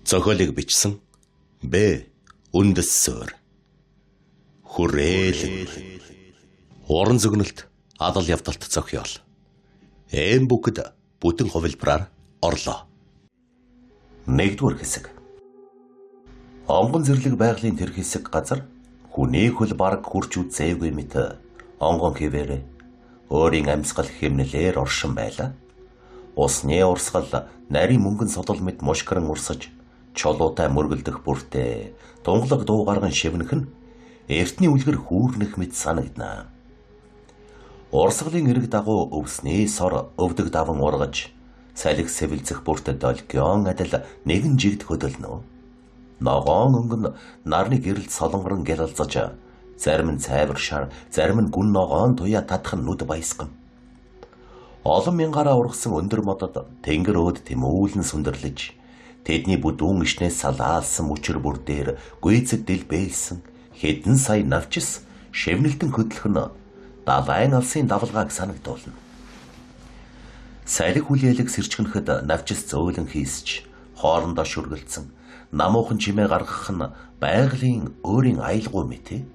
Зохиолыг бичсэн Б. Үндэс суурь. Хүрээл. Уран зөгнөлт алал явдалт зохиол. Эм бүкэд бүтэн хувилбараар орлоо. 1-р хэсэг. Онгон зэрлэг байгалийн тэр хэсэг газар хүний хөл бараг хурж үзээгүй мэт онгон хэвээрээ өөрийн амьсгал хэмнэлээр оршин байлаа. Усны урсгал нарийн мөнгөн содол мэт мушгран урсаж чулуутай мөргөлдөх бүртээ тунгалаг дуу гарган шивнэх нь эртний үлгэр хүүрнэх мэт санагдана. Урсгалын эрэг дагуу өвсний сор өвдөг даван ургаж салхи сэвэлзэх бүртээ долгион адил нэгэн жигд хөдөлнө. Ногоон өнгөн нарны гэрэлд солонгорон гялалзаж зарим нь цайваршаар зарим нь гүн ногоон туяа татах нүд баясган. Олон мянгаараа ургасан өндөр модод тэнгэр өөд тэмүүлэн сүндэрлэж тэдний бүдүүн ишнээс салаалсан мөчөр бүр дээр гүйцэд дэл бэлсэн хэдэн сая навчис шивнэлтэн хөдлөх нь далайн алсын давлгааг санагдуулна. Салхи хүлээлэг сэрчгэнхэд навчис зөөлөн хийсч хоорондоо шүргэлцэн намуухан чимээ гаргах нь байгалийн өөрийн аялгүй мэт.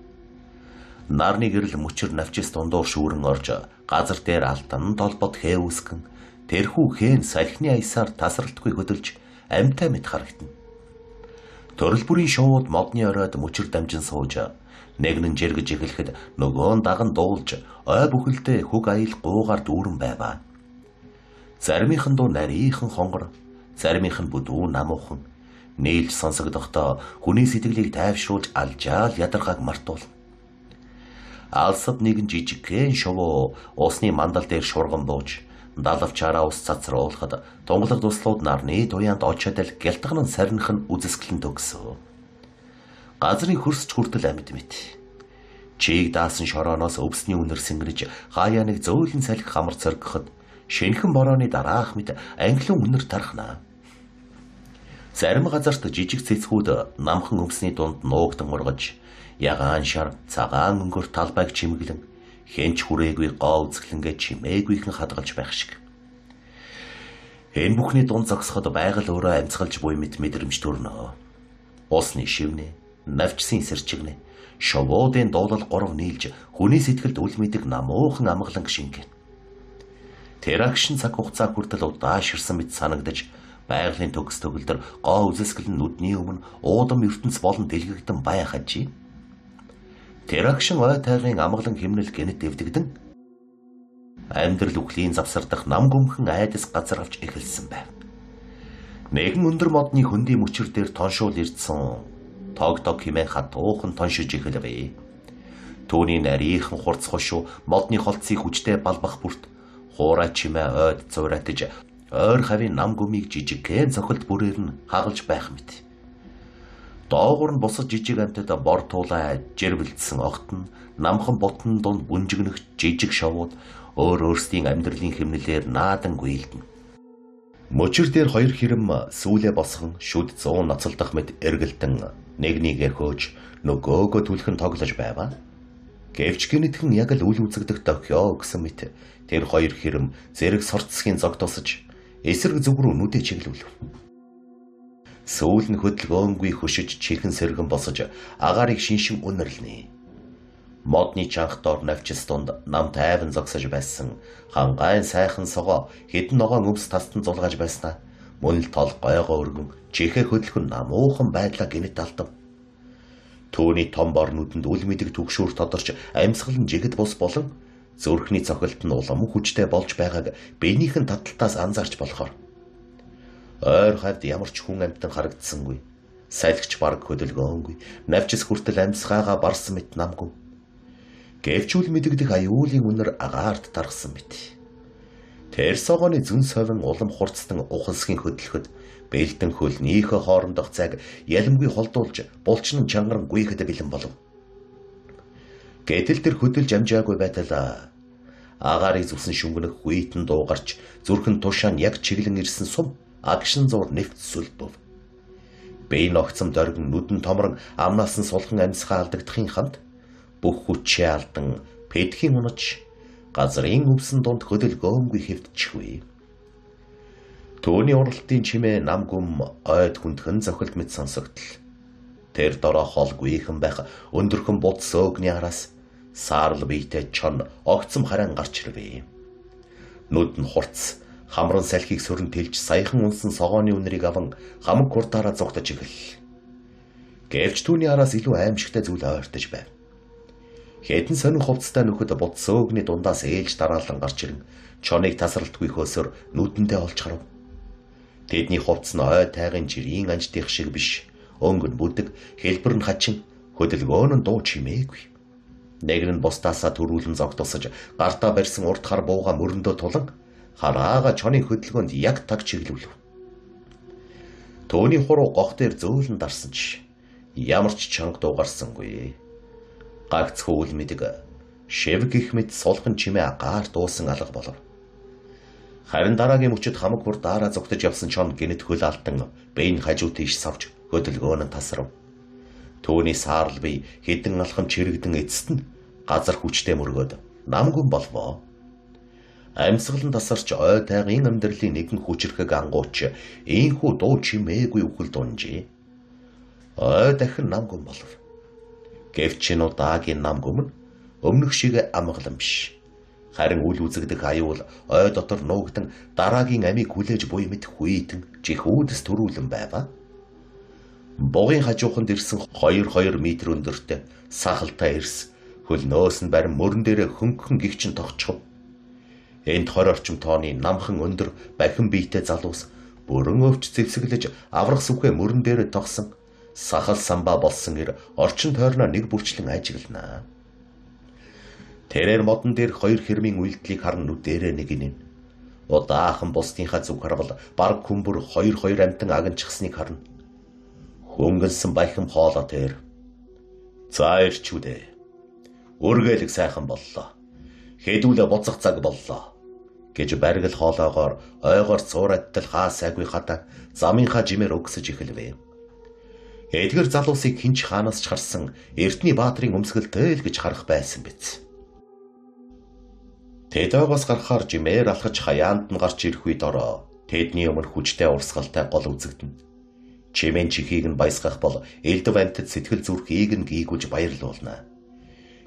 Нарны гэрэл мөчөр навчис дундуур шүүрэн орж газар дээр алтан толбод хээ үсгэн тэрхүү хэн салхины аясаар тасралтгүй хөдөлж амьтаа мэт харагдана. Төрөл бүрийн шууд модны оройд мөчөр дамжин сууж нэгэн жиргэж эхлэхэд нөгөө нь даган дуулж ой бүхэлдээ хөг аял гуугаар дүүрэн байваа. Заримийнхан дуу нарийнхан хонгор, заримийнх нь бүдүүн намуухан нийлж сонсогдохдоо хүний сэтгэлийг тайвшруулж алжаал ядаргааг мартуулна. Алсад нэгэн жижигхэн шувуу усны мандал дээр шурган бууж далавчаараа ус цацруулахад тунгалаг дуслууд нарны туяанд очиодл гялтган сарних нь үзэсгэлэн төгсөв. Газрын хөрсч хүртэл амьд мэт. Чийг даасан шорооноос өвсний үнэр сэнгэрж хаяа нэг зөөлөн салхи хамар цоргоход шинхэн борооны дараах мэт англин үнэр тархнаа. Зарим газарт жижиг цэцгүүд намхан өвсний дунд нуугдан ургаж ягаан шар цагаан өнгөр талбайг чимэглэн хэнч хүрээгүй гоо үзэглэнгээ чимээгүйхэн хадгалж байх шиг. Энэ бүхний дунд зогсоход байгаль өөрөө амьсгалж буй мэт мэдрэмж төрнө. Усны шивнэ, навчсын сэрчигнэ, шовоодын дуулал горов нийлж хүний сэтгэлд үл мэдэг намуухан амгаланг шингэн. Тэрагшин цаг хугацаа хүртэл удааширсан мэт санагдаж байгалийн төгс төгөлдөр гоо үзэсгэлэн нүдний өмнө уудам ертөнц болон дэлгэгдэн байхажи. Тэрагшин ой тайгын амгалан химнэл гэнэт дэвдэгдэн амьдрал үхлийн завсардах нам гүмхэн айдас газар авч эхэлсэн байв. Нэгэн өндөр модны хөндөй мөчөр дээр тоншуул ирдсэн тог химээ хатуухан тоншиж эхэлвэ. Түүний нарийнхан хурц хошуу модны холцыг хүчтэй балбах бүрт хуурай чимээ ойд зуурайтаж ойр хавийн нам гүмийг жижигхэн цохилт бүрээр нь хагалж байх мэт. Доогуур нь бусад жижиг амьтад бор туулай жирвэлдсэн огт нь намхан бутан дунд бүнжигнэх жижиг шовууд өөр өөрсдийн амьдралын хэмнэлээр наадан гүйлдэнэ. Мөчөр дээр хоёр хэрэм сүүлээ босгон шүд 100 ноцолдох мэт эргэлдэн нэгнийгээ хөөж нөгөөгөө түлхэн тоглож байваа. Гэвч гинэтхэн яг л үл үзэгдэх дохио гэсэн мэт тэр хоёр хэрэм зэрэг сорцсхийн зог тусаж эсрэг зүг рүү нүдэ чиглүүлв. Сүүл нь хөдөлгөөнгүй хөшиж чихэн сэргэн босож агаарыг шиншин үнэрлэнэ. Модны чанх доор навчис дунд нам тайван зогсож байсан хангайн сайхан согоо хэдэн ногоон өвс тастан зулгаж байснаа мөн л тол гойгоо өргөн чихээ хөдлөхөн намуухан байдлаа гинэт алдав. Түүний том бор нүдэнд үл мэдэг түгшүүр тодорч амьсгалан жигэд бус болон зүрхний цохилт нь улам хүчтэй болж байгааг биенийхэн таталтаас анзаарч болохоор ойр хавьд ямар ч хүн амьтан харагдсангүй. Салхич бараг хөдөлгөөнгүй. Навчис хүртэл амьсгаагаа барсан мэт намгүй. Гэвч үл мэдэгдэх аюулын үнэр агаард тархсан мэт. Тэр согооны зүн совин улам хурцтан ухалсгийн хөдлөхөд бэлдэн хөлнийхөө хоорондох цаг ялимгүй холдуулж булчин чангаран гүйхэд бэлэн болов. Гэтэл тэр хөдөлж амжаагүй байтал агаарыг зүсэн шүнгэнэх хүйтэн дуугарч зүрхэн тушаан яг чиглэн ирсэн сум агшин зур нэвт сүлбөв. Бие ногцом доргин нүдэн томрон амнаас нь сулхан амьсгаа алдагдахын хамт бүх хүчээ алдан пэдхийн унаж газрын өвсөн дунд хөдөлгөөнгүй хэвдчихвэ. Төвний уралтын чимээ нам гүм ойд хүндхэн зохилт мэт сонсогдол. Тэр дороо холгүйхэн байх өндөрхөн буд сөөгний араас саарл биетэй чон огцом харан гарч ирвэ. Нүд нь хурц, хамран салхийг сөрөн тэлж саяхан унсан согооны үнэрийг аван хамаг хурдаараа зугтаж ивэл. Гэвч түүний араас илүү аимшигтай зүйл ойртож байв. Хэдэн сонин хувцастай нөхөд буд сөөгний дундаас ээлж дараалан гарч ирэн чоныг тасралтгүй хөөсөр нүдэндээ олж харав. Тэдний хувцас нь ой тайгын жирийн анжтих шиг биш. Өнгө нь бүдэг, хэлбэр нь хачин, хөдөлгөөн нь дуу чимээгүй. Нэг нь бусдаасаа төрүүлэн зогтосож, гартаа барьсан урд хар бууга мөрөндөө тулан хараага чоны хөдөлгөөнд яг таг чиглэв. Төвний хуруу гох дээр зөөлөн дарсан ч ямар ч чанга дуугарсангүй. Гагц хөвөл мэдэг, шив гих мэд сулхан чимээ гаар дуусан алга болов. Харин дараагийн мөчөд хамаг хурдаараа зогтож явсан чон гинэт хөл алтан бэйн хажуу тийш савж хөдөлгөөн нь тасрав. Төвний саарл бие хідэн алхам чирэгдэн эцэст нь газар хүчтэй мөргөөд намгүн болвоо. Амьсгалан тасарч ой тайгын амьдралын нэгэн хүчрхэг ангууч ийхүү дуу чимээгүй үхэл дунжээ. Ой дахин намгүн болов. Гэвч энэ удаагийн намгүм нь өмнөх шиг амгалан биш. Харин үл үзэгдэх аюул ой дотор нуугдан дараагийн амийг хүлээж буй мэт хүйтэн жихүүдэс төрүүлэн байва. Бугын хажууханд ирсэн 2 метр өндөртэй сахалтай эрс хөлнөөс нь барин мөрөн дээрээ хөнгөн гихчин тогтчихв. Энд 20 орчим тооны намхан өндөр бахин биетэй залуус бүрэн өвч зэвсэглэж аврах сүхэ мөрөн дээрээ тогсон сахал самбаа болсон ир орчин тойрноо нэг бүрчлэн ажигланаа. Тэрээр модон дээр 2 хэрмийн үйлдэлийг харна нүдэрээ нэг инэн. Удаахан бусдынхаа зүг харвал баг хүмбэр 2 амтан агнчихсныг харна. Хөнгөлсөн бахим хоолой тэр. За ирчүүдээ. Үргэлэг сайхан боллоо. Хэдүүлээ буцах цаг боллоо. Гэж баргил хоолоогоор ойгоор цуураттал хаа сайгүй хата замынхаа жимээр өгсөж эхэлвэ. Эдгэр залуусыг хинч хаанаас ч харсан Эрдэнэ баатрын өмсгөлтэй л гэж харах байсан биз. Тэдэгээс гарахаар жимээр алхаж хаяанд нь гарч ирэх үед ороо тэдний өмнө хүчтэй урсгалтай гол үзэгдэнэ. Чимэн чихийг нь баясгах бол элдв амтд сэтгэл зүрхийг нь гийгүүлж баярлуулна.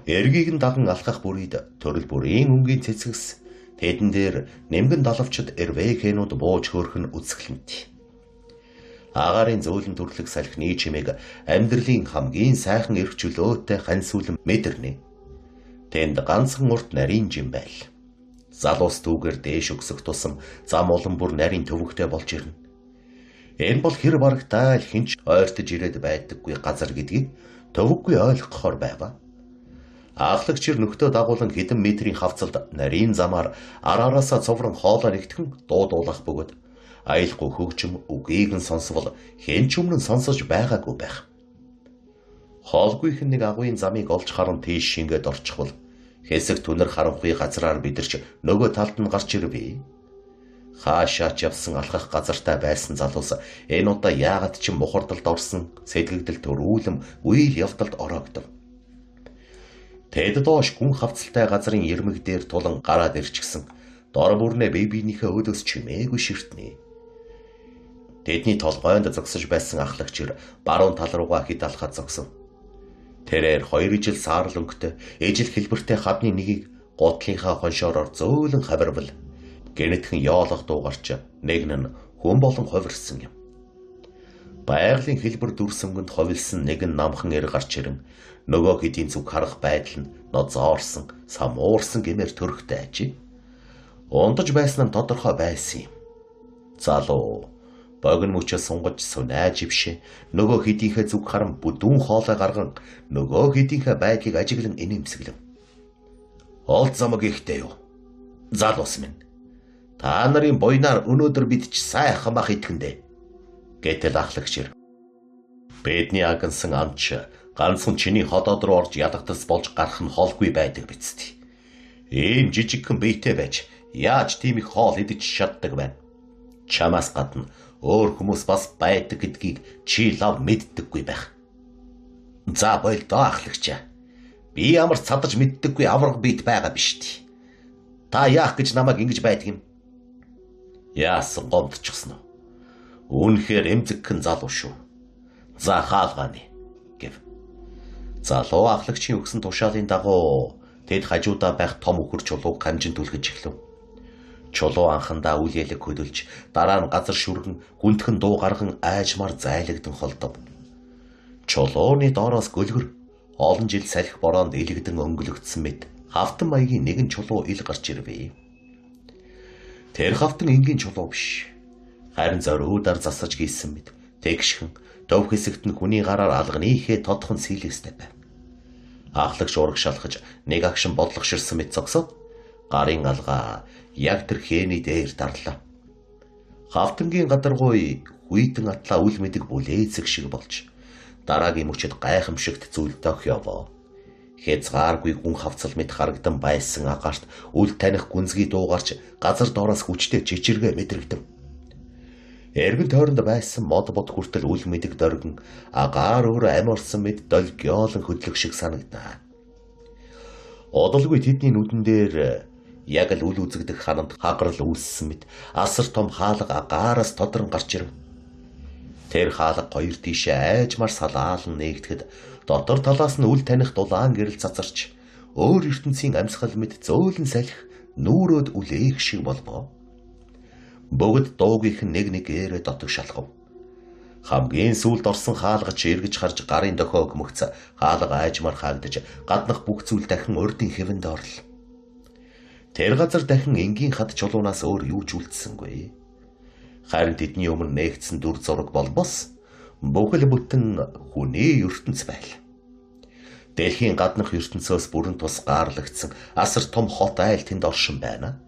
Эргийг нь даган алхах бүрийд төрөл бүрийн өнгийн цэцгэс тэдэн дээр нэмгэн доловчд эрвэхэнүүд бууж хөөрх нь үзэсгэлэнт. Агарын зөөлөн төрлөг салхины чимээг амьдралын хамгийн сайхан эрх чөлөөтэй хансуулан мэдэрнэ. Тэнд ганцхан урт нарийн жим байл. Залуус түүгээр дээш өксөх тусам зам улам бүр нарийн төвөгтэй болж ирнэ. Энэ бол хэр барагтай л хинч ойртож ирээд байдаггүй газар гэдгийг төвөггүй ойлгохоор байва. Ахлагчир нөхдөө дагуулan хэдэн метрийн хавцалд нарийн замаар араараасаа цоврон хоолой нэгтгэн дуудуулах бөгөөд аюулгүй хөгжим үгийг нь сонсвол хэн ч өмнө сонсож байгаагүй байх. Хоолгүйхэн нэг агуйн замыг олж харан тийш шингээд орчихвол хэсэг түнэр харанхуй газраар бидэрч нөгөө талд нь гарч ирвэ. Хаашаач явсан алхах газартай байсан залуус энэ удаа яагаад ч мухардалд орсон сэлгэгдэл төрүүлэм үйл явдалд ороогдов. Тэд доош гүн хавцалтай газрын ирмэг дээр тулан гараад ирчихсэн дор бүрнээ биенийхээ өөдөөс чимээгүй ширтнэ. Тэдний толгойд зогсож байсан ахлагчир баруун тал руугаа хэд алхаад зогсов. Тэрээр 2 жил саарл өнгөтэй ижил хэлбэртэй хадны нэгийг гутлынхаа хоншоороор зөөлөн хавирвал гэнэтхэн яолох дуугарч нэг нь хүн болон хувирсан юм. Байгалийн хэлбэр дүрсэмгэнд ховилсан нэгэн намхан эр гарч ирэн нөгөө хэдийн зүг харах байдал нь ноцоорсон, самуурсан гэмээр төрхтэй ажи. Ундаж байсан нь тодорхой байсан юм. Залуу богино мөчөө сунгаж сунаж ившээ нөгөө хэдийнхээ зүг харан бүдүүн хоолой гарган нөгөө хэдийнхээ байдлыг ажиглан инээмсэглэв. Олд замаг ихтэй юу? Залуус минь. Та нарын буйнаар өнөөдөр бид ч сайхан мах итгэндэ. Гэтэл ахлагчир. Бидний агнсан амч ганцхан чиний ходоод руу орж ядагдас болж гарах нь холгүй байдаг биз дээ. Ийм жижигхэн биетэй байж яаж тийм их хоол идэж чаддаг байна? Чамаас гадна өөр хүмүүс бас байдаг гэдгийг чи лав мэддэггүй байх. За бойл доо ахлагч. Би ямар цадаж мэддэггүй авраг биет байгаа биш тий. Та яах гэж намайг ингэж байдаг юм? Яасан гомдчихсон уу? Үнэхээр эмзэгхэн залуу шүү. За хаалгааны гэв. Залуу ахлагчийн өгсөн тушаалын дагуу тэд хажуудаа байх том өхөр чулууг хамжин түлхэж эхлэв. Чулуу анхандаа үл ялэг хөдөлж, дараа нь газар шүргэн, хүндхэн дуу гарган айжмаар зайлагдсан холдов. Чулууны доороос гөлгөр олон жил салхи бороонд илэгдэн өнгөлөгдсөн мэт хавтан маягийн нэгэн чулуу ил гарч ирвэ. Тэр хавтан энгийн чулуу биш. Харин зориудаар засаж гийсэн мэт тэгшхэн төв хэсэгт нь хүний гараар алганы ихээ тодхон сийлэстэй байв. Ахлагч ураг шалхаж нэг агшин бодлогоширсан мэт зогсоод гарын алгаа яг тэр хээний дээр дарлаа. Хавтангийн гадаргуй хүйтэн атлаа үл мэдэг бүлээцэг шиг болж дараагийн мөчөд гайхамшигт зүйл тохиолоо. Хязгааргүй гүн хавцал мэт харагдан байсан агаарт үл таних гүнзгий дуугарч газар доороос хүчтэй жижиргээ мэдрэгдэв. Эргэн тойронд байсан мод бод хүртэл үл мэдэг дөргөн агаар өөр ам орсон мэд долгиолон хөдлөх шиг санагдаа. Одолгүй тэдний нүдэн дээр яг л үл үзэгдэх ханамд хагарал үүссэн мэт асар том хаалга агаараас тодрон гарч ирв. Тэр хаалга хоёр тийшээ айжмаар салаалан нээгдэхэд дотор талаас нь үл таних дулаан гэрэл цацарч өөр ертөнцийн амьсгал мэт зөөлөн салхи нүүрөөд үлээх шиг болбоо. Бүгд дуугийнх нь нэг ээрээ дотог шалхав. Хамгийн сүүлд орсон хаалгач эргэж харж гарын дохио өгмөгц хаалга айжмаар хаагдаж гаднах бүх зүйл дахин урдын хэвэнд орл. Тэр газар дахин энгийн хад чулуунаас өөр юу ч үлдсэнгүй. Харин тэдний өмнө нээгдсэн дүр зураг болбос бүхэл бүтэн хүний ертөнц байл. Дэлхийн гаднах ертөнцөөс бүрэн тус gaarlагдсан асар том хот айл тэнд оршин байна.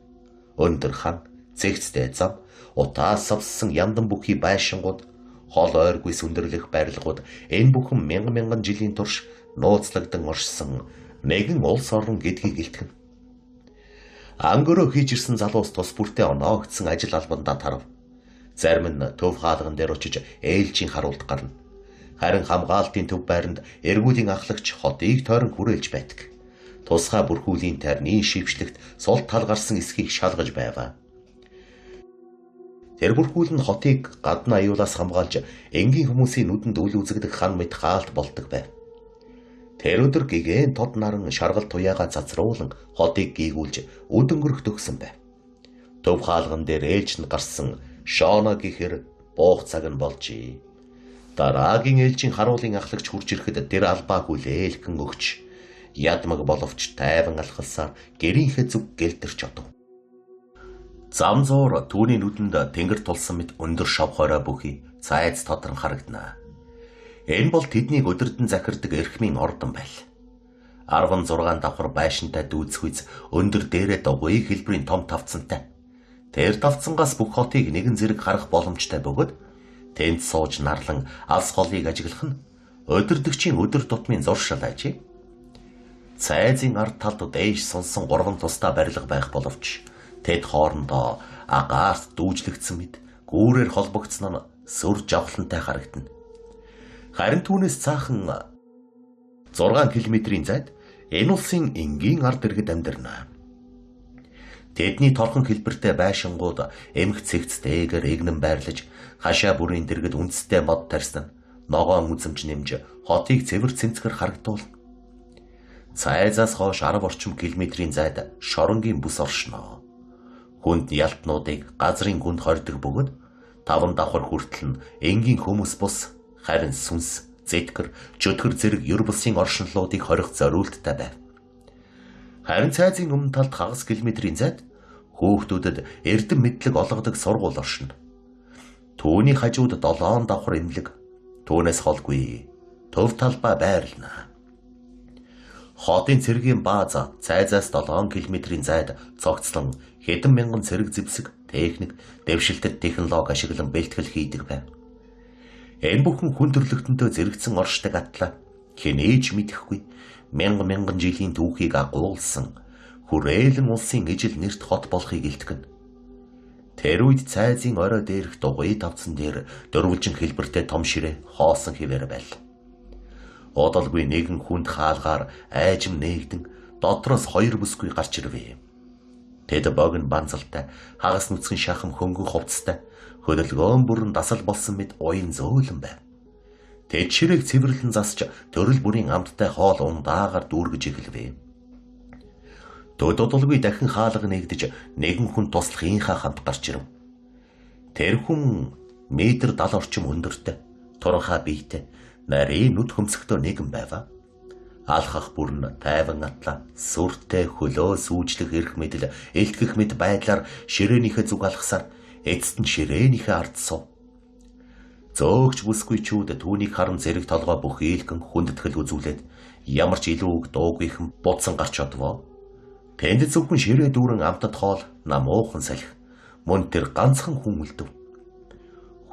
Өндөр хан, цэгцтэй зам, утаас савсан яндан бүхий байшингууд, хол ойргүй сүндэрлэх барилгууд энэ бүхэн мянган жилийн турш нууцлагдан оршсон нэгэн улс орн гэдгийг илтгэн. Ангөрөө хийж ирсэн залуус тус бүртээ оноогдсон ажил албандаа тарав. Зарим нь төв хаалган дээр очиж ээлжийн харуулт гарна. Харин хамгаалтын төв байранд эргүүлийн ахлагч хотыг тойрон хүрээлж байдаг. Тусгай бүрхүүлийн тарны шившлэгт сул тал гарсан эсхийг шалгаж байгаа. Тэр бүрхүүл нь хотыг гадна аюулаас хамгаалж энгийн хүмүүсийн нүдэнд үл үзэгдэх хан мэт хаалт болдог байв. Тэр өдөр гэгэн тод наран шаргал туяага цацруулан хотыг гийгүүлж үдэнгөрөх төгсөн байв. Төв хаалган дээр ээлж нь гарсан Шона гэхэр буух цаг нь болжээ. Дараагийн ээлжийн харуулын ахлагч хурж ирэхэд тэр албаа хүлээлгэн өгч ядмаг боловч тайван алхалсаар гэрийнхээ зүг гэлтэрч одов. Зам зуур түүний нүдэнд тэнгэр тулсан мэт өндөр шов хорой бүхий цайз тодрон харагдана. Энэ бол тэднийг өдөрдөн захирдаг эрхмийн ордон байл. 16 давхар байшинтай дүүцхүйц өндөр дээрээ дугуй хэлбэрийн том тавцантай. Тэр тавцангаас бүх хотыг нэгэн зэрэг харах боломжтой бөгөөд тэнд сууж нарлан алс голыг ажиглах нь өдөрдөгчийн өдөр тутмын зуршил ажээ. Цайзын ард талд дээш сонсон 3 тусдаа барилга байх боловч тэд хоорондоо агаарт дүүжлэгдсэн мэт гүүрээр холбогдсон нь сүр жавхлантай харагдана. Харин түүнээс цаахан 6 км-ийн зайд энэ улсын энгийн ард иргэд амьдарна. Тэдний торхон хэлбэртэй байшингууд эмх цэгцтэйгээр игнэн байрлаж хашаа бүрийн дэргэд үндэстэй мод тарьсан ногоон үзэмж нэмж хотыг цэвэр цэмцгэр харагдуулна. Цайзаас хойш 10 орчим километрийн зайд шоронгийн бүс оршноо. Хүнд ялтнуудыг газрын гүнд хордог бөгөөд 5 давхар хүртэл нь энгийн хүмүүс бус харин сүнс, зэтгэр, чөтгөр зэрэг ер бусын оршинлуудыг хорих зориулттай байв. Харин цайзын өмнө талд хагас километрийн зайд хүүхдүүдэд эрдэм мэдлэг олгодог сургууль оршино. Түүний хажууд 7 давхар эмнэлэг, түүнээс холгүй төв талбай байрлана. Хотын цэргийн бааз цайзаас 7 км-ийн зайд цогцлон хэдэн мянган цэрэг зэвсэг, техник, дэвшилтэт технологи ашиглан бэлтгэл хийдэг байв. Энэ бүхэн хүн төрлөختөнтэй зэрэгцэн оршдог атлаа хинээж мэдэхгүй мянган жилийн түүхийг агуулсан хүрээлэн улсын ижил нэрт хот болохыг илтгэн. Тэр үед цайзын орой дээрх дугуй тавцан дээр дөрвөлжин хэлбэртэй том ширээ хоосон хിവэр байл. Одолгүй нэгэн хүнд хаалгаар айжим нээгдэн дотроос 2 бүсгүй гарч ирвэ. Тэд богино банзалтай, хагас нүцгэн шахам хөнгөн хувцастай, хөдөлгөөн бүрэн дасал болсон мэд уян зөөлөн байв. Тэд ширээг цэвэрлэн засч төрөл бүрийн амттай хоол ундаагаар дүүргэж эхэлвэ. Додолгүй дахин хаалга нэгдэж нэгэн хүн туслахынхаа хамт гарч ирэв. Тэр хүн метр 70 орчим өндөртэй, туранхай биетэй, нарийн нүд хөмсгтөө нэгэн байв. Алхах бүрн тайван атлаа, сүртэй хөлөө сүүжлэх эрх мэдэл, элтгэх мэд байдлаар ширээнийхээ зүг алхасаар эцэст нь ширээнийхээ ард суув. Зөөгч бүсгүй чүүд түүнийг харан зэрэг толгой бүх ийлгэн хүндэтгэл үзүүлээд ямар ч илүү үг дуугийнхэн будсан гарч одвоо. Тэнд зөвхөн ширээ дүүрэн амтад хоол намуухан салхи, мөн тэр ганцхан хүн үлдэв.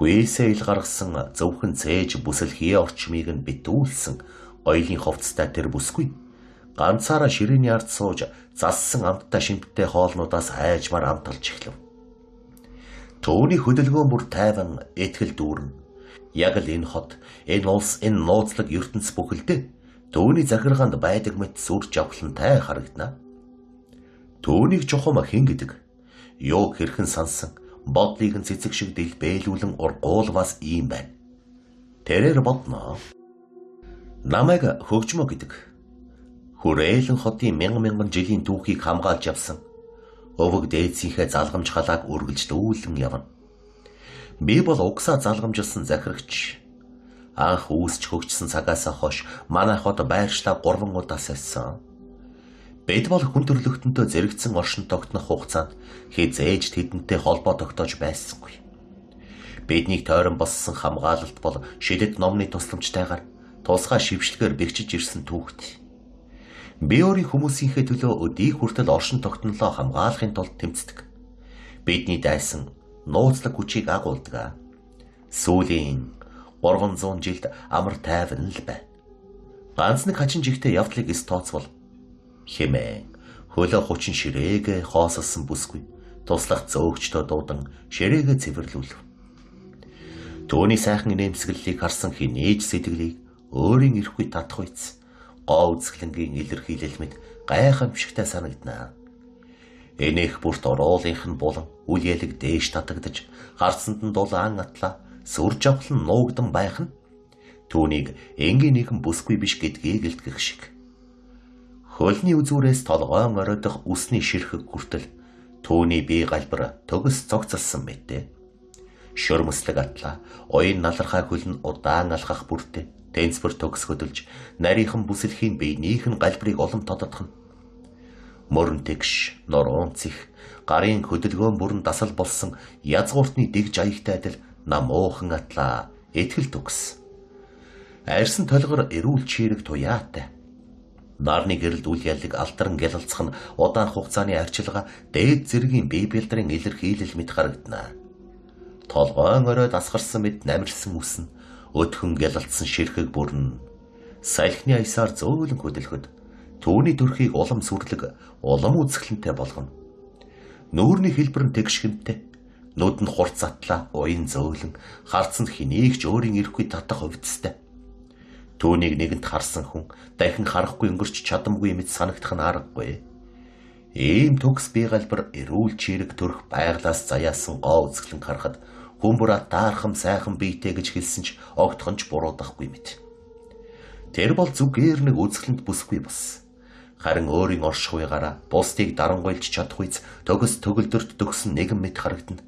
Хүээсээ ил гаргасан зөвхөн цээж бүсэл хие орчмыг нь битүүлсэн гоёлын хувцастай тэр бүсгүй ганцаараа ширээний ард сууж зассан амттай шимттэй хоолнуудаас айжмаар амталж эхлэв. Түүний хөдөлгөөн бүр тайван этгэл дүүрэн. Яг л энэ хот, энэ улс, энэ нууцлаг ертөнц бүхэлдээ түүний захиргаанд байдаг мэт сүр жавхлантай харагдана. Түүнийг чухам хэн гэдэг? Юу хэрхэн сансан, бодлыг нь цэцэг шиг дэлбэлүүлэн ургуулвас ийм байна. Тэрээр бодно. Намайг хөгжмөө гэдэг. Хүрээлэн хотын мянган жилийн түүхийг хамгаалж явсан. Өвөг дээдсийнхээ залгамж халааг үргэлжлүүлэн явна. Би бол угсаа залгамжилсан захирагч. Анх үүсч хөгжсөн цагаас хойш манай хот байршлаа 3 удаа сольсон. Бид бол хүн төрлөختөнтэй зэрэгцэн оршин тогтнох хугацаанд хязээж тэдэнтэй холбоо тогтоож байсангүй. Биднийг тойрон болсон хамгаалалт бол шидэт номны тусламжтайгаар тусгай шившлэгээр бэхжиж ирсэн түүхт. Би өөрийн хүмүүсийнхээ төлөө өдий хүртэл оршин тогтнолоо хамгаалахын тулд тэмцдэг. Бидний дайсан нууцлаг хүчийг агуулдаг. Сүүлийн 300 жилд амар тайван л байна. Ганц нэг хачин жигтэй явдлыг эс тооцвол хэмээн хөлөө хучин ширээгээ хоосолсон бүсгүй туслах зөөгчдөө дуудан ширээгээ цэвэрлүүлв. Төвний сайхан нэмсгэллийг харсан хинээж сэтгэлийг өөрийн ирэхгүй татах үйц гоо үзэсгэлэнгийн илэрхийлэл мэд гайхамшигтай санагдана. Энэх бүрт оруулынх нь булан үл ялэг дээш татагдаж харцсанд нь дулаан атлаа сүр жавхлан нуугдан байх нь түүнийг энгийн нэгэн бүсгүй биш гэдгийг илтгэх шиг. Хөлний үзүүрээс толгоон оройдох үсний ширхэг хүртэл түүний бие галбар төгс цогцолсон мэтээ. Шөрмөслөг атлаа уян налархай хөл нь удаан алхах бүртээ тэнцвэр төгс хөдөлж нарийнхан бүсэлхийн биенийх нь галбарыг улам тодотгоно. Мөрөн тэгш, нуруунд цих, гарын хөдөлгөөн бүрэн дасал болсон язгууртны дэгж аягтай адил намуухан атлаа этгэл төгс. Арьсан толгор эрүүл чирэг туяатай. Нарны гэрэлд үл ялэг алтарн гялалцах нь удаан хугацааны арчилгаа дээд зэргийн бие бэлдрийн илэрхийлэл мэт харагдана. Толгойн оройд асгарсан мэд намирсан үсэн өдхөн гялалцсан ширхэг бүрэн салхины аясаар зөөлөн хөдөлгөд түүний төрхийг улам сүрлэг, улам үзэсгэлэнтэй болгоно. Нүүрний хэлбэр нь тэгшгэнтэй, нүд нь хурц атлаа уян зөөлөн, харцанд хэнийг ч өөрийн ирэхгүй татах хувцастай. Түүнийг нэгэнт харсан хүн дахин харахгүй өнгөрч чадамгүй мэт санагдах нь аргагүй. Ийм төгс бие галбар эрүүл чирэг төрх байглаас заяасан гоо үзэсгэлэн харахад хүмбэр атаархам сайхан биетэй гэж хэлсэн ч огтхонч буруудахгүй мэт. Тэр бол зүгээр нэг үзэсгэлэнт бүсгүй бас. Харин өөрийн оршихуйгаараа бусдыг дарангуйлж чадах үйц төгс төгөлдөрт төгсөн нэгэн мэт харагдана.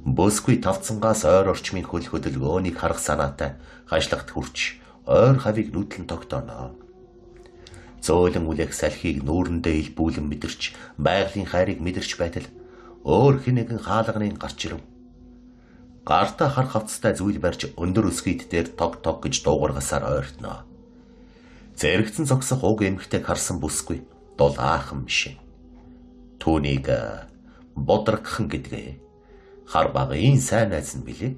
Бүсгүй тавцангаас ойр орчмын хөл хөдөлгөөнийг харах санаатай хашлагт хүрч ойр хавийг нүдлэн тогтооно. Зөөлөн үлэх салхийг нүүрэндээ илбүүлэн мэдэрч байгалийн хайрыг мэдэрч байтал өөр хэн нэгэн хаалганы гарч ирэв. Гартаа хар хавцтай зүйл барьж өндөр өсгийд дээр тог гэж дуугаргасаар ойртноо. Зэрэгцэн зогсох уг эмхтэйг харсан бүсгүй дулаахан биш. Түүнийг бодрогхон гэдгээ. Хар багын сайн найз нь билээ.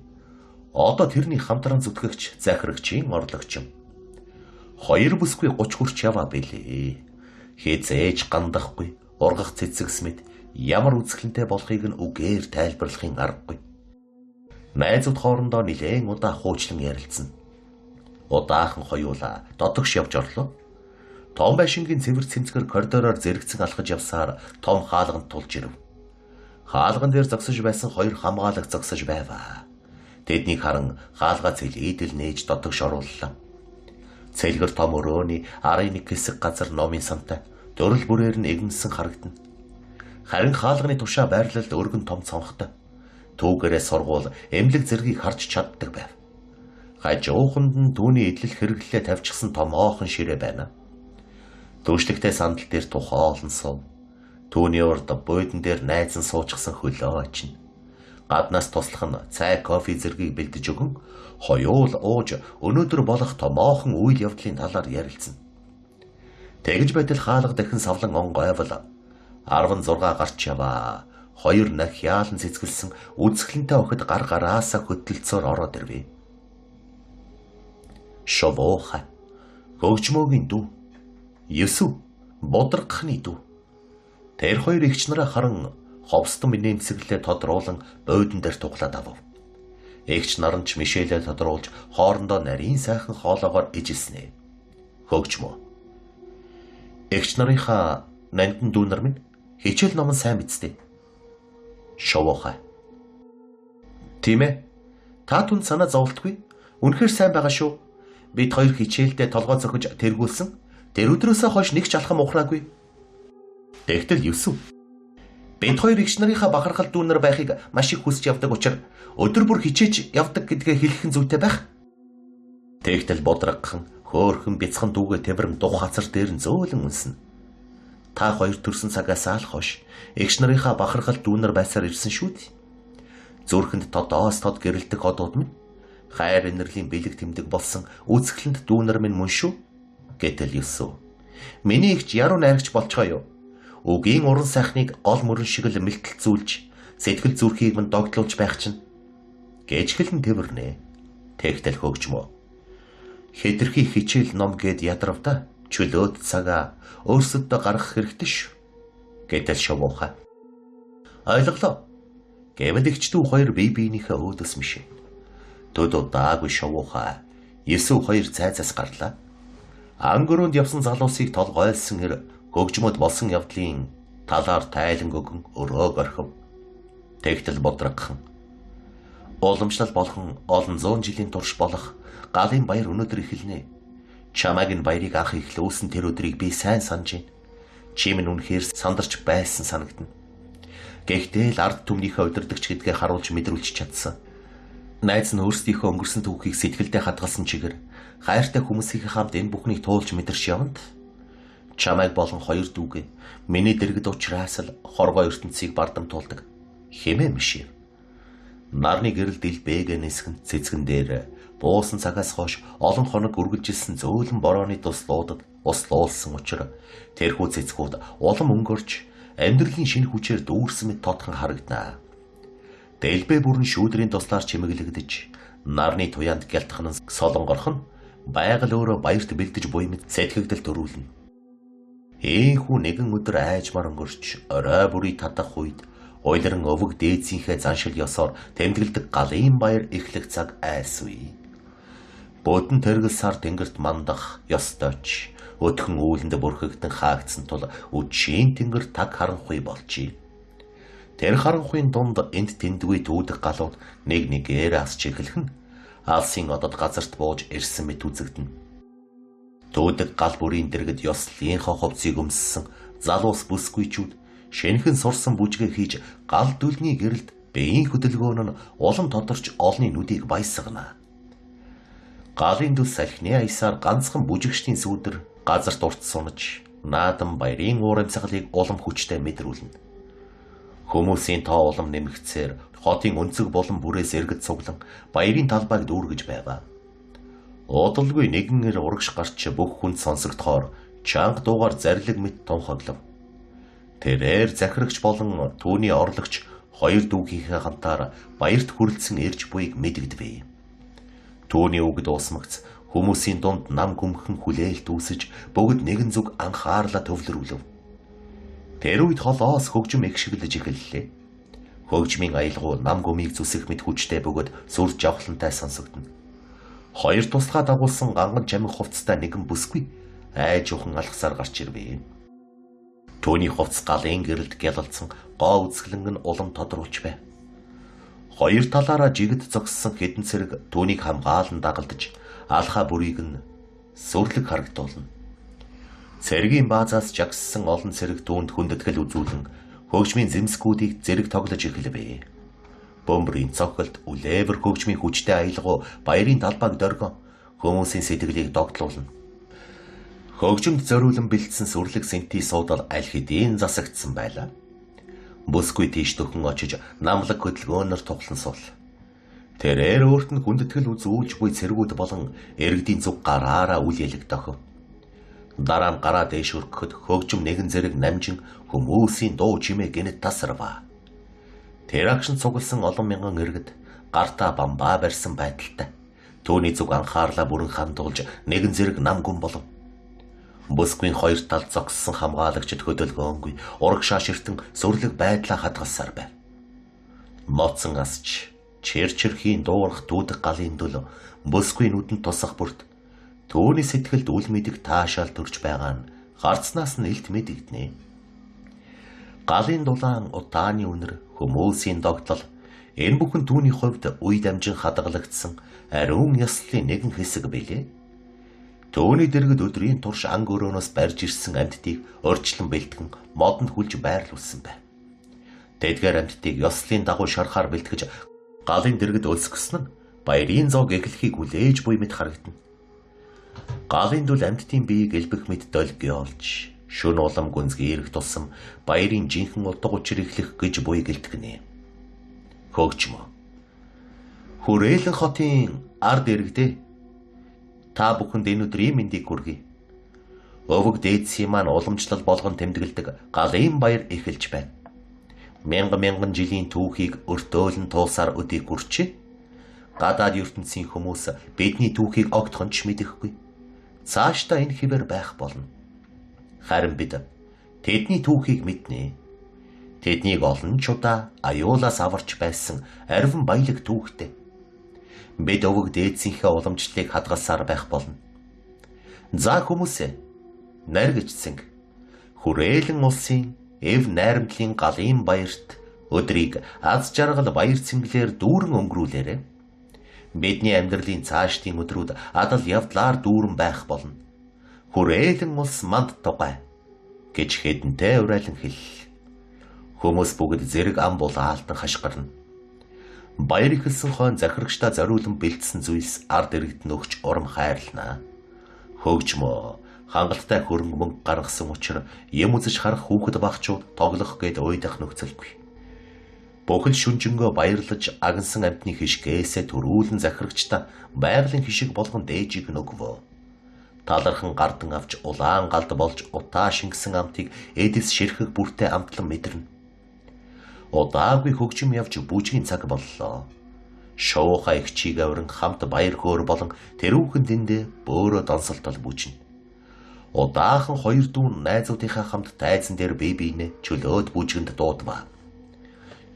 Одоо тэрний хамтран зүтгэгч захирагчийн орлогч юм. Хоёр бүсгүй 30 хүрч яваа билээ. Хязээж гандахгүй, ургах цэцэгс мэд ямар үзэсгэлэнтэй болохыг нь үгээр тайлбарлахын аргагүй. Найзууд хоорондоо нилээн удаа хуучлан ярилцсан. Удаахан хоёулаа дотогш явж орлоо. Том байшингийн цэвэр цэмцгэр коридороор зэрэгцэн алхаж явсаар том хаалганд тулж ирэв. Хаалган дээр зогсож байсан 2 хамгаалагч зогсож байваа. Тэднийг харан хаалгаа цэлийдэл нээж дотогш орууллаа. Цэлгэр том өрөөний 11 хэсэг газар номын сантай дөрөл бүрээр нь эгнсэн харагдана. Харин хаалганы тушаа байрлалд өргөн том цонхтой. Түүгээрээ сургуул эмнэлэг зэргийг харж чаддаг байв. Хажууханд нь түүний идэл хэрэглэлээ тавьчихсан томоохон ширээ байна. Түшигтэй сандал дээр тухай олон суув. Түүний урд буудан дээр найзан суучихсан хөлөө очино. Гаднаас туслах нь цай, кофе зэргийг бэлдэж өгөн хоёул ууж өнөөдөр болох томоохон үйл явдлын талаар ярилцсан. Тэгж байтал хаалга дахин савлан онгойвол 16 гарч яваа. 2 нах яалан цэцгэлсэн үзэсгэлэнтэй охид гар гараасаа хөдөлцөөр ороод ирвэ. Шовооха, хөгжмөөгийн дүү, Есү, бодрогхны дүү. Тэр 2 эгч нараа харан ховстон нэмсэглээ тодруулан буудан дээр туглаад авав. Эгч нар нь ч Мишелээ тодруулж хоорондоо нарийн сайхан хоолоогоор ижилснэ. Хөгжмөө. Эгч нарынхаа нандин дүү нар минь хичээл ном сайн бидтэй. Шовооха. Тийм ээ. Та түн санаа зовлтгүй. Үнэхээр сайн байгаа шүү. Бид 2 хичээлдээ толгой зохиж тэргүүлсэн. Тэр өдрөөсөө хойш нэг ч алхам ухраагүй. Тэгтэл Есүс. Бид 2 эгч нарынхаа бахархал дүүнэр байхыг маш их хүсэж явдаг учраас өдөр бүр хичээж явдаг гэдгээ хэлэх зүйтэй байх. Тэгтэл бодрогхон, хөөхөн бяцхан дүүгээ тэмрэн дух хазар дээр нь зөөлөн үнсэн. Та 2 төрсөн цагаас аал хойш эгч нарынхаа бахархал дүүнэр байсаар ирсэн шүү дээ. Зүрхэнд тодоос тод гэрэлтэх одууд минь хайр инэрлийн бэлэг тэмдэг болсон үзэсгэлэнт дүүнэр минь мөн шүү. Гэтэл Есүс. Миний эгч яруу найрагч болчихоо юу? Үгийн уран сайхныг гол мөрөн шиг л мэлтэлцүүлж сэтгэл зүрхийг минь догтлуулж байх чинь. Гэжгэлэн тэрвэрнэ. Тэгтэл хөгжмөө. Хэтэрхий хичээл ном гээд ядравда чөлөөт цагаа өөрсөддөө гаргах хэрэгтэй шүү. Гэтэл шовооха. Ойлголоо. Гэвэл эгчдүү 2 бие биенийхээ өөдөөс мишээ. Төдөө даагүй шовооха. Есүс 2 цайзаас гарлаа. Ангөрөнд явсан залуусыг толгойлсон хэр хөгжмөд болсон явдлын талаар тайлан өгөн өрөөг орхив. Тэгтэл бодрогхон. Уламжлал болгон олон зуун жилийн турш болох галын баяр өнөөдөр эхэлнэ. Чамайг энэ баярыг анх эхлүүлсэн тэр өдрийг би сайн санаж байна. Чи минь үнэхээр сандарч байсан санагдана. Гэхдээ л ард түмнийхээ удирдагч гэдгээ харуулж мэдрүүлж чадсан. Найз нь өөрсдийнхөө өнгөрсөн түүхийг сэтгэлдээ хадгалсан чигээр хайртай хүмүүсийн хамт энэ бүхнийг туулж мэдэрч явна. Чамайг болон 2 дүүгээ миний дэргэд уучраас л хорвоо ертөнцийг бардамтуулдаг хэмээн мишээ. Нарны гэрэл дэлбэгээ нисгэн цэцгэн дээр буусан цагаас хойш олон хоног үргэлжилсэн зөөлөн борооны туслуудад услуулсан учраас тэрхүү цэцгүүд улам өнгөрч амьдралын шинэ хүчээр дүүрсэн мэт тотхон харагданаа. Дэлбэ бүрэн шүүдрийн туслаар чимэглэгдэж нарны туяанд гялтхнан солонгорхон байгаль өөрөө баярт бэлдэж буй мэт сэтгэгдэл төрүүлнэ. Ийхүү нэгэн өдөр айжмар өнгөрч орой бүрий татах үед ойлрон өвөг дээдсийнхээ заншил ёсоор тэмдэглэдэг галын баяр эхлэх цаг айсвэ. Бөдөн тэргэл сар тэнгэрт мандах ёстойч өдхөн үүлэнд бүрхэгдэн хаагдсан тул үдшийн тэнгэр таг харанхуй болжээ. Тэр харанхуйн дунд энд тэндгүй түүдэх галууд нэг нэгээр асч эхлэх нь алсын одод газарт бууж ирсэн мэт үзэгдэнэ. Түүдэг гал бүрийн дэргэд ёслынхоо хувцсыг өмссөн залуус бүсгүйчүүд шэнхэн сурсан бүжгээ хийж гал дүлний гэрэлд биеийн хөдөлгөөн нь улам тодорч олны нүдийг баясгана. Галын дүл салхины аясаар ганцхан бүжигчдийн сүүдэр газарт урт сунаж наадам баярын уурамсгалыг улам хүчтэй мэдрүүлнэ. Хүмүүсийн тоо улам нэмэгцээр хотын өнцөг болон бүрээс эргэж цуглан баярын талбайг дүүргэж байгаа. Удалгүй нэгэнээр урагш гарч бүх хүнд сонсогдохоор чанга дуугаар зарлиг мэт тунхаглав. Тэрээр захирагч болон түүний орлогч 2 дүүгийнхээ хамтаар баярт хүрэлцэн ирж буйг мэдэгдэв. Түүний үгэд уусмагц хүмүүсийн дунд нам гүмхэн хүлээлт үүсэж бүгд нэгэн зүг анхаарлаа төвлөрүүлв. Тэр үед холоос хөгжим эгшиглэж эхэллээ. Хөгжмийн аялгау нам гүмийг зүсэх мэт хүчтэй бөгөөд сүр жавхлантай сонсогдно. 2 туслахаа дагуулсан ганган чамиг хувцастай нэгэн бүсгүй айж ухан алхсаар гарч ирвэ. Төвний хувцс галын гэрэлд гялалцсан гоо үзгэлэнг нь улам тодруулж байв. Хоёр талаараа жигд зогссон хэдэн цэрэг түүнийг хамгаалан дагалдаж алхаа бүрийг нь сүрлэг харагдуулна. Цэргийн баазаас жагссан олон цэрэг түүнд хүндэтгэл үзүүлэн хөгжмийн зэмсгүүдийг зэрэг тоглож эхэлвэ. Бөмбөрийн цогцолд үлээвэр хөгжмийн хүчтэй аялгау баярын талбайг дөргөн хүмүүсийн сэтгэлийг догтлуулна. Хөгжимд зориулан бэлдсэн сүрлэг сэнти суудал аль хэдийн засагдсан байлаа. Бүсгүй тийш дөхөн очиж намлаг хөдөлгөөнөөр тухлан суул. Тэрээр өөрт нь хүндэтгэл үзүүлж буй цэргүүд болон иргэдийн зүг гараараа үл ялагдах. Дараа нь гараа дээш өргөхөд хөгжим нэгэн зэрэг намжин хүмүүсийн дуу чимээ гэнэт тасарва. Тэр агшин цугласан олон мянган иргэд гартаа бамбаа барьсан байдалтай. Төвний зүг анхаарлаа бүрэн хандуулж нэгэн зэрэг нам гүн болов. Бүсгүй хоёр талд зогссон хамгаалагчид хөдөлгөөнгүй ураг шааширтан сүрлэг байдлаа хадгалсаар байв. Ноцсон асч чирчирхийн дуурах дүүдэх галын дөл бүсгүй нүдэнд тусах бүрт түүний сэтгэлд үл мэдэг таашаал төрж байгаа нь гарцнаас нь илт мэдэгднэ. Галын дулаан утааны үнэр хүмүүсийн догтлол энэ бүхэн түүний хувьд үе дамжин хадгалагдсан ариун ёслолын нэгэн хэсэг билээ. Төвний дэргэд өдрийн турш анги өрөөнөөс барьж ирсэн амьтдыг урьдчилан бэлтгэн модонд хүлж байрлуулсан байв. Тэдгээр амьтдыг ёслолын дагуу шарахаар бэлтгэж галын дэргэд өлсгсөн нь баярын зоог эхлэхийг хүлээж буй мэт харагдана. Галын дүл амьтдын биеийг элбэх мэт долги олж шөнө улам гүнзгий ирэх тусам баярын жинхэнэ утга учир эхлэх гэж буй гэлтгэнэ. Хөгжмөө. Хүрээлэн хотын ард иргэдээ та бүхэнд энэ өдрийн мэндийг хүргэе. Өвөг дээдсийн маань уламжлал болгон тэмдэглэдэг галын баяр эхэлж байна. Мянган жилийн түүхийг өртөөлн туусаар өдийг хүрчээ. Гадаад ертөнцийн хүмүүс бидний түүхийг огтхон ч мэдэхгүй. Цаашдаа энэ хэвээр байх болно. Харин бид тэдний түүхийг мэднэ. Тэднийг олон ч удаа аюулаас аварч байсан арвин баялаг түүхтэй. Бид өвөг дээдсийнхээ уламжлалыг хадгалсаар байх болно. За хүмүүсээ, найрагчсанг хүрээлэн улсын эв найрамдлын галын баярт өдрийг аз жаргал баяр цэнгэлээр дүүрэн өнгөрүүлээрэй. Бидний амьдралын цаашдын өдрүүд адал явдлаар дүүрэн байх болно. Хүрээлэн улс манд тугай гэж хэдэнтэй урайлан хэл. Хүмүүс бүгд зэрэг ам булаалтан хашгирна. Баяр ихэлсэн хойно захирагчдаа зориулан бэлдсэн зүйлс ард иргэд нь өгч урам хайрлана. Хөгжмөө хангалттай хөрөнгө мөнгө гаргасан учраас юм үзэж харах хүүхэд багчууд тоглох гээд уйдах нөхцөлгүй. Бүхэл шүнжэнгөө баярлаж агнсан амтны хишгээсээ төрүүлэн захирагчдаа байгалийн хишиг болгон дээжиг нөгвөө. Талархан гардан авч улаан галд болж утаа шингэсэн амтыг эдэс ширхэх бүртээ амтлан мэдэрнэ. Удаагүй хөгжим явж бүжгийн цаг боллоо. Шоуха их чиг авиран хамт баяр хөөр болон тэрүүхэн дэндээ бөөрөө донсолтол бүжнэ. Удаахан хоёр дүүн найзуудынхаа хамт тайзан дээр бие биенээ чөлөөд бүжгэнд дуудваа.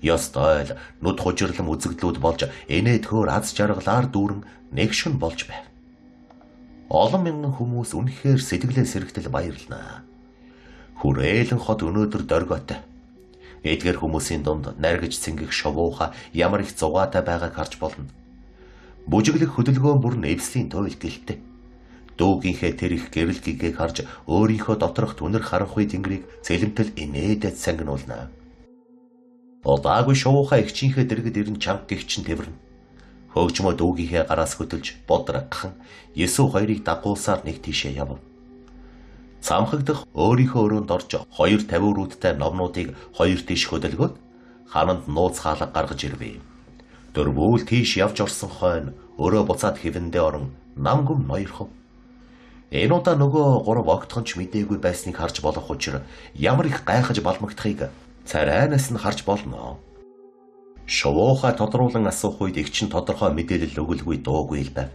Ёс тойл нүд хужирлам үзэгдлүүд болж энэд хөөр аз жаргалаар дүүрэн нэг шүн болж байв. Олон мянган хүмүүс үнэхээр сэтгэлээ сэрэгтэл баярлнаа. Хүрээлэн хот өнөөдөр дөргөтэй. Эдгээр хүмүүсийн дунд наргиж цэнгэх шовууха ямар их зугаатай байгааг харж болно. Бүжиглэх хөдөлгөөн бүр нэвслийн туйл гэлтэй. Дүүгийнхээ тэр их гэрэл гэгээг харж өөрийнхөө доторх түнэр харанхуй тэнгэрийг цэлэмтэл инээдэ цангинуулна. Удаагүй шовууха ихчийнхээ дэргэд ирэн чанга гихчин тэвэрнэ. Хөгжмөө дүүгийнхээ гараас хөтөлж бодрагхан Есүс хоёрыг дагуулсаар нэг тийшээ явв. Цамхагдах өөрийнхөө өрөөнд орж хоёр тавиуруудтай номнуудыг хоёр тийш хөдөлгөөд хананд нууц хаалга гаргаж ирвэ. Дөрвүүл тийш явж орсон хойно өрөө буцаад хэвэндээ орон нам гүм ноёрхов. Энэ удаа нөгөө гурав огтхонч мэдээгүй байсныг харж болох учраас ямар их гайхаж балмагдахыг царайнаас нь харж болно. Шовууха тодруулан асуух үед игч нь тодорхой мэдээлэл өгөлгүй дуугүй л байв.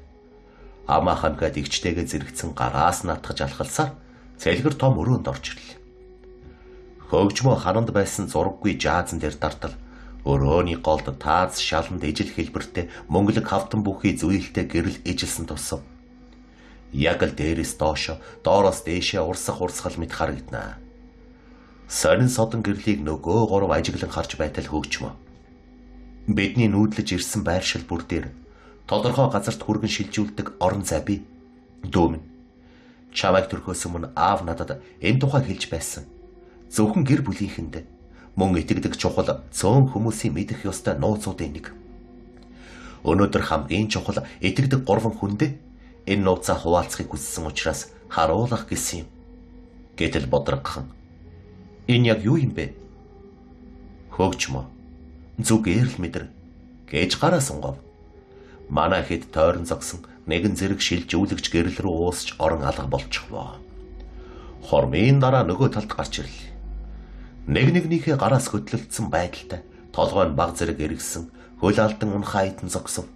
Амаа хамгаад игчтэйгээ зэрэгцэн гараас нь атгаж алхалсаар цэлгэр том өрөөнд орж ирлээ. Хөгжмөө хананд байсан зураггүй жаазан дээр дартал өрөөний голд тааз шаланд ижил хэлбэртэй мөнгөлөг хавтан бүхий зүйэлтэй гэрэл ижилсэн тусав. Яг л дээрээс доошо, доороос дээшээ урсгал мэт харагдана. Сонин содон гэрлийг нөгөө гурав ажиглан харж байтал хөгжмөө. Бидний нүүдлэж ирсэн байршил бүр дээр тодорхой газарт хүргэн шилжүүлдэг орон зай бий. Дүүмэн. Чамайг төрхөөс өмнө аав надад энэ тухай хэлж байсан. Зөвхөн гэр бүлийнхэнд мөн итгэдэг чухал цөөн хүмүүсийн мэдэх ёстой нууцуудын нэг. Өнөөдөр хамгийн чухал итгэдэг 3 хүндээ энэ нууцаа хуваалцахыг хүссэн учраас харуулах гэсэн юм. Гэтэл бодрогхон. Энэ яг юу юм бэ? Хөгжмөө. Зүгээр л мэдэр гэж гараа сунгав. Манай хэд тойрон зогсон нэгэн зэрэг шилжүүлэгч гэрэл рүү уусч орон алга болчихвоо. Хормын дараа нөгөө талд гарч ирлээ. Нэгнийхээ гараас хөтлөлдсөн байдалтай толгой нь баг зэрэг эргэсэн хөл алдан унхайтан зогсов.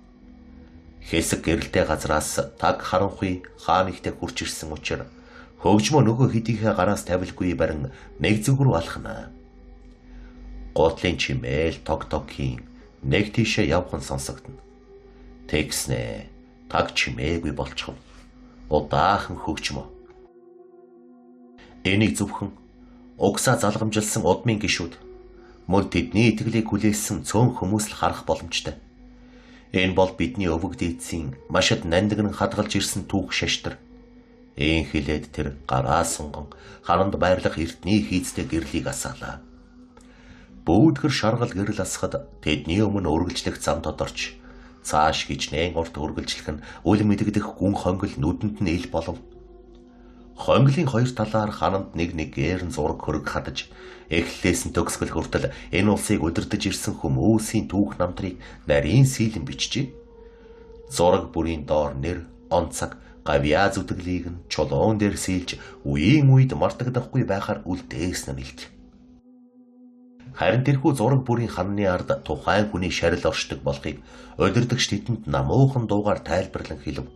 Хэсэг гэрэлтэй газраас таг харанхуй хаанигтай хурч ирсэн учраас хөгжмөө нөгөө хэдийнхээ гараас тавилгүй барин нэг зүг рүү алхана. Гутлын чимээл тог хийн нэг тийшээ явхан сонсогдно. Тэгснэ таг чимээгүй болчихов. Удаахан хөгжмөө. Энийг зөвхөн угсаа залгамжилсан удмын гишүүд мөн тэдний итгэлийг хүлээсэн цөөн хүмүүс л харах боломжтой. Энэ бол бидний өвөг дээдсийн машид нандинг хадгалж ирсэн түүх шаштар. Ийн хилээд тэр гараа сунган харанд байрлах эрдний хийцтэй гэрлийг асаалаа. Бүүдгэр шаргал гэрэл асахад тэдний өмнө үргэлжлэх зам тодорч цааш гिचнэн урт үргэлжлэх нь үл мэдэгдэх гүн хонгол нүдэнд нь ил болов. Хонглын хоёр талаар хананд нэгээр нь зураг хөрөг хадаж эхлээс нь төгсгөл хүртэл энэ улсыг удирдах ирсэн хүмүүсийн түүх намтрыг нарийн сийлэн бичжээ. Зураг бүрийн доор нэр, онцаг, гавьяа зүтгэлийг нь чулуун дээр сийлж үеийн үед мартагдахгүй байхаар үлдээсэн нь илт. Харин тэрхүү зураг бүрийн ханны ард тухайн хүний шарил оршдог болохыг удирдагч тэдэнд намуухан дуугаар тайлбарлан хэлв.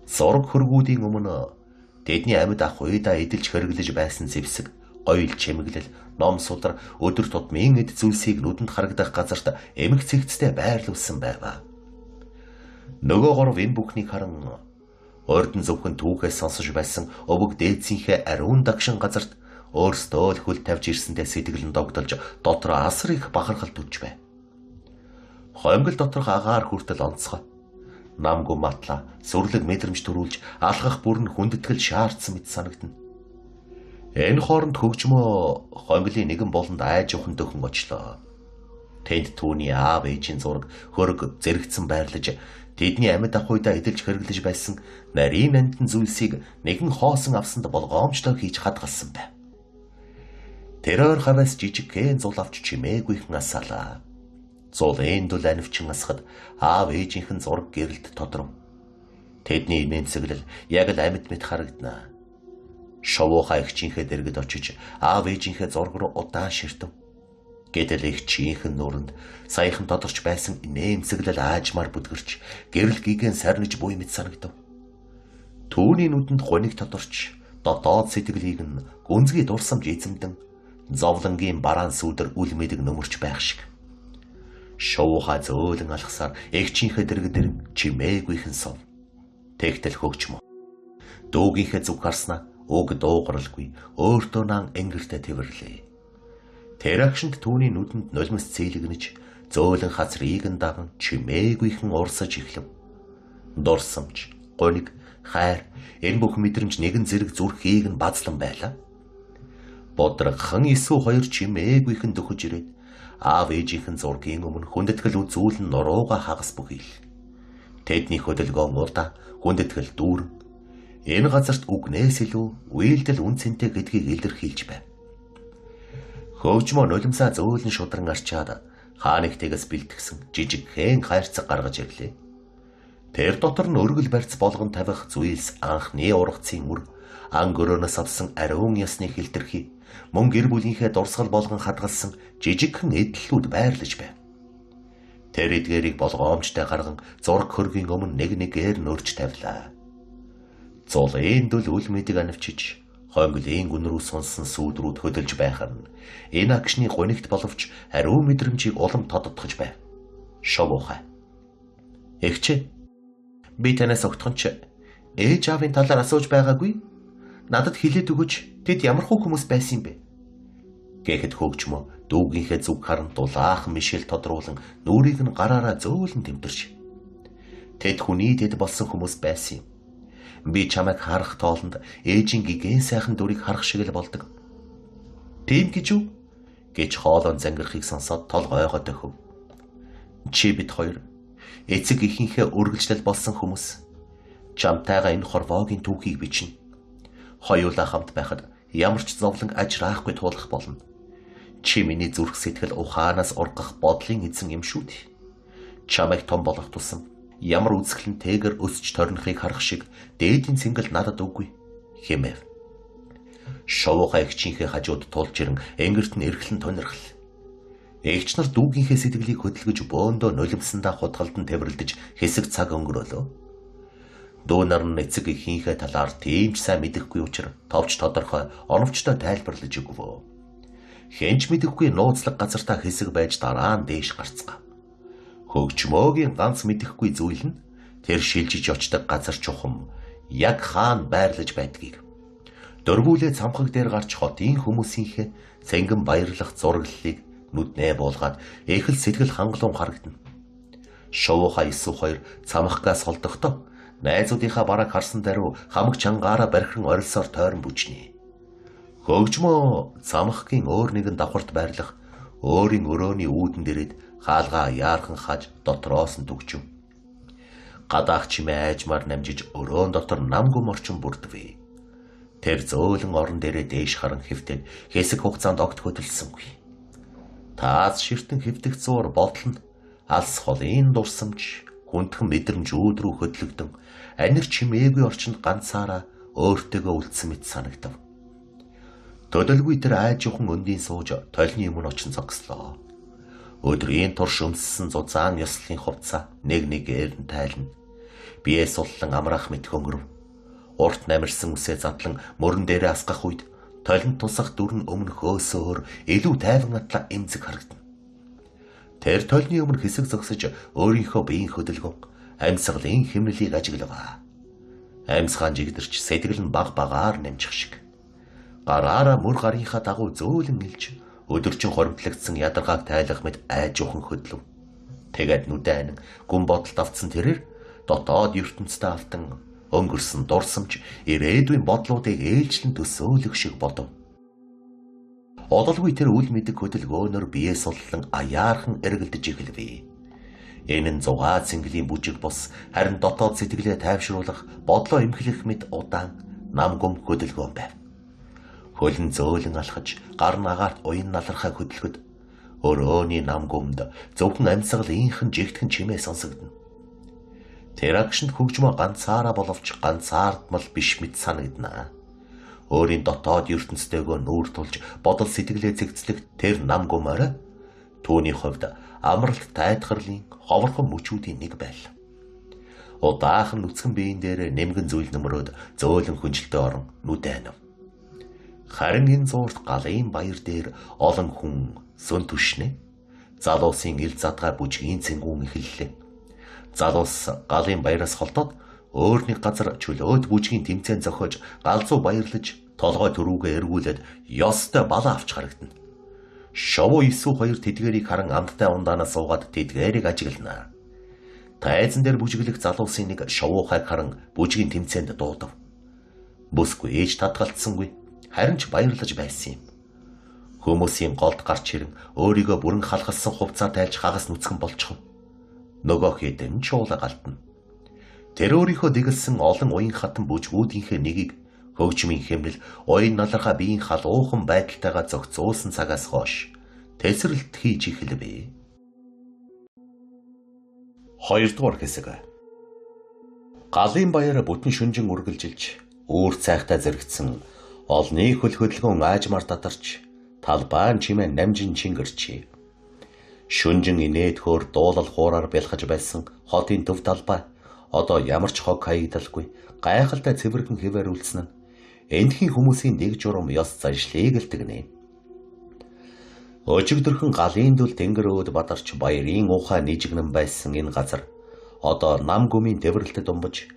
Зураг хөргүүдийн өмнө тэдний амьд ах уйдаа эдэлж хориглож байсан зэвсэг, гоёл чимэглэл, ном судар өдөр тутмын эд зүйлсийг нүдэнд харагдах газарт эмх цэгцтэй байрлуулсан байв. Нөгөө гурав энэ бүхнийг харан урдн зөвхөн түүхээс сонсож байсан өвөг дээдсийнхээ ариун дагшин газарт өөрсдөө л хөл тавьж ирсэнтэй сэтгэлэн догдолж дотор асар их бахархал түвж байв. Хонгол доторх агаар хүртэл онцгой. Намгүй матла сүрлэг мэдрэмж төрүүлж алхах бүр нь хүндэтгэл шаардсан мэт санагдана. Энэ хооронд хөгжмөө хонглын нэгэн болонд айж ухан дөхөн очлоо. Тэнд түүний аав ээжийн зураг хөрөг зэрэгцэн байрлаж тэдний амьд ах уйдаа эдэлж хэрэглэж байсан нарийн нандин зүйлсийг нэгэн хоосон авсанд болгоомжтой хийж хадгалсан байв. Тэрээр хаваас жижигхэн зул авч чимээгүйхэн асаалаа. Зул эндүл анивчин асахад аав ээжийнхэн зураг гэрэлд тодров. Тэдний нэмсэглэл яг л амьд мэт харагдана. Шовуухай эгчийнхээ дэргэд очиж аав ээжийнхээ зураг руу удаан ширтэв. Гэтэл эгчийнхэн нүрэнд саяхан тодорч байсан нэмсэглэл аажмаар бүдгэрч гэрэл гигэн сарниж буй мэт санагдав. Түүний нүдэнд гоник тодорч дотоод сэтгэлийг нь гүнзгий дурсамж эзэмдэн зовлонгийн бараан сүудэр үл мэдэг нөмөрч байх шиг. Шовуухай зөөлөн алхасаар эгчийнхээ дэргэдэр чимээгүйхэн сов. Тэгтэл хөгжмөө. Дүүгийнхээ зүг харснаа уг дуугаралгүй өөртөө наан энгэртэй тэвэрлээ. Тэрагшинд түүний нүдэнд нулимс цэйлэгнэж зөөлөн хацрыг нь даган чимээгүйхэн урсаж эхлэв. Дурсамж, гоник, хайр энэ бүх мэдрэмж нэгэн зэрэг зүрхийг нь базлан байлаа. Бодрогхон эсүү хоёр чимээгүйхэн дөхөж ирээд аав ээжийнхэн зургийн өмнө хүндэтгэл үзүүлэн нурууга хагас бүхийл. Тэдний хөдөлгөөн урдаа хүндэтгэл дүүрэн энэ газарт үгнээс илүү үйлдэл үнцэнтэй гэдгийг илэрхийлж байв. Хөгжмөө нулимсаа зөөлөн шудран арчаад хаанигтээс бэлтгэсэн жижигхэн хайрцаг гаргаж ирлээ. Тэр дотор нь өргөл барьц болгон тавих зүйлс анхны ургацын үр, анги өрөөнөөс авсан ариун ясны хилтерхий, мөн гэр бүлийнхээ дурсгал болгон хадгалсан жижигхэн эдлүүд байрлаж байв. Тэр эдгээрийг болгоомжтой гарган зураг хөргийн өмнө нэгээр нь өрж тавилаа. Зулын дүл үл мэдэг анивчиж хонглын гүн рүү сонсон сүүдрүүд хөдөлж байхаар нь энэ агшны гунигт боловч ариун мэдрэмжийг улам тодотгож байв. Шовуухай. Эгчээ. Би танаас огтхонч Ээж аавын талаар асууж байгаагүй. Надад хэлээд өгөөч, тэд ямар хүмүүс байсан юм бэ? Гэхэд хөгжмөө дүүгийнхээ зүг харан дулаахан мишэл тодруулан нүрийг нь гараараа зөөлөн тэмтэрч. Тэд хүний тэд болсон хүмүүс байсан юм. Би чамайг харах тоолонд ээжийн гигэн сайхан дүрийг харах шиг л болдог. Тийм гэж үү? Гэж хоолон зангирахыг сонсоод толгойгоо дөхөв. Чи бид хоёр эцэг ихийнхээ үргэлжлэл болсон хүмүүс. Чамтайгаа энэ хорвоогийн түүхийг бичнэ. Хоёулаа хамт байхад ямар ч зовлон ажраахгүй туулах болно. Чи миний зүрх сэтгэл ухаанаас ургах бодлын эзэн юм шүү дээ. Чамайг том болох тусам ямар үзэсгэлэнтэйгээр өсч торнохыг харах шиг дээдийн цэнгэл надад үгүй хэмэв. Шовуухай эгчийнхээ хажууд тулж ирэн энгэрт нь эргэлэн тонирхол. Эгч нар дүүгийнхээ сэтгэлийг хөдөлгөж бөөндөө нулимсандаа хутгалдан тэвэрлдэж хэсэг цаг өнгөрөөлөө. Дүү нар нь эцэг ихийнхээ талаар тийм ч сайн мэдэхгүй учраас товч тодорхой оновчтой тайлбарлаж өгвөө. Хэнч мэдэхгүй нууцлаг газартаа хэсэг байж дараа нь дээш гарцгаа. Хөгжмөөгийн ганц мэдэхгүй зүйл нь тэр шилжиж очдог газар чухам яг хаана байрлаж байдгийг. Дөрвүүлээ цамхаг дээр гарч хотын хүмүүсийнхээ цэнгэн баярлах зураглалыг нүднээ буулгаад эхэл сэтгэл хангалуун харагдана. Шовуухай Исүү хоёр цамхгаас холдохдоо найзуудынхаа бараг харсан даруй хамаг чангаараа бархин орилсоор тойрон бүжнэ. Хөгжмөө цамхгийн өөр нэгэн давхарт байрлах өөрийн өрөөний үүдэн дээрээд хаалгаа яархан хаж дотроос нь дүгчв. Гадаах чимээ айжмаар намжиж өрөөн дотор намгүм орчин бүрдвэ. Тэр зөөлөн орон дээрээ дээш харан хэвтээд хэсэг хугацаанд огт хөдөлсөнгүй. Таас ширтэн хэвдэх зуур бодол нь алс холын дурсамж хүндхэн мэдрэмж өөдрөө хөдлөгдөн анир чимээгүй орчинд ганцаараа өөртөөгөө үлдсэн мэт санагдав. Төдөлгүй тэр айжуухан өндийн сууж толны өмнө очин зогслоо. Өдрийн турш өмссөн зузаан ёслолын хувцас нэгээр нь тайлна. Бие суллан амраах мэт хөнгөрөв. Урт намирсан үсээ задлан мөрөн дээрээ асгах үед толинд тусах дүр нь өмнө хөөсөөр илүү тайван атлаа эмзэг харагдана. Тэр толны өмнө хэсэг зогсож өөрийнхөө биеийн хөдөлгөөн амьсгалын хэмнэлийг ажиглаваа. Амьсгаан жигдэрч сэтгэл нь баг багаар нэмчих шиг. Гараараа мөр гарынхаа дагуу зөөлөн илж өдөржин хоримтлагдсан ядаргааг тайлах мэт айжуухан хөдлөв. Тэгээд нүдэн гүн бодолд автсан тэрээр дотоод ертөнцтэй автан өнгөрсөн дурсамж ирээдүйн бодлуудыг ээлжлэн төсөөлөх шиг бодов. Одолгүй тэр үл мэдэг хөдөлгөөнөөр бие суллан аяархан эргэлдэж эхэлвэ. Энэ нь зугаа цэнгэлийн бүжиг бус харин дотоод сэтгэлээ тайвшруулах бодлоо эмхлэх мэт удаан намгүм хөдөлгөөн байв. Хөлн зөөлөн алхаж гар нагаарт уян налархаа хөдөлгөд өрөөний намгүмд зөвхөн амьсгалынхан жигтгэн чимээ сонсогдно. Тэр агшинд хөгжмөө ганцаараа боловч ганцаардмал биш мэт санагдана. Өөрийн дотоод ертөнцтэйгөө нүүр тулж бодол сэтгэлээ зэгцлэх тэр намгүмээр түүний хувьд амралт тайтгарлын ховорхон мөчүүдийн нэг байл. Удаахан нүцгэн биеийн дээр нэмгэн зүйл нөмрөөд зөөлөн хүнжилтөй орон нүдэнв. Харин энэ зуурт галын баяр дээр олон хүн сүн түшнэ. Залуусын ил задгай бүжгийн цэнгүүн эхэллээ. Залуус галын баяраас холдоод өөр нэг газар чөлөөт бүжгийн тэмцээн зохиож галзуу баярлаж толгой төрүүгээ эргүүлээд ёстой балаа авч харагдана. Шовуу Исүү хоёр тэдгээрийг харан амттай ундаанаас суугаад тэдгээрийг ажиглана. Тайзан дээр бүжиглэх залуусын нэг шовуухайг харан бүжгийн тэмцээнд дуудав. Бүсгүй ээж татгалцсангүй. Харин ч баярлаж байсан юм. Хүмүүсийн голд гарч ирэн өөрийгөө бүрэн халахсан хувцаа тайлж хагас нүцгэн болчихов. Нөгөө хэдэн ч уула галтна. Тэр өөрийнхөө дэглсэн олон уян хатан бүжгүүдийнхээ нэгийг хөгжмийн хэмнэл уян налархаа биеийн халуухан байдалтайгаа зохицуулсан цагаас хойш тесрэлт хийж эхэлвэ. 2 дугаар хэсэг. Галын баяр бүтэн шүнжин үргэлжилж үүр цайхтай зэрэгцсэн олны хөл хөдөлгөөн аажмаар татарч талбайн чимээ намжин чингэрчээ. Шүнжин инээдхөөр дуулал хуураар бэлхэж байсан хотын төв талбай одоо ямар ч хог хаягдалгүй гайхалтай цэвэрхэн хэвээр үлдсэн нь эндхийн хүмүүсийн дэг журам ёс заншлыг л тэгнэ. Өчигдөрхөн галын дүл тэнгэр өөд бадарч баярын уухай нийжгнэн байсан энэ газар одоо нам гүмийн тэврэлтэд умбаж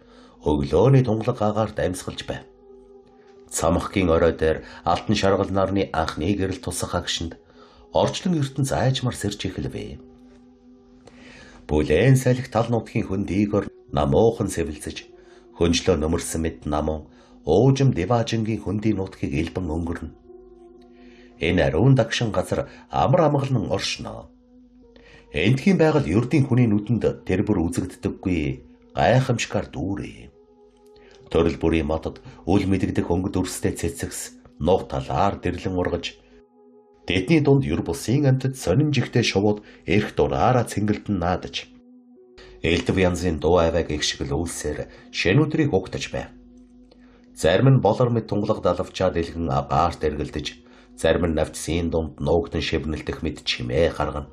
Өглөөний тунгалаг агаарт амьсгалж байв. Цамхгийн орой дээр алтан шаргал нарны анхны гэрэл тусах агшинд орчлон ертөнц айжмар сэрж эхэлвэ. Бүлээн салхи тал нутгийн хөндийгөр намуухан сэвэлцэж хөнжлөө нөмөрсөн мэт намун уужим диваажингийн хөндийн нутгийг элбэн өнгөрнө. Энэ ариун дагшин газар амар амгалан оршно. Эндхийн байгаль ердийн хүний нүдэнд тэр бүр үзэгддэггүй гайхамшигар дүүрээ. Төрөл бүрийн модод үл мэдэгдэх өнгөд өрстэй цэцэгс нуг талаар дэрлэн ургаж тэдний дунд юр бусын амтд сонин жигтэй шувууд эрх дураараа цэнгэлдэн наадаж элдв янзын дуу авайг их шиг л үлсээр шин өдрийг угтаж байв. Зарим нь болор мэт тунгалаг далавчаад илгэн агаарт эргэлдэж, зарим нь навчсын дунд нуугдан шивнэлдэх мэт чимээ гаргана.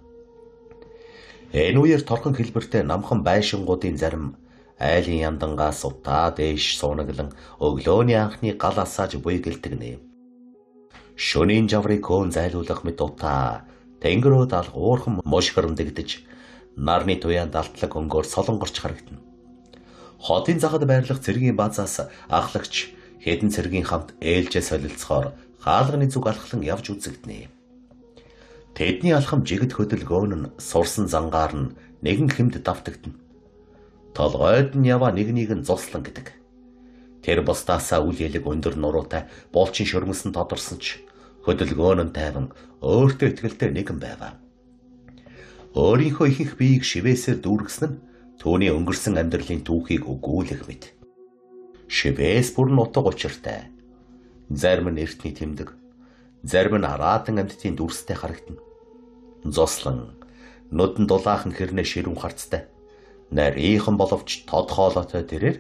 Энэ үеэр торхон хэлбэртэй намхан байшингуудын зарим айлын яндангаас утаа дээш суунаглан өглөөний анхны гал асааж буй гэлтэгнэ. Шөнийн жаврыг хөөн зайлуулах мэт утаа тэнгэрөө далгуурхан мушгирн дэгдэж нарны туяанд алтлаг өнгөөр солонгорч харагдана. Хотын захад байрлах цэргийн базаас ахлагч хэдэн цэргийн хамт ээлжээ солилцохоор хаалганы зүг алхлан явж үзэгдэнэ. Тэдний алхам жигд хөдөлгөөн нь сурсан зангаар нь нэгэн хэмд давтагдана. Толгойд нь яваа нэгнийг нь зуслан гэдэг. Тэр бусдаасаа үл ялэг өндөр нуруутай булчин шөрмөсөн тодорсон ч хөдөлгөөн нь тайван өөртөө итгэлтэй нэгэн байваа. Өөрийнхөө ихэнх биеийг шивээсээр дүүргэсэн нь түүний өнгөрсөн амьдралын түүхийг өгүүлэх мэт. Шивээс бүр нь утга учиртай. Зарим нь эртний тэмдэг, зарим нь араадан амьтдын дүрстэй харагдана. Зослон, нүдэн дулаахан хэрнээ ширүүн харцтай. Нарийнхан боловч тод хоолойтой тэрээр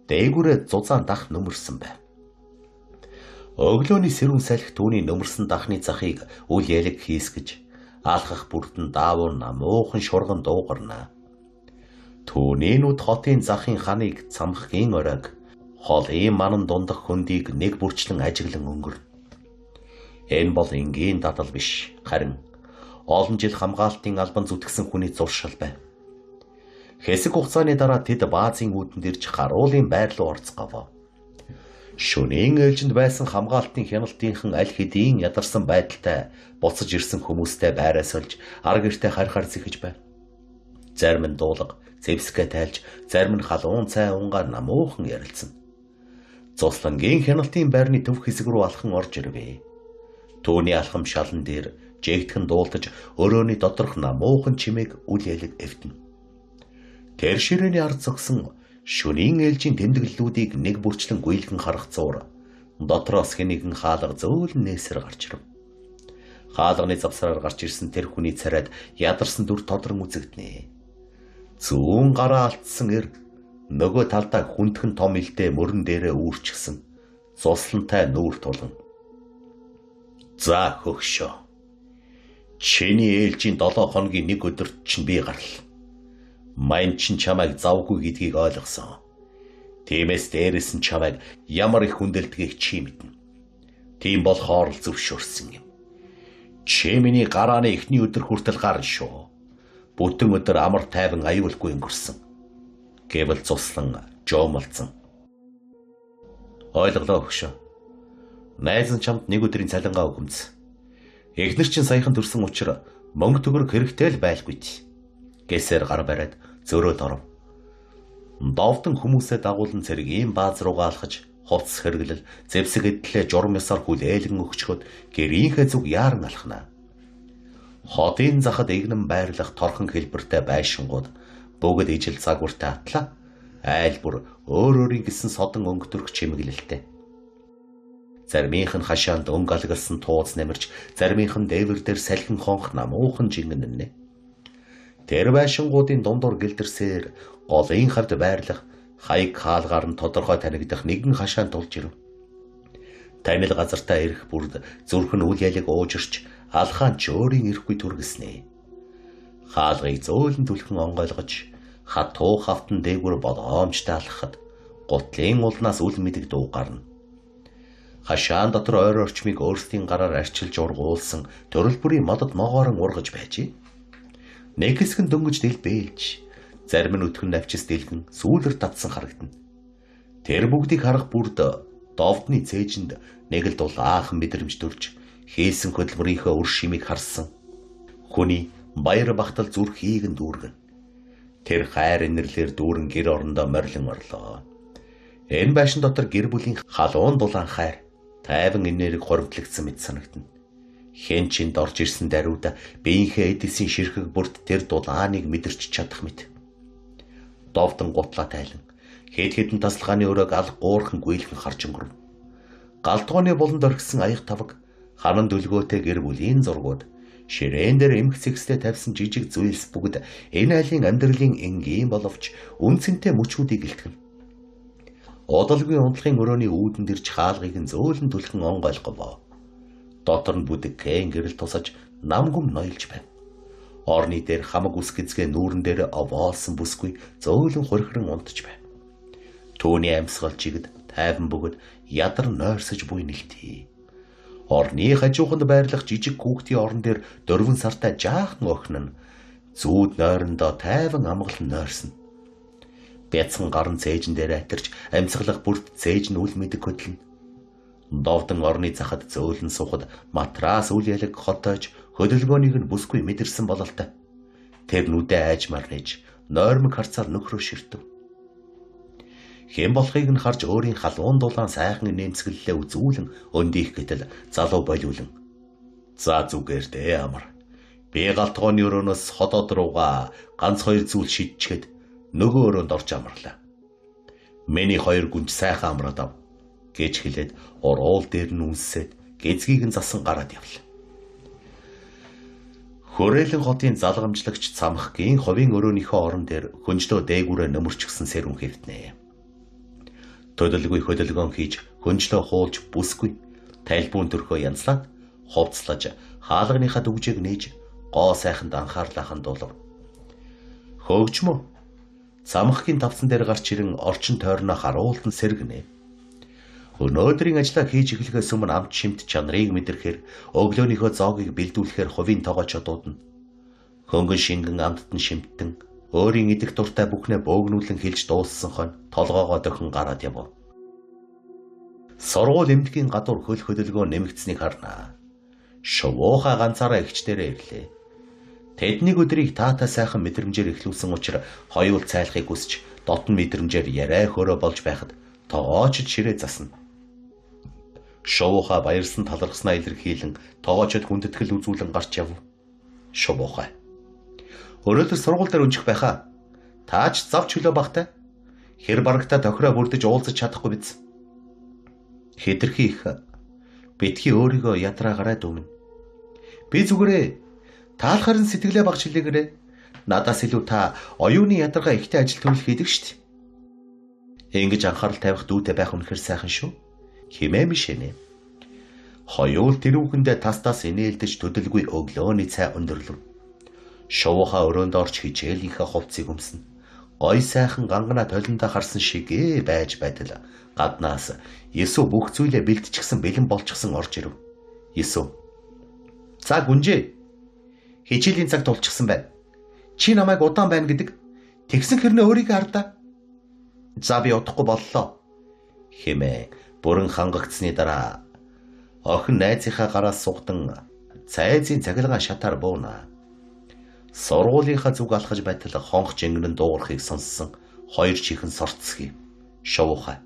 дээгүүрээ зузаан дах нөмөрсөн байв. Өглөөний сэрүүн салхи түүний нөмөрсөн дахны захыг үл ялэг хийсгэж, алхах бүрдэн даавуур намуухан шурган дуугарна. Түүний нүд хотын захын ханыг цамхгийн оройг, холын манан дундах хөндийг нэг бүрчлэн ажиглан өнгөрнө. Энэ бол энгийн дадал биш, харин олон жил хамгаалтын албан зүтгэсэн хүний зуршил байв. Хэсэг хугацааны дараа тэд баазын үүдэнд ирж харуулын байр руу орцгов. Шөнийн ээлжинд байсан хамгаалтын хяналтынхан аль хэдийн ядарсан байдалтай буцаж ирсэн хүмүүстэй байраа сольж ар гэртээ харахаар зэхэж байв. Зарим нь дуулга, зэвсгээ тайлж, зарим нь халуун цай унгаар намуухан ярилцсан. Зуслангийн хяналтын байрны төв хэсэг рүү алхан орж ирвэ. Түүний алхам шалан дээр жигдхэн дуултаж өрөөний доторх намуухан чимээг үл ялэг эвтэн. Тэр ширээний ард зогсон шөнийн ээлжийн тэмдэглэлүүдийг нэг бүрчлэн гүйлгэн харах зуур дотроос хэнийгэн хаалга зөөлөн нээсэр гарч ирв. Хаалганы завсраар гарч ирсэн тэр хүний царайд ядарсан дүр тодрон үзэгдэнэ. Зүүн гараа алдсан эр нөгөө талдаа хүндхэн том илтэй мөрөн дээрээ үүрчихсэн цуслантай нүүр тулан. За хөгшөө. Чиний ээлжийн 7 хоногийн нэг өдөрт чинь би гарлаа. Майн чин чамайг завгүй гэдгийг ойлгосон. Тиймээс дээрээс нь чамайг ямар их хүндэлдгийг чи мэднэ. Тийм болохоор л зөвшөөрсөн юм. Чи миний гарааны эхний өдөр хүртэл гарна шүү. Бүтэн өдөр амар тайван аюулгүй өнгөрсөн. Гэвэл цуслан жоомолцсон. Ойлголоо өгшөө. Найз нь чамд нэг өдрийн цалингаа өгөмз. Эхнэр чинь саяхан төрсөн учраас мөнгө төгрөг хэрэгтэй л байлгүй. Гэсээр гар бариад зөрөөд оров. Довтон хүмүүсээ дагуулan цэргийн бааз руугаа алхаж, хувцас хэрглэл, зэвсэг эдлээ журам ёсоор хүлээлгэн өгчхөд гэрийнхээ зүг яаран алхана. Хотын захад игнэн байрлах торхон хэлбэртэй байшингууд бүгд ижил загвартай атлаа. Айл бүр өөр өөрийн гисэн содон өнгөтөрөх чимэглэлтэй. Заримийнх нь хашаанд өнгө алгалсан тууз нэмэрч, заримийнх нь дээвэр дээр салхин хонх намуухан жингэнэнэ. Тэр байшингуудын дундуур гэлдэрсээр голын хавьд байрлах хаяг хаалгаар нь тодорхой танигдах нэгэн хашаанд тулж ирв. Танил газартаа ирэх бүрд зүрх нь үл ялэг уужирч алхаан ч өөрийн ирэхгүй түргэснэ. Хаалгыг зөөлөн түлхэн онгойлгож хатуу хавтан дээгүр болгоомжтой алхахад гутлын улнаас үл мэдэг дуу гарна. Хашаан дотор ойр орчмыг өөрсдийн гараар арчилж ургуулсан төрөл бүрийн модод могоорон ургаж байжээ. Нэг хэсэг нь дөнгөж дэлбэлж, зарим нь өтгөн навчис дэлгэн сүүлэр татсан харагдана. Тэр бүгдийг харах бүрд Довдны цээжинд нэг л дул аахан мэдрэмж төрж хийсэн хөдөлмөрийнхөө үр шимийг харсан. Хүний баяр багтал зүрхийг нь дүүргэн. Тэр хайр инэрлэр дүүрэн гэр орондоо морилон орлоо. Энэ байшин дотор гэр бүлийн халуун дулаан хайр тайван инээрийг хоримтлагдсан мэт санагдана. Хэн чинд орж ирсэн даруйда биеийнхээ эдисийн ширхэг бүрд тэр дулааныг мэдэрч чадах мэт. Довдон гутлаа тайлан хэд хэдэн тасалгааны өрөөг алга гоорхон гүйлхэн харж өнгөрөв. Галтгооны болонд орхисон аяг тавг, ханан дүлгөөтэй гэр бүлийн зургууд, ширээн дээр эмх цэгстэй тавьсан жижиг зүйлс бүгд энэ айлын амьдралын энгийн боловч үнцэнтэй мөчүүдийг илтгэн. Одолгүй унтлагын өрөөний үүдэн дэрж хаалгыг нь зөөлөн түлхэн онгойлгов. Дотор нь бүдэг кэн гэрэл тусаж намгүм ноёлж байна. Орны дээр хамаг ус гизгээ нүүрэн дээр овоолсон бүсгүй зөөлөн хурхиран унтж байна. Төвний амьсгал чигд тайван бөгөөд ядар нойрсож буй нэлтий. Орны хажууханд байрлах жижиг хүүхдийн орон дээр 4 сартай жаахан охин нь зүүд нойрондоо тайван амгалан нойрсон. Бяцхан гарын цээжин дээр атирч амьсгалах бүрт цээж нь үл мэдэг хөдлөн. Довдон орны захад зөөлөн сухад матрас үл ялэг хотоож хөдөлгөөнийг нь бүсгүй мэдэрсэн бололтой. Тэр нүдэ айжмаар нэж нойрмог харцаар нөхрөө ширтэв. Хэн болохыг нь харж өөрийн халуун дулаан сайхан нэмсгэллээ үзүүлэн өндийх гэтэл залуу болиулан. За зүгээр дээ амар. Би галтгооны өрөөнөөс ходоод руугаа ганц 2 зүйл шидчихэд нөгөө өрөөнд орж амарлаа. Миний 2 гүнж сайхан амраад ав гэж хэлээд уруул дээр нь үнсээд гэзгийг нь засан гараад явлаа. Хөрөөлөн хотын залгамжлагч цамхгийн ховын өрөөнийхөө орон дээр хөнжлөө дээгүүрээ нөмөрчихсөн сэрүүн хэвтнэ. Төдөлгүй хөдөлгөөн хийж хөнжлөө хуулж бүсгүй тайлбуун төрхөө янзлаад ховцлаж хаалганыхаа дүгжийг нээж гоо сайханд анхаарлаа хандуулав. Хөөчмө цамхгийн тавцан дээр гарч ирэн орчин тойрноо харуултан сэргэнэ. Өнөөдрийн ажлаа хийж эхлэхээс өмнө амт шимт чанарыг мэдрэхээр өглөөнийхөө зоогийг бэлдүүлэхээр хувийн тоогоочдууд нь хөнгөн шингэн амттан шимттэн өөрийн идэх дуртай бүхнээ бөөгнүүлэн хэлж дууссан хонь толгоогоо дөхөн гараад явв. Сургууль эмнэлгийн гадуур хөл хөдөлгөөн нэмэгдсэнийг харнаа. Шувууха ганцаараа эгчдэрээ ирлээ. Тэднийг өдрийг таата сайхан мэдрэмжээр эхлүүлсэн учраас хоёул цайлахыг хүсч дотн мэдрэмжээр яриа хөрөө болж байхад тоогоочд ширээ засна. Шувууха баярсан талархснаа илэрхийлэн тоогоочд хүндэтгэл үзүүлэн гарч яв. Шувууха Өрөөлдөр сургууль дээр унжих байхаа. Тааж завч хөлөө багтай. Хэр барагтаа тохироо бүрдэж уулзаж чадахгүй биз. Хэтэрхий их. Битгий өөрийгөө ядраагараа дүмнэ. Би зүгээрээ таалахарын сэтгэлээ багч хэлээгээрээ надаас илүү та оюуны ядаргаа ихтэй ажил төлөх хийдэг штт. Ингэж анхаарал тавих дүүтэй байх үнэхэр сайхан шүү. Химээ мишэнэ. Хоёул тэрүүхэндээ тастаас инээлдэж төдөлгүй өглөөний цай өндөрлөв. Шувууха өрөөнд орж хичээлийнхээ хувцсыг өмснө. Гой сайхан гангана толиндоо харсан шиг байж байтал гаднаас Есүс бүх зүйлээ бэлтчихсэн бэлэн болчихсон орж ирэв. Есүс "За гүнжээ. Хичээлийн цаг тулчихсан байна. Чи намайг удаан байна гэдэг. Тэгсэн хэрнээ өөрийгөө хардаа." "За би удахгүй боллоо." хэмээн бүрэн хангагдсны дараа охин найзынхаа гараас сугдан цайзын цахилгаан шатаар бууна. Сургуулийнхаа зүг алхаж байтал хонх жингэн дуугархыг сонссон 2 чихэн сорцгий. Шувууха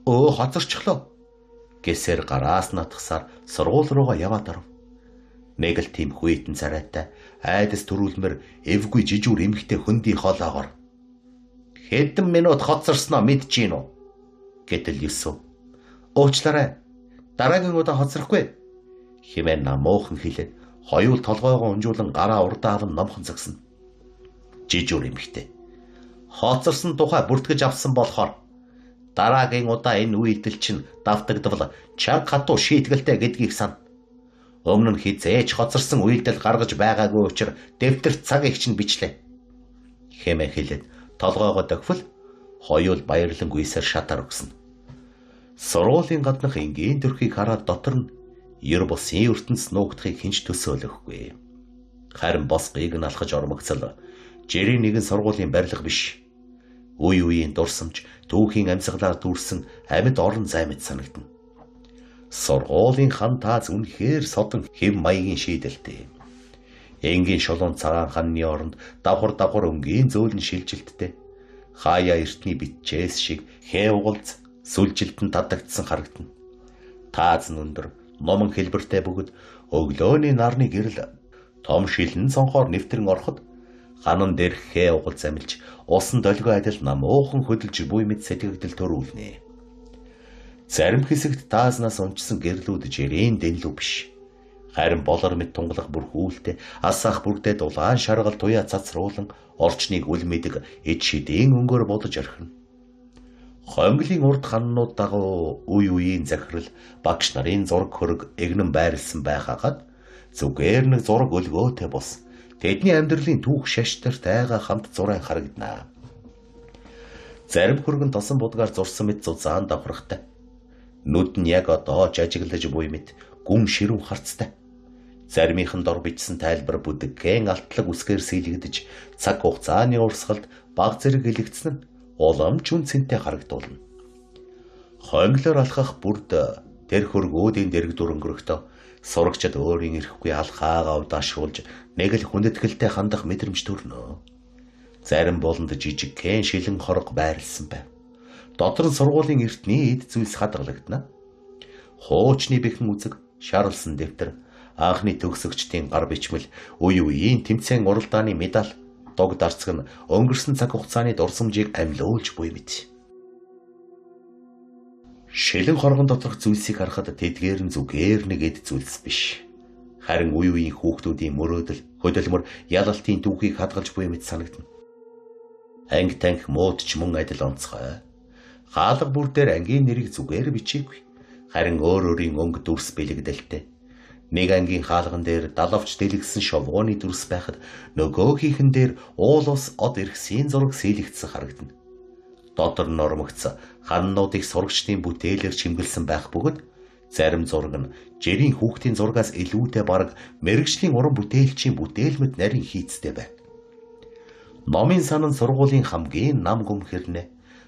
хоцорчлоо гэсээр гараас натгсаар сургууль руугаа яваад оров. Нэг л тийм хүйтэн царайтай айдас төрүүлмэр эвгүй жижүүр эмхтэй хөндөй хоолоогоор "Хэдэн минут хоцорсноо мэдэж гин үү?" гэтэл Есүс "Уучлаарай. Дараагийн удаа хоцрохгүй" хэмээн намуухан хэлээд хоёул толгойгоо унжуулан гараа урдаав нь номхон загсна. Жижүүр эмхтэй хоцорсон тухай бүртгэж авсан болохоор дараагийн удаа энэ үйлдэл чинь давтагдвал чанга хатуу шийтгэлтэй гэдгийг сана. Өмнө нь хизээч хоцорсон үйлдэл гаргаж байгаагүй учраас дэвтэрт цагийг чинь бичлээ хэмээн хэлээд толгойгоо дохвол хоёул баярлан гүйсээр шатаар өгсөн. Сургуулийн гаднах энгийн төрхийг хараад дотор нь ер бусын ертөнц нуугдахыг хинч төсөөлөхгүй. Харин босгыг нь алхаж ормогцол жирийн нэгэн сургуулийн барилга биш. Үе үеийн дурсамж түүхийн амьсгалаар дүүрсэн амьд орон зай мэт санагдана. Сургуулийн хан тааз үнэхээр содон хэв маягийн шийдэлтэй. Энгийн шулуун цагаан ханны оронд давхар өнгийн зөөлөн шилжилттэй. Хаяа эртний бичээс шиг хээ угалз сүлжилтэн татагдсан харагдана. Тааз нь өндөр, номон хэлбэртэй бөгөөд өглөөний нарны гэрэл том шилэн цонхоор нэвтрэн ороход ханан дээр хээ угалз амилж усан долгио адил намуухан хөдөлж буй мэд сэтгэгдэл төрүүлнэ. Зарим хэсэгт таазнаас унчсан гэрлүүд жирийн дэнлүү биш. Харин болор мэд тунгалах бүр хүлтэй, асаах бүрдээ дулаан шаргал туяа цацруулан орчныг үл мэдэг эд шидийн өнгөөр бодож орхино. Хонглын урд ханнууд дагуу үе үеийн захирал багш нарын зураг хөрөг эгнэн байрлсан байхагаад зүгээр нэг зураг өлгөөтэй бос тэдний амьдралын түүх шаштар тайга хамт зураг харагдана. Зарим хөргөн тосон будгаар зурсан мэт зузаан давхрахтай. Нүд нь яг одоо жажиглаж буй мэт гүн ширүүн харцтай. Заримийнхэн дор бичсэн тайлбар бүдэгхэн алтлаг үсгээр сэлгдэж цаг хугацааны урсгалд баг зэрэг илэгдсэн нь уламж үнцэнтэй харагдуулна. Хонглоор алхах бүрд тэр хөргүүдийн дэрэг дүр өнгөрөхдөө сурагчид өөрийн ирэхгүй алхаагаа удаашруулж нэг л хүндэтгэлтэй хандах мэдрэмж төрнө. Зарим болонд жижигхэн шилэн хорго байрлсан байв. Дотор нь сургуулийн эртний эд зүйлс хадгалагдана. Хуучны бэхэн үзэг, шаарлсан дэвтэр, анхны төгсөгчдийн гар бичмэл, үе үеийн тэмцээн уралдааны медаль, дог дарцаг нь өнгөрсөн цаг хугацааны дурсамжийг амьлуулж буй мэт. Шилэн хоргон доторх зүйлсийг харахад тэдгээр нь зүгээр нэг эд зүйлс биш. Харин үе үеийн хүүхдүүдийн мөрөөдөл, хөдөлмөр, ялалтын түүхийг хадгалж буй мэт санагдана. Анги танхи муудч мөн адил онцгой. Хаалга бүр дээр ангийн нэрийг зүгээр бичээгүй. Харин өөр өөрийн өнгө дүрс бэлэгдэлтэй. Нэг ангийн хаалган дээр далавч дэлгсэн шовгооны дүрс байхад нөгөөхийнхэн дээр уул ус од эрхсийн зураг сэлэгдсэн харагдана. Дотор нь ормогц ханнуудыг сурагчдын бүтээлээр чимгэлсэн байх бөгөөд зарим зураг нь жирийн хүүхдийн зургаас илүүтэй бараг мэрэгжлийн уран бүтээлчийн бүтээлмэд нарийн хийцтэй байна. Номын сан нь сургуулийн хамгийн нам гүм хэрнээ,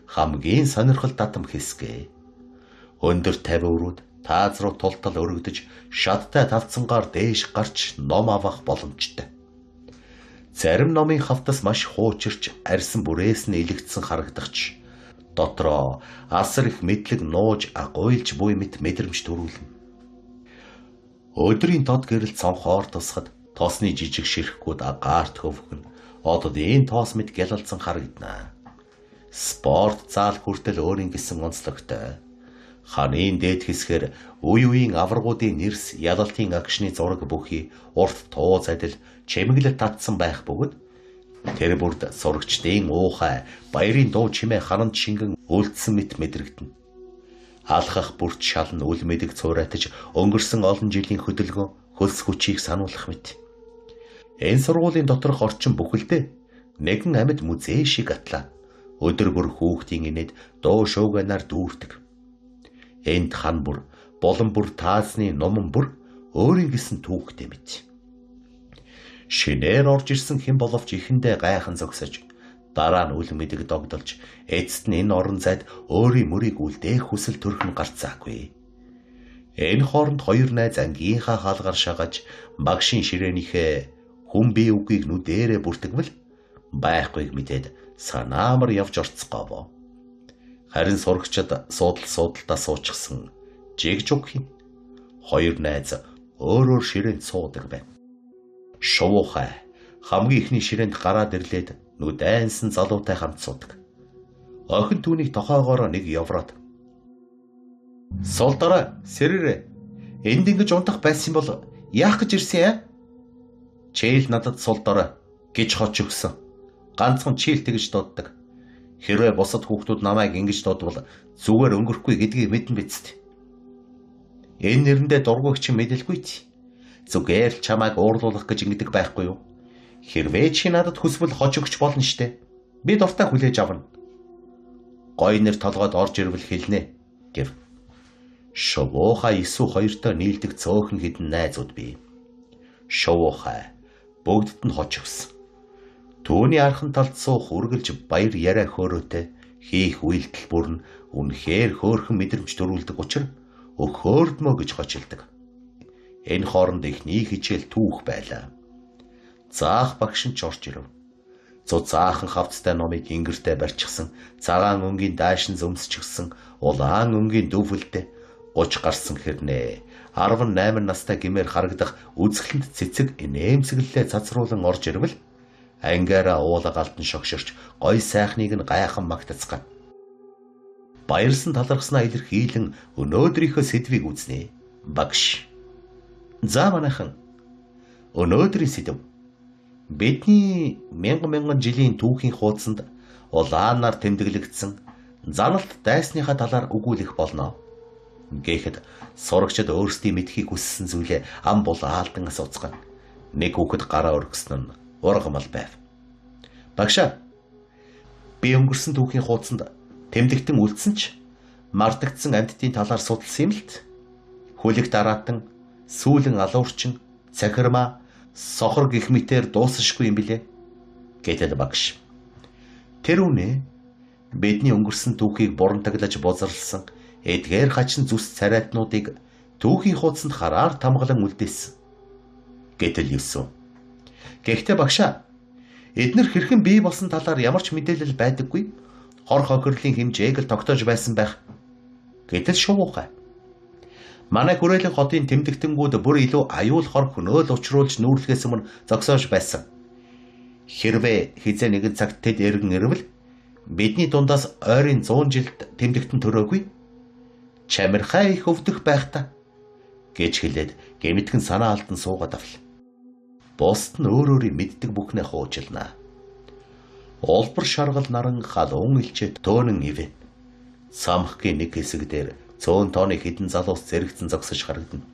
хамгийн сонирхол татам хэсгээ. Өндөр тавиурууд тааз руу тултал өргөдөж шаттай тавцангаар дээш гарч ном авах боломжтой. Зарим номын хавтас маш хуучирч арьсан бүрээс нь илэгдсэн харагдахч дотроо асар их мэдлэг нууж агуйлж буй мэт мэдрэмж төрүүлнэ. Өдрийн тод гэрэл цонхоор тусахад тоосны жижиг ширхгүүд агаарт хөвгөн ододын тоос мэт гялалзан харагдана. Спорт зал хүртэл өөрийн гэсэн онцлогтой. Ханын дээд хэсгээр үе үеийн аваргуудын нэрс ялалтын агшны зураг бүхий урт тууз адил чимэглэл татсан байх бөгөөд тэр бүрд сурагчдын уухай баярын дуу чимээ хананд шингэн үлдсэн мэт мэдрэгдэнэ. Алхах бүрт шалн үл мэдэг цуурайтаж өнгөрсөн олон жилийн хөдөлгөөн хөлс хүчийг сануулах мэт. Энэ сургуулийн доторх орчин бүхэлдээ нэгэн амьд музей шиг атлаа. Өдөр бүр хүүхдийн инээд дуу шууганаар дүүрдэг. Энд хан бүр, болон бүр таасны номон бүр өөрийн гэсэн түүхтэй мэт. Шинээр орж ирсэн хэн боловч ихэндээ гайхан зогсож, дараа нь үл мэдэг догдолж, эцэст нь энэ орон зайд өөрийн мөрийг үлдээх хүсэл төрхн гарцаагүй. Энэ хооронд хоёр найз ангийнхаа хаалгаар шагаж, багшийн ширээнийхээ хүн бие үгийг нүдэрээ бүртгэвэл байхгүйг мэдээд санаамар явж орцгоов. Харин сурагчид суудалтаа суучихсан жигж өгхийн. Хоёр найз өөр ширээнд суудаг байна. Шувуухай хамгийн ихний ширээнд гараад ирлээд нүд айнсан залуутай хамт суудаг. Охин түүнийг тохоогоор нэг явраад. Сул дараа сэрэрэ. Энд ингэж унтах байсан бол яах гэж ирсэн яа? Чээл надад сул дараа гэж хоч өгсөн. Ганцхан чийл тэгж дууддаг. Хэрвээ бусад хүүхдүүд намайг ингэж дуудвал зүгээр өнгөрөхгүй гэдгийг мэдэн биз. Энэ нэрэндээ дургуйч мэдэлгүй ч. Зүгээр л чамайг уурлуулах гэж ингэдэг байхгүй юу? Хэрвээ чи надад хүсвэл хож өгч болно штэ. Би дуртай хүлээж авна. Гой нэр толгойд орж ирвэл хэлнэ гэв. Шувуухай Исүү хоёртой нийлдэг цөөхөн хідэн найзууд бий. Шувуухай бүгдд нь хож өгсөн. Түүний архан талд суух үргэлж баяр яриа хөөрөөтэй хийх үйлдэл бүр нь үнэхээр хөөрхөн мэдрэмж төрүүлдэг учраас өхөөрдмөө гэж гочилдог. Энэ хооронд ихний хичээл түүх байлаа. Заах багш нь ч орж ирэв. Зузаахан хавцтай номыг ингэртэй барьчихсан, цагаан өнгийн даашин зөмсчихсэн, улаан өнгийн дүүвэлтэй 30 гарсан хэрнээ 18 настай гэмээр харагдах үзэсгэлэнт цэцэг нэмсэглэлээ цацруулан орж ирвэл ангиараа уула галдан шогширч гой сайхныг нь гайхан магтацгаав. Баярсан талархснаа илэрхийлэн өнөөдрийнхөө сэдвийг үзнэ. Багш. За манайхан. Өнөөдрийн сэдв. Бидний мянган жилийн түүхийн хуудсанд улаанаар тэмдэглэгдсэн заналт дайсныхаа талаар өгүүлэх болно. Гэхэд сурагчид өөрсдийн мэдхийг хүссэн зүйлээ ам бол аалдан асууцгаан. Нэг хүүхэд гараа өргөсөн нь ургамал байв. Багшаа. Би өнгөрсөн түүхийн хуудсанд тэмдэгтэн үлдсэн ч мартагдсан амьтдын талаар судалсан юм л т. Хүлэг дараатан, сүүлэн алуурчин, цахирмаа, сохор гэх мэтээр дуусахгүй юм билээ. Гэтэл багш. Тэр үнэ бидний өнгөрсөн түүхийг бурантаглаж бозрлсан эдгээр хачин зүс царайтнуудыг түүхийн хуудсанд хараар тамгалан үлдээсэн. Гэтэл юусэн. Гэхдээ багшаа эднэр хэрхэн бий болсон талаар ямар ч мэдээлэл байдаггүй. Хор хохирлын хэмжээг л тогтоож байсан байх. Гэтэл шувуухай. Манай хүрээлэн хотын тэмдэгтэнгүүд бүр илүү аюул хор хөнөөл учруулж нүүрлэхээс өмнө зогсоож байсан. Хэрвээ хизээ нэгэн цагт тэд эргэн ирвэл бидний дундаас ойрын 100 жилд тэмдэгтэн төрөөгүй. Чамирхай их өвдөх байх та гэж хэлээд гэмтгэн санаа алдан суугаад авлаа. Бусд нь өөрөөрийн мэддэг бүхнээ хуужилнаа. Олбор шаргал наран халуун илчээд төөнөн ивэ. Самхгийн нэг хэсэг дээр 100 тонны хідэн залуус зэрэгцэн зогсож харагдана.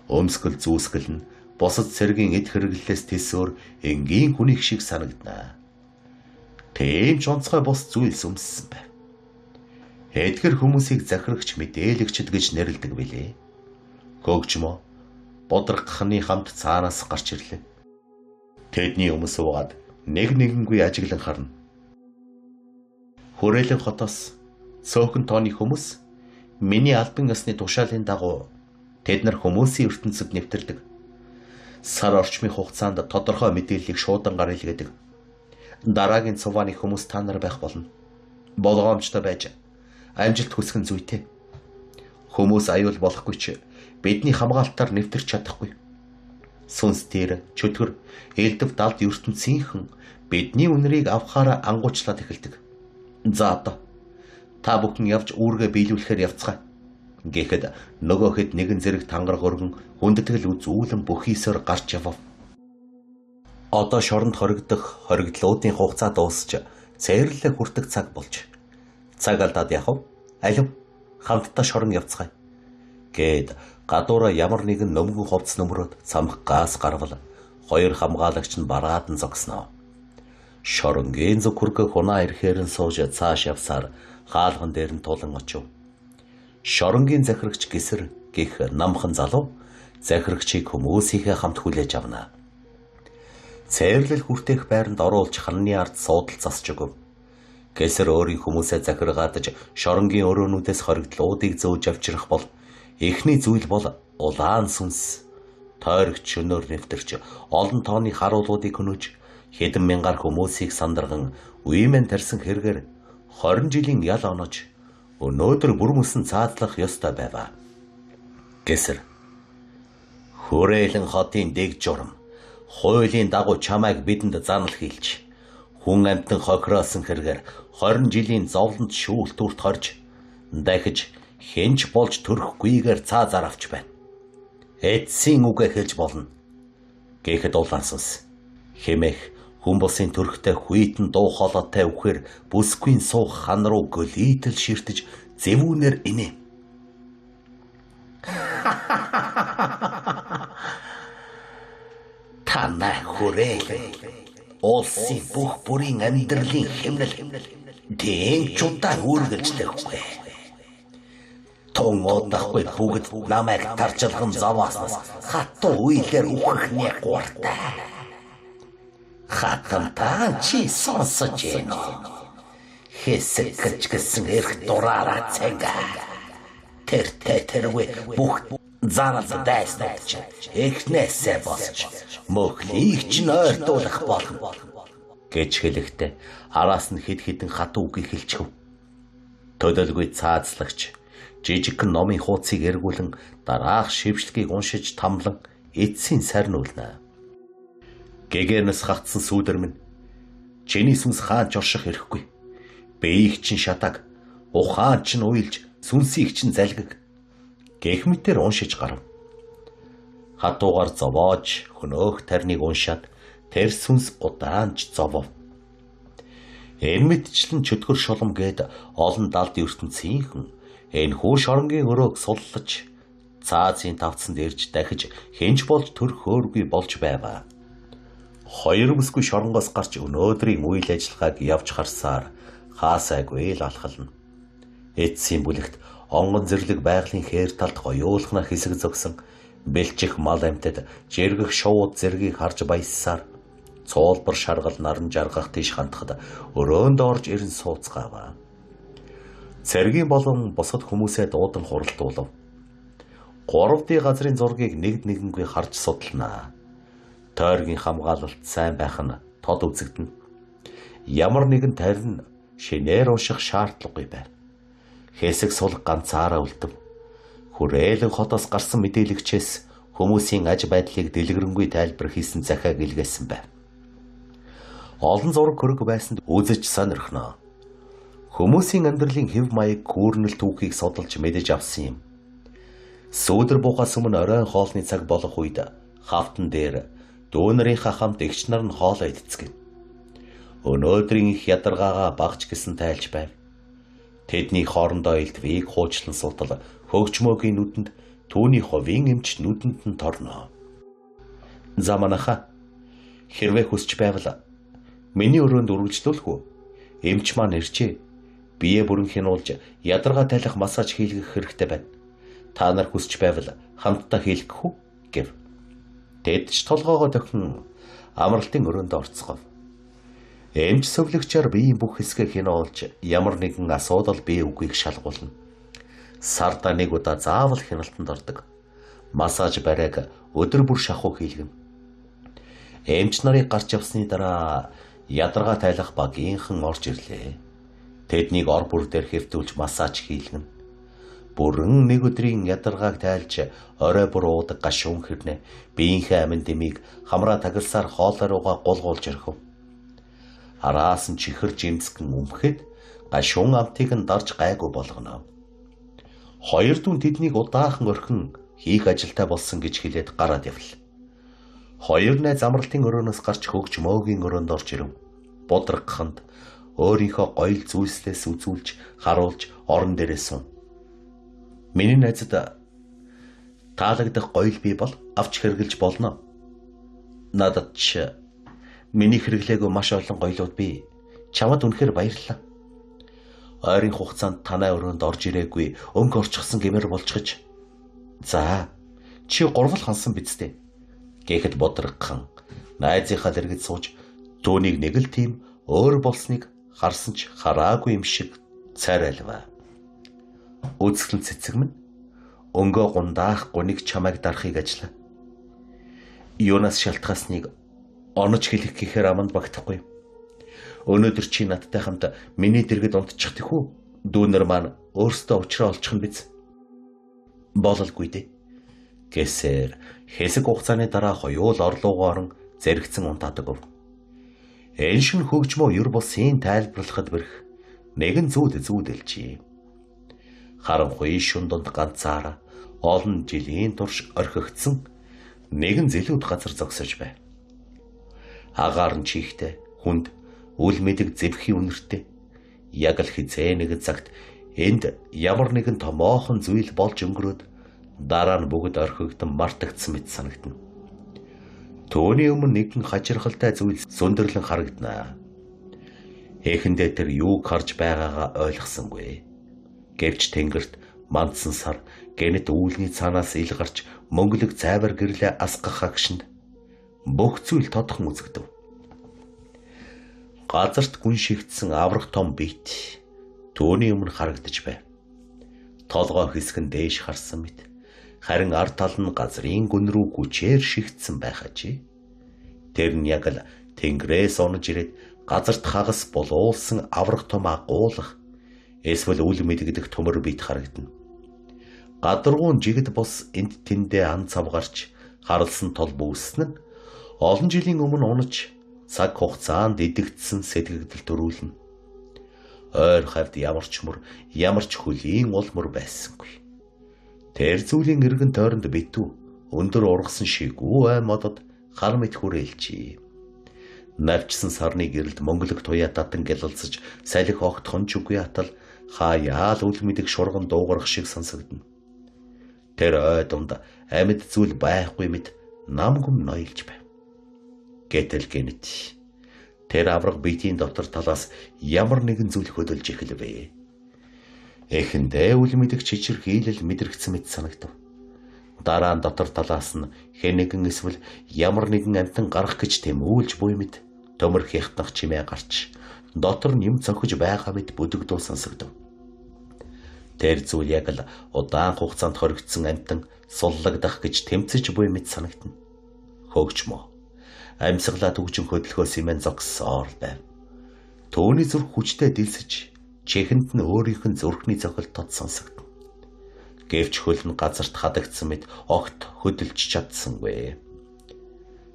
Өмсгөл зүүсгэл нь бусад цэргийн эд хэрэглэлээс тэсөөр энгийн хүнийг шиг санагдана. Тийм ч онцгой бус зүйлс өмссөн байв. Эдгэр хүмүүсийг захирагч мэдээлэгчд гэж нэрлэдэг билээ. Хөгжмөө бодрогдохны хамт цаанаас гарч ирлээ. Тэдний өмнө суугаад нэгэнгүй ажиглан харна. Хүрээлэн хотоос цөөхөн тооны хүмүүс миний албан ёсны тушаалын дагуу тэд нар хүмүүсийн ертөнцид нэвтэрдэг. Сар орчмын хугацаанд тодорхой мэдээллийг шуудангаар илгээдэг. Дараагийн цувааны хүмүүс та нар байх болно. Болгоомжтой байж амжилт хүсгэн зүйтэй. Хүмүүс аюул болохгүй ч бидний хамгаалтаар нэвтэрч чадахгүй. Сүнс дээр чөтгөр элдв далд ертөнцийнхэн бидний үнэрийг авахаараа ангуучлаад эхэлдэг. За одоо та бүхэн явж үүргээ биелүүлэхээр явцгаая. Гэхэд нөгөө хэд нэгэн зэрэг тангараг өргөн хүндэтгэл үзүүлэн бүхийсээр гарч явав. Одоо шоронд хоригдох хоригдлуудын хугацаа дуусч цээрлэлээ хүртэх цаг болж. Цаг алдаад явах. Алив хамтдаа шорон явцгаая. Гэд гадуураа ямар нэгэн нөмгөн хувцс нөмрөөд цамх газ гарвал хоёр хамгаалагч нь бараад нь зогсноо. Шоронгийн зүгхүрг хунаа ирэхээр нь сууж цааш явсаар хаалган дээр нь тулан очив. Шоронгийн захирагч Гэсэр гих намхан залуу захирагчийг хүмүүсийнхээ хамт хүлээж авна. Цээрлэл хүртэх байранд оруулж ханны ард суудал засч өгөв. Гэсэр өөрийн хүмүүсээ захиргаадж шоронгийн өрөөнүүдээс хоригдлуудыг зөөж авчрах бол эхний зүйл бол улаан сүнс. Тойрогч шөнөөр нэвтэрч олон тооны харуулуудыг хөнөөж хэдэн мянгаар хүмүүсийг сандарган үеимэн тарьсан хэрэгээр 20 жилийн ял онож өнөөдөр бүр мөсөн цаадлах ёстой байваа. Гэсэр хүрээлэн хотын дэг журам хуулийн дагуу чамайг бидэнд занал хийлж хүн амтан хохироосон хэрэгээр 20 жилийн зовлонд шүүлтүрт хорж дахиж хэнч болж төрөхгүйгээр цаазаар авч байна. Эцсийн үгэ хэлж болно. Гэхэд улаан сүнс хэмээх хүн бусын төрхтэй хүйтэн дуу хоолойтой үхээр бүсгүй суух хан руу гөлийдэл ширтэж зэвүүнээр инээ. Танай хүрээлэн улсын бүх бүрийн амьдралын хэмнэл тийм ч удаа үргэлжлэхгүй. Тун удахгүй бүгд намайг тарчилган зовооснос хатуу үеэлэр үхэх нэг гуартай. Хатантан чи сонсож байна уу? Хэсэг гэж гисэн эрх дураараа цанга. Тэргүй бүх зарал дайснаач эхнээсээ босч мөхлийг ч нойртуулах болно гэж хэлэхдээ араас нь хэд хэдэн хатуу үгийг хэлчихв. Төдөлгүй цаазлагч жижигхэн номын хуудсыг эргүүлэн дараах шившлгийг уншиж тамлан эцсийн сарниулна. Гэгэнэс хатсан сүүдэр минь чиний сүнс хаан ч орших хэрэггүй. Бэйг чин шатаг, ухаан чин уйлж, сүнсийг чин залгиг. Гэх мэтээр уншиж гарав. Хатуугаар зовоож хөнөөх тарныг уншаад тэр сүнс удаанч зовов. Энэ мэдчлэн чөтгөр шолом гээд олон далд ертөнцийнхэн энэ хүү шоронгийн өрөөг суллаж цаазын тавцанд ирж дахиж хинж болж төрөх хөөргүй болж байва. Хоёр бүсгүй шоронгоос гарч өнөөдрийн үйл ажиллагааг явж харсаар хаасайгүй л алхална. Эцсийн бүлэгт онгон зэрлэг байгалийн хээр талд гоёулхнаар хэсэг зогсон бэлчих мал амьтад жиргэх шууд зэргийг харж баяссаар цуулбар шаргал наран жаргах тийш хандхад өрөөнд орж ирэн сууцгаава. Цэргийн болон босод хүмүүсээ дуудан хуралдуулав. 3D газрын зургийг нэгд нэгэнгүй харж судалнаа. Тойргийн хамгаалалт сайн байх нь тод үзэгдэнэ. Ямар нэгэн тарин шинээр унших шаардлагагүй байв. Хэсэг сул ганцаараа үлдэв. Хүрээлэн хотоос гарсан мэдээлэгчээс хүмүүсийн аж байдлыг дэлгэрэнгүй тайлбар хийсэн захиаг илгээсэн байв. Олон зураг хөрөг байсанд үзэж сонирхноо. Хүмүүсийн амьдралын хэв маяг күүрнэл түүхийг судалж мэдэж авсан юм. Сүүдэр буухаас өмнө оройн хоолны цаг болох үед хавтан дээр дүүнэрийнхаа хамт эгч нар нь хоолоо идцгэн. Өнөөдрийн их ядаргаагаа багч гисэн тайлж байв. Тэдний хоорондоо элдвийг хуучлан сутал хөгжмөөгийн нүдэнд түүний хувийн эмч нүдэнд нь торноо. За манаха хэрвээ хүсч байвал миний өрөөнд үргэлжлүүлэх үү? Эмч маань ирчээ. Бие бүрэн хянуулж ядаргаа тайлах массаж хийлгэх хэрэгтэй байна. Та нар хүсч байвал хамтдаа хийлгэх үү? Гэв. Тэд ч толгоогоо дохин амралтын өрөөнд орцгов. Эмч сөвлөгчээр биеийн бүх хэсгээ хянуулж ямар нэгэн асуудал бие үгийг шалгуулна. Сарда нэг удаа заавал хяналтанд ордог. Массаж барайг өдөр бүр шахуу хийлгэнэ. Эмч нарыг гарч явсны дараа ядаргаа тайлах багийнхан орж ирлээ. Тэднийг ор бүр дээр хэвтүүлж массаж хийлгэнэ. Бүрэн нэг өдрийн ядаргааг тайлж орой бүр уудаг гашуун хэрнээ биеийнхээ амин дэмийг хамраа тагилсаар хоолой руугаа гулгуулж өрхөв. Араас нь чихэр жимсгэн өмхэд гашуун амтыг нь дарж гайгүй болгоно. Хоёр дүүн тэднийг удаахан орхин хийх ажилтай болсон гэж хэлээд гараад явлаа. Хоёр найз амралтын өрөөнөөс гарч хөгжмөөгийн өрөөнд орж ирэв. Будрагханд өөрийнхөө гоёл зүйлслээс үзүүлж харуулж орон дээрээ суув. Миний найзад таалагдах гоёл бий бол авч хэрглэж болно. Надад ч миний хэрэглээгүй маш олон гоёлууд бий. Чамд үнэхээр баярлалаа. Ойрын хугацаанд танай өрөөнд орж ирээгүй өнгө орчихсон гэмээр болчихж. За, чи гурвал хансан биз дээ. Гэхэд бодрогхон найзынхаа дэргэд сууж түүнийг нэг л тийм өөр болсныг харсан ч хараагүй юм шиг царайлва. Үзэсгэлэн цэцэг минь өнгөө гундаах гуниг чамайг дарахыг ажиллаа. Юунаас шалтгаасныг онож хэлэх гэхээр аманд багтахгүй. Өнөөдөр чи надтай хамт миний дэргэд унтчих тэхүү. Дүүнер маань өөрсдөө уучраа олчих нь биз? Бололгүй дээ. Гэсээр хэсэг хугацааны дараа хоёул орлуугаа орон зэрэгцэн унтаадаг. Энэ шин хөгжмөө ер бусын тайлбарлахад бэрх нэгэн зүүдэлжээ. Харанхуй шүн донд ганцаараа олон жилийн турш орхигдсон нэгэн зэлүүд газар зогсож байв. Агаар нь чихтэй, хүнд, үл мэдэг зэвхийн үнэртэй. Яг л хизээ нэг цагт энд ямар нэгэн томоохон зүйл болж өнгөрөөд дараа нь бүгд орхигдсон мартагдсан мэт санагдана. Төвний өмнө нэгэн хачирхалтай зүйл сүндэрлэн харагданаа. Эхэндээ тэр юуг харж байгаагаа ойлгосонгүй. Гэвч тэнгэрт мандсан сар гэнэт үүлний цаанаас ил гарч мөнгөлөг цайвар гэрлээ асгах агшинд бүх зүйл тодхон үзэгдэв. газарт гүн шигдсэн аврах том бит түүний өмнө харагдаж байв. Толгой хэсэг нь дээш харсан мэт. Харин ард тал нь газрын гүн рүү хүчээр шигдсэн байхажээ. Тэр нь яг л тэнгэрээс онож ирээд газарт хагас болуулсан аврах том агуулах эсвэл үл мэдэгдэх төмөр бит харагдана. Гадаргуун жигд бос энд тэндээ ан цав гарч харлсан тол бүүснэ нь олон жилийн өмнө унаж цаг хугацаанд идэгдсэн сэтгэгдэл төрүүлнэ. Ойр хавьд ямар ч мөр, ямар ч хөлийн улмөр байсангүй. Тэр зүйлийн эргэн тойронд битүү өндөр ургасан шигүү ай модод хар мэт хүрээлжээ. Навчсан сарны гэрэлд мөнгөлөг туяа татан гялалцаж салхи огт хонч үгүй атал хаяал үл мэдэг шурган дуугарах шиг сонсогдно. Тэр ой дунд амьд зүйл байхгүй мэт намгүм ноёлж байв. Гэтэл гэнэт тэр авраг биетийн дотор талаас ямар нэгэн зүйл хөдөлж эхэлвэ. Эхэндээ үл мэдэг чичир хийлэл мэдрэгцэн мэт санагдав. Дараа нь дотор талаас нь хэнэгэн эсвэл ямар нэгэн амтан гарах гэж тэмүүлж буй мэт төмөр хятнах чимээ гарч дотор нь юм цохиж байгаа мэт бүдэгдүү сонсогдов. Тэр зүйл яг л удаан хугацаанд хоригдсон амтан суллагдах гэж тэмцэж буй мэт санагдана. Хөгжмөө амьсгалаа төгжин хөдөлгөөс юм зогссоор байв. Төвний зүрх хүчтэй дэлсэж, чихэнд нь өөрийнх нь зүрхний цохилт тод сонсогдно. Гэвч хөл нь газарт хадагдсан мэт огт хөдөлж чадсангүй.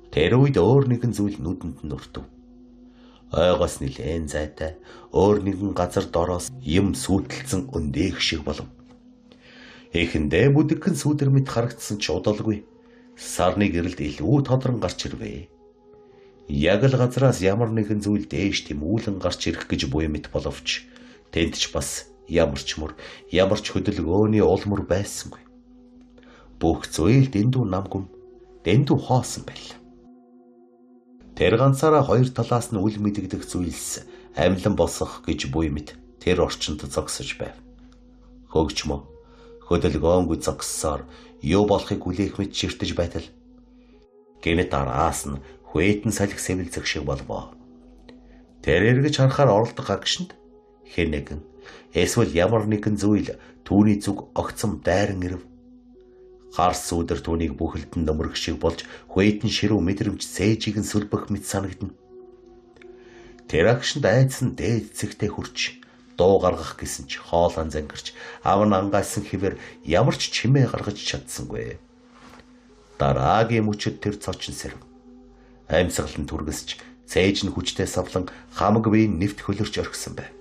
Тэр үед өөр нэгэн зүйл нүдэнд нь өртөв. Ойгоос нилээн зайтай, өөр нэгэн газар дороос юм сүйтлэлцэн өндөөх шиг болов. Эхэндээ бүдэгхэн сүудэр мэт харагдсан ч удалгүй. Сарны гэрэлд илүү тодрон гарч ирвэ. Яг л газраас ямар нэгэн зүйл дээш тэмүүлэн гарч ирэх гэж буй мэт боловч тэнд ч бас ямар ч мөр, ямар ч хөдөлгөөний улмөр байсангүй. Бүх зүйл дэндүү намгүм, дэндүү хоосон байлаа. Тэр ганцаараа хоёр талаас нь үл мэдэгдэх зүйлс амьлан босох гэж буй мэт тэр орчинд зогсож байв. Хөгжмөө хөдөлгөөнгүй зогссоор юу болохыг хүлээх мэт ширтэж байтал гэнэт араас нь хүэтэн салхи сэвэлзэх шиг болвоо. Тэр эргэж харахаар оролдох агшинд хэнэгэн эсвэл ямар нэгэн зүйл түүний зүг огцом дайран ирэв. Харс өдөр түүнийг бүхэлдэн нөмрөх шиг болж хүэтэн ширүү мэдрэмж цээжийг нь сүлбэх мэт санагдана. Тэр агшинд айдсан дээд цэгтээ хурч дуу гаргах гэсэн ч хоолон зангирч ав нь ангайсан хэвээр ямар ч чимээ гаргаж чадсангүй. Дараагийн мөчөд тэр цочин сэрв. Амьсгал нь түргэсч цээж нь хүчтэй савлан хамаг биеийн нэвт хөлөрч орхисон байв.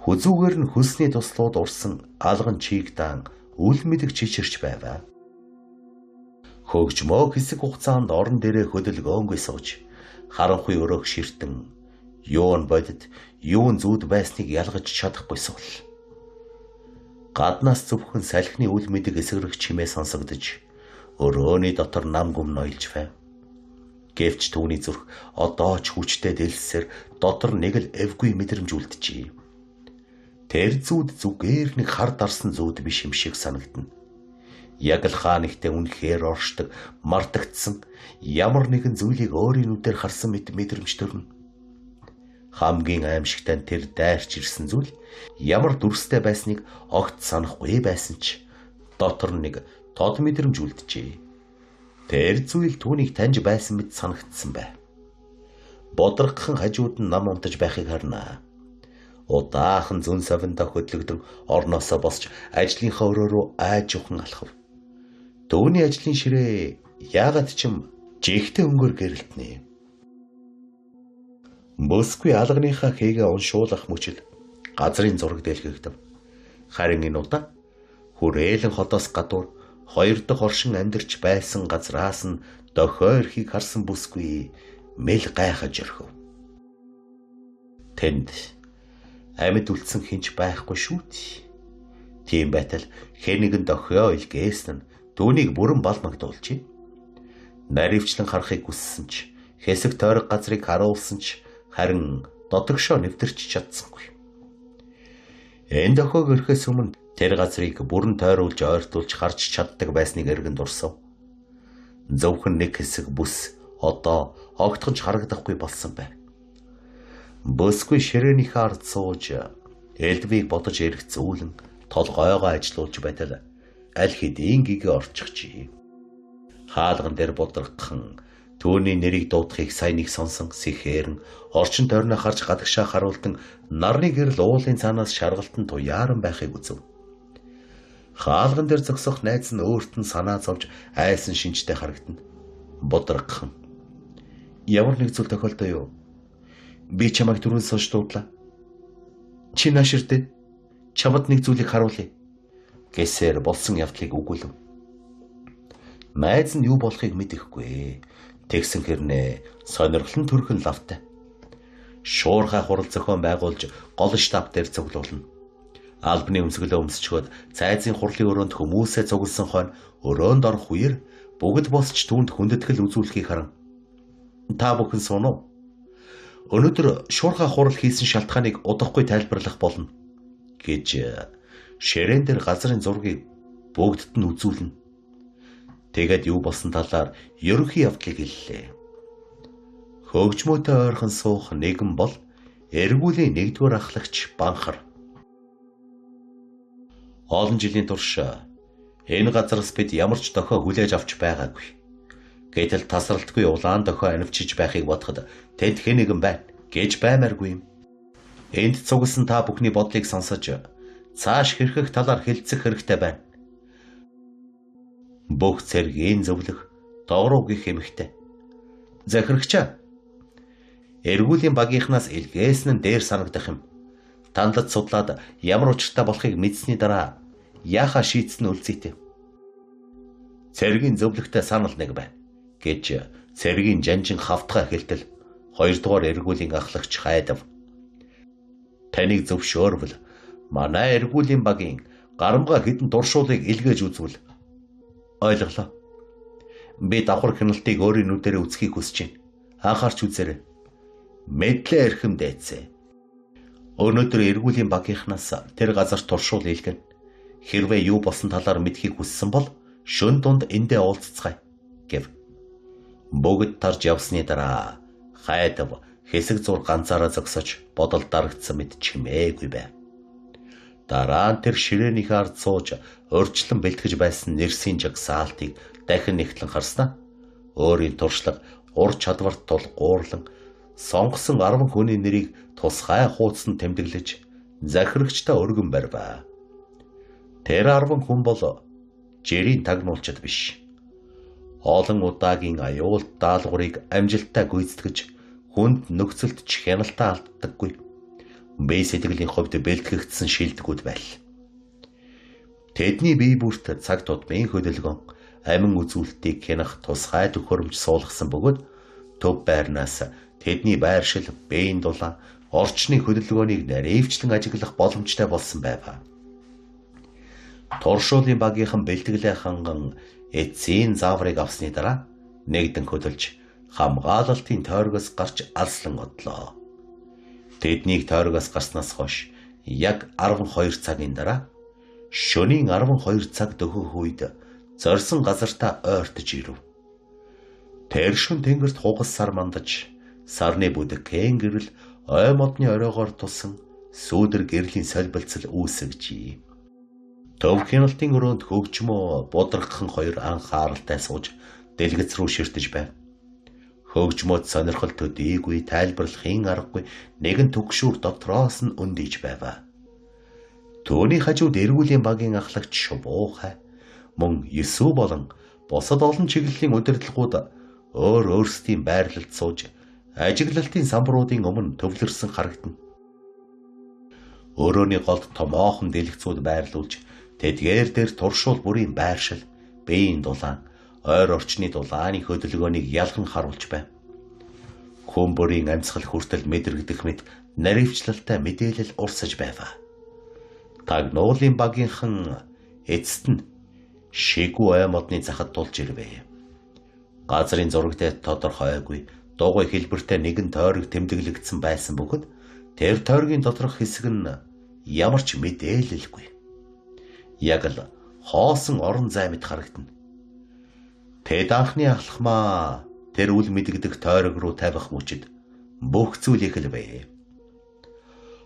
Хүзүүгээр нь хөлсний туслууд урсан алган чийг даан үл мэдэг чичирч байваа. Хөгжмөө хэсэг хугацаанд орон дээрээ хөдөлгөөнгүй сууж харанхуй өрөөх ширтэн юу нь бодит юу нь зүуд байсныг ялгаж чадахгүй суул. Гаднаас зөвхөн салхины үл мэдэг эсгэрэх чимээ сонсогдож өрөөний дотор намгүм ноёлж байв. Гэвч түүний зүрх одоо ч хүчтэй дэлсээр дотор нэг л эвгүй мэдрэмж үлджээ. Тэр зүуд зүгээр нэг хар дарсан зүуд биш юм шиг санагдана. Яг л хаа нэгтээ үнэхээр оршдог, мартагдсан ямар нэгэн зүйлийг өөрийн нүдээр харсан мэт мэдрэмж төрнө. Хамгийн аимшигтай тэр дайрч ирсэн зүйл ямар дүрстэй байсныг огт санахгүй байсан ч дотор нэг тод мэдрэмж үлджээ. Тэр зүйл түүнийг таньж байсан мэт санагдсан байв. Бодрогхон хажууд нь нам унтаж байхыг харна. Удаахан зүн совиндоо хөдлөгдөн орноосоо босч ажлынхаа өрөө рүү айж ухан алхав. Төвний ажлын ширээ яагаад ч юм жигтэй өнгөөр гэрэлтнэ. Москвын алганыхаа хийгээ уншуулах мөчил газрын зураг дэлгэгдэв. Харин энэ удаа хүрээлэн хотоос гадуур хоёр дахь оршин амьдарч байсан газраас нь дохио эрхийг харсан бүсгүй мэл гайхаж орхив. Тэнд амьд үлдсэн хинч байхгүй шүү дээ. Тийм байтал хэнэгэн дохио илгээсэн нь түүнийг бүрэн балмагдуулжээ. Наривчлан харахыг хүссэн ч хэсэг тойрог газрыг харуулсан ч харин дотогшоо нэвтэрч чадсангүй. Энэ дохиог өрхөөс өмнө тэр газрыг бүрэн тойруулж ойртуулж харж чаддаг байсныг эргэн дурсав. Зөвхөн нэг хэсэг бүс одоо огтхонч харагдахгүй болсон байв. Бөсгүй ширээнийхээ ард сууж элдвийг бодож эрэх зүүлэн толгойгоо ажилуулж байтал аль хэдийн гигэ орчихжээ. Хаалган дээр бодрогхон түүний нэрийг дуудахыг сайн нэг сонсон сэхээрэн орчин тойрноо харж гадагшаа харуулдан нарны гэрэл уулын цаанаас шаргалтан туяаран байхыг үзв. Хаалган дээр зогсох найз нь өөрт нь санаа зовж айсан шинжтэй харагдана. Бодрогхон. Ямар нэг зүйл тохиолдоо юу? Би чамайг түрүүн сууж дуудлаа. Чи нааширтэй. Чамд нэг зүйлийг харуулъя. Гэсээр болсон явдлыг өгүүлв. Найз нь юу болохыг мэдэхгүй. Тэгсэн хэрнээ сонирхлон төрхөн лавтай. Шуурхай хурал зохион байгуулж гол штаб дээр цуглуулна. Албаны өмсгөлөө өмсчгөөд цайзын хурлын өрөөнд хүмүүсээ цугласан хойно өрөөнд орох үеэр бүгд босч түүнд хүндэтгэл үзүүлэхийг харан. Та бүхэн суун. Өнөөдөр шуурхай хурал хийсэн шалтгааныг удахгүй тайлбарлах болно гэж ширээн дээр газрын зургийг бүгдд нь үзүүлнэ. Тэгээд юу болсон талаар ерөнхий явдлыг хэллээ. Хөгжмөөтэй ойрхон суух нэгэн бол эргүүлийн 1-р ахлагч Банхар. Олон жилийн турш энэ газараас бид ямар ч дохио хүлээж авч байгаагүй. Гэтэл тасралтгүй улаан дохио анивчиж байхыг бодоход тэд хэн нэгэн байна гэж баймааргүй юм. Энд цугласан та бүхний бодлыг сонсож цааш хэрхэх талаар хэлцэх хэрэгтэй байна. Бүх цэргийн зөвлөх дооруу гих эмхтэй. Захирагчаа. Эргүүлийн багийнхнаас илгээсэн нь дээр санагдах юм. Тандад судлаад ямар учиртай болохыг мэдсэний дараа яахаа шийдсэн үлзийтэй. Цэргийн зөвлөхтэй санал нэг байна гэж цэргийн жанжин хавтгай хэлтэл 2-р эргүүлийн ахлагч Хайдав. Таныг зөвшөөрвөл манай эргүүлийн багийн гарамга хідэн дуршуулыг илгээж үзвэл. Ойлголоо. Би давхар хяналтыг өөрийн нүдэрээ үзхийг хүсэж байна. Анхаарч үзээрэй. Мэдлээ эрхэм дээцээ. Өнөөдөр эргүүлийн багийнхнаас тэр газар туршуул илгэнэ. Хэрвээ юу болсон талаар мэдхийг хүссэн бол шөн дунд эндээ уулзцгаая гэв. Бүгд тарж явсны дараа Хайдав хэсэг зур ганцаараа зогсож бодол дарагдсан мэт чимээгүй байв. Дараа нь тэр ширээнийхээ ард сууж урьдчилан бэлтгэж байсан нэрсийн жагсаалтыг дахин нэгтлэн харснаа өөрийн туршлага ур чадварт тул гуурлан сонгосон 10 хүний нэрийг тусгай хуудсан тэмдэглэж захирагчтай өргөн барьваа. Тэр 10 хүн бол жирийн тагнуулчид биш. Олон удаагийн аюулт даалгаврыг амжилттай гүйцэтгэж хүнд нөхцөлд ч хяналтаа алддаггүй. Бие сэтгэлийн хувьд бэлтгэгдсэн шилдэгүүд байл. Тэдний бие бүрт цаг тутмын хөдөлгөөн, амин үзүүлэлтийг хянах тусгай төхөөрөмж суулгасан бөгөөд төв байрнаас тэдний байршил, биеийн дулаан, орчны хөдөлгөөнийг наривчлан ажиглах боломжтой болсон байв. Туршуулын багийнхан бэлтгэлээ ханган эцсийн зааврыг авсны дараа нэгдэн хөдөлж хамгаалалтын тойргоос гарч алслан одлоо. Тэднийг тойргоос гарснаас хойш яг 12 цагийн дараа шөнийн 12 цаг дөхөх үед зорьсон газартаа ойртож ирэв. Тэр шөнө тэнгэрт хугас сар мандаж сарны бүдэг кэн гэрэл ой модны оройгоор тусан сүүдэр гэрлийн солбилцал үүсгэжээ. Төв хяналтын өрөөнд хөгжмөө бодрогхон хоёр анхааралтай сууж дэлгэц рүү ширтэж байв. Хөгжмөд сонирхол төдийгүй тайлбарлахын аргагүй нэгэн түгшүүр дотроос нь өндийж байв. Төвний хажууд эргүүлийн багийн ахлагч Шубуухай мөн Есү болон бусад олон чиглэлийн удирдлагууд өөрсдийн байрлалд сууж ажиглалтын самбаруудын өмнө төвлөрсөн харагдана. Өрөөний голд томоохон дэлгэцүүд байрлуулж тэдгээр дээр туршуул бүрийн байршил, биеийн дулаан, ойр орчны дулааны хөдөлгөөнийг ялхан харуулж байв. Хүн бүрийн амьсгал хүртэл мэдрэгдэх мэт наривчлалтай мэдээлэл урсаж байв. Тагнуулын багийнхан эцэст нь шигүү ой модны захад тулж ирвэ. Газрын зурагт тодорхойгүй дугуй хэлбэртэй нэгэн тойрог тэмдэглэгдсэн байсан бөгөөд тэр тойргийн доторх хэсэг нь ямар ч мэдээлэлгүй. Яг л хоосон орон зай мэт харагдана. Тэд анхны ахлахмаа тэр үл мэдэгдэх тойрог руу тавих мөчид бүх зүйл ихэлвэ.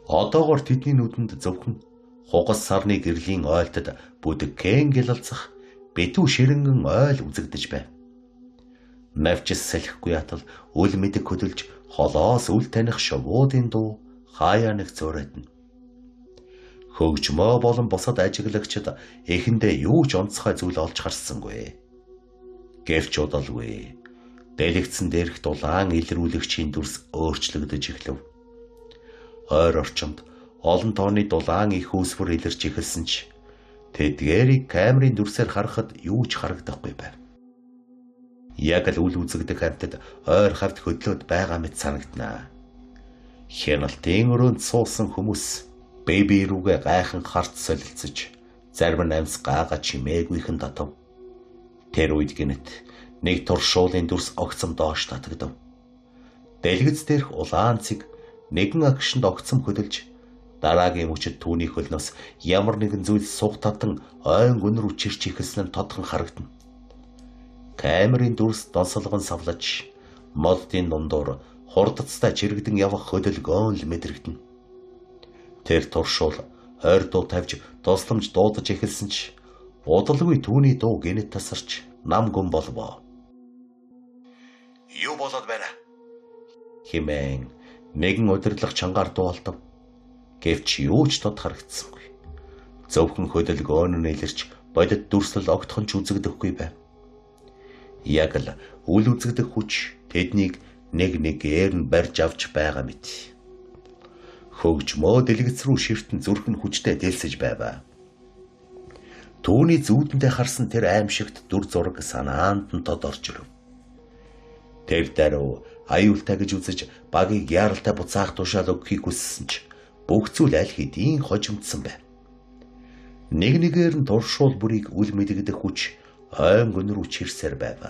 Одоогоор тэдний нүдэнд зөвхөн хугас сарны гэрлийн ойлтод бүдэг Кен гялалзах битүү ширэнгэн ойл үзэгдэж байв. Навчис салхихгүй ятал үл мэдэг хөдөлж холоос үл таних шувуудын дуу хаяа нэг зөөрэтнэ. Хөгжмөө болон бусад ажиглагчид эхэндээ юу ч онцгой зүйл олж харсангүй. Гэвч удалгүй. Дэлгэцэн дээрх дулаан илрүүлэгчийн дүрс өөрчлөгдөж эхлэв. Ойр орчимд олон тооны дулаан их үүсвэр илэрч эхэлсэн ч тэдгээрийг камерын дүрсээр харахад юу ч харагдахгүй байв. Яг л үл үзэгдэх хамтад ойр хавьд хөдлөөд байгаа мэт санагданаа. Хяналтын өрөөнд суусан хүмүүс бэби рүүгээ гайхан харц солилцож зарим нь амьс гаага чимээгүйхэн татав. Тэр үед гинэт нэг туршуулын дүрс огцом доош татагдав. Дэлгэц дээрх улаан цэг нэгэн агшинд огцом хөдөлж дараагийн мөчөд түүний хөлнөөс ямар нэгэн зүйл суг татан ойн гүн рүү чирч ихэлсэн нь тодхон харагдана. Камерын дүрс донсолгон савлаж моддын дундуур хурдцтай чирэгдэн явах хөдөлгөөн л мэдрэгдэнэ. Тэр туршуул ойр дуу тавьж тусламж дуудаж эхэлсэн ч удалгүй түүний дуу гинэт тасарч нам гүн болвоо. Юу болоод байна? Химэн нэгэн удирдлах чангаар дуулдав. Гэвч юу ч тод харагдсангүй. Зөвхөн хөдөлгөөн нь илэрч бодит дүрслэл огтхон ч үзэгдэхгүй байв. Яг л үл үзэгдэх хүч тэднийг нэгээр нь барьж авч байгаа мэт. Хөгжмөө дэлгэц рүү шивтэн зүрх нь хүчтэй дэлсэж байв. Түүний зүүдэндээ харсан тэр аимшигт дүр зураг санаанд нь тод орж ирэв. Тэр даруй аюултай гэж үзэж багийг яаралтай буцаах тушаал өгөхийг хүссэн ч бүх зүйл аль хэдийн хожимдсан байв. Нэгээр нь туршуул бүрийг үл мэдэгдэх хүч ойн гүн рүү чирсээр байв.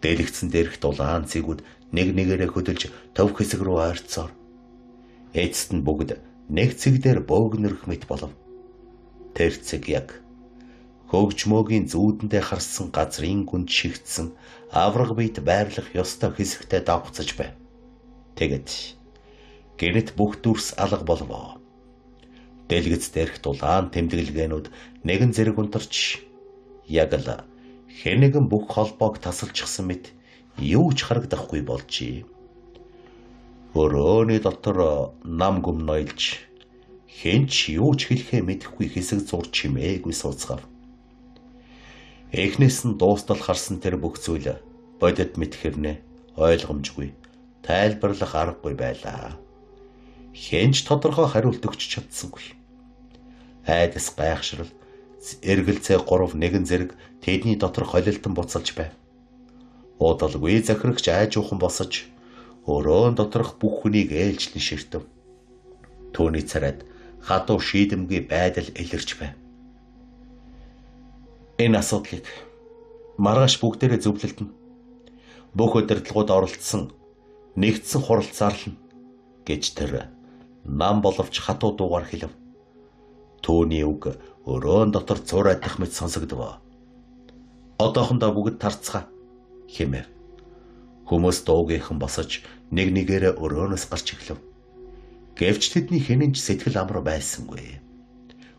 Дэлгэцэн дээрх дулаан цэгүүд нэгээрээ хөдөлж төв хэсэг рүү ойрцоор. Эцэст нь бүгд нэг цэг дээр бөөгнөрөх мэт болов. Тэр цэг яг хөгжмөөгийн зүүдэндээ харсан газрын гүнд шигдсэн авраг бит байрлах ёстой хэсэгтээ давхцаж байв. Тэгэд гинэт бүх дүрс алга болвоо. Дэлгэц дээрх дулаан тэмдэглэгээнүүд нэгэн зэрэг унтарч яг л хэнэгэн бүх холбоог тасалчихсан мэт юу ч харагдахгүй болжээ. Өрөөний дотор нам гүм нойлж хэнч юу ч хэлэхээ мэдэхгүй хэсэг зур чимээгүй сууцгав. Эхнээс нь дуустал харсан тэр бүх зүйл бодит мэдхэрнэ ойлгомжгүй тайлбарлах аргагүй байлаа. Хэнч тодорхой хариулт өгч чадсангүй. Айдас гайхшрал эргэлзээ 3 зэрэг тэдний дотор холилтон буцалж байв. Удалгүй захирагч айжуухан босож өрөөн доторх бүх хүнийг ээлжлэн ширтэв. Түүний царайд хадуу шийдэмгүй байдал илэрч байв. Энэ асуудлыг маргааш бүгдээрээ зөвлөлдөнө. Бүх удирдлагууд оролцсон нэгдсэн хуралцаарлана гэж тэр нам боловч хатуу дуугаар хэлв. Түүний үг өрөөн дотор цуур адих мэт сонсогдов. Одоохондоо бүгд тарцгаа хэмэв. Хүмүүс дуугийнхан босож нэгээрээ өрөөнөөс гарч эхлэв. Гэвч тэдний хэнэнч сэтгэл амар байсангүй.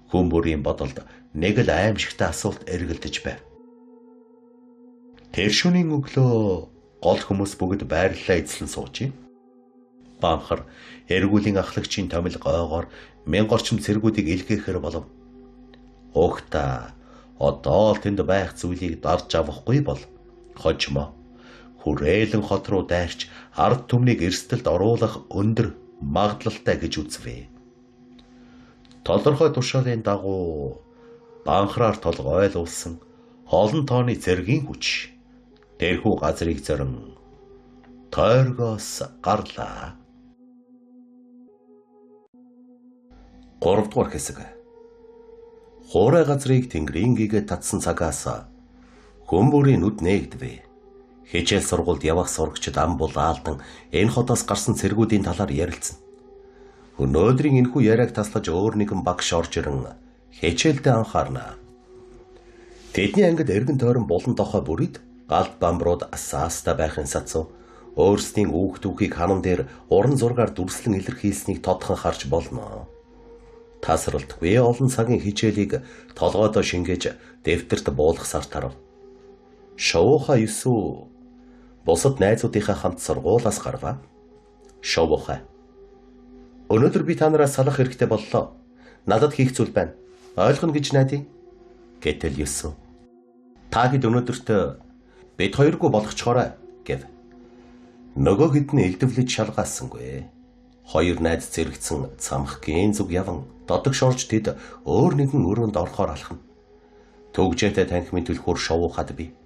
Хүн бүрийн бодолд нэг л аимшигтай асуулт эргэлдэж байв. Тэр шөнийн өглөө гол хүмүүс бүгд байрлалаа эзлэн суужээ. Банхар эргүүлийн ахлагчийн томил гойгоор 1000 орчим цэргүүдийг илгээхээр болов. Угта одоо л тэнд байх зүйлийг дарж авахгүй бол хожимо хүрээлэн хот руу дайрч ард түмнийг эрсдэлд оруулах өндөр магадлалтай гэж үзвэ. Тодорхой тушаалын дагуу банхраар толгойлуулсан олон тооны цэргийн хүч тэрхүү газрыг зорин тойргоос гарлаа. 3 дугаар хэсэг. Хуурай газрыг тэнгэрийн гээгээ татсан цагаас хүн бүрийн нүд нээгдэв. Хичээл сургуульд явах сурагчид ам булаалдан энэ хотоос гарсан цэргүүдийн талаар ярилцсан. Өнөөдрийн энэхүү яриаг таслаж өөр нэгэн багш орж ирэн хичээлдээ анхаарна. Тэдний ангид эргэн тойрон булан дохой бүрийд галт бамбрууд асаастай байхын сацуу Өөрсдийн үүх түүхийг ханам дээр уран зургаар дүрслэн илэрхийлсэнийг тодхон харж болно. Тасралтгүй олон цагийн хичээлийг толгойдоо шингээж дэвтэрт буулгасаар тарав. Шовуха Юсү бусад найзуудынхаа хамт сургуулаас гарваа. Шовуха. Өнөөдөр би та нараас салах хэрэгтэй боллоо. Надад хийх зүйл байна. Ойлгоно гэж найдаа. Гэтэл Юсү. Та хэд өнөөдөрт бид хоёргүй болгочхоорой гэв. Нөгөө хэд нь элдэвлэж шалгаасангүй. Хоёр найз зэрэгцэн цамхгийн зүг яван додогш орж тэд өөр нэгэн өрөөнд орохоор алхна. Төгжээтэй танхимын түлхүүр Шовухад би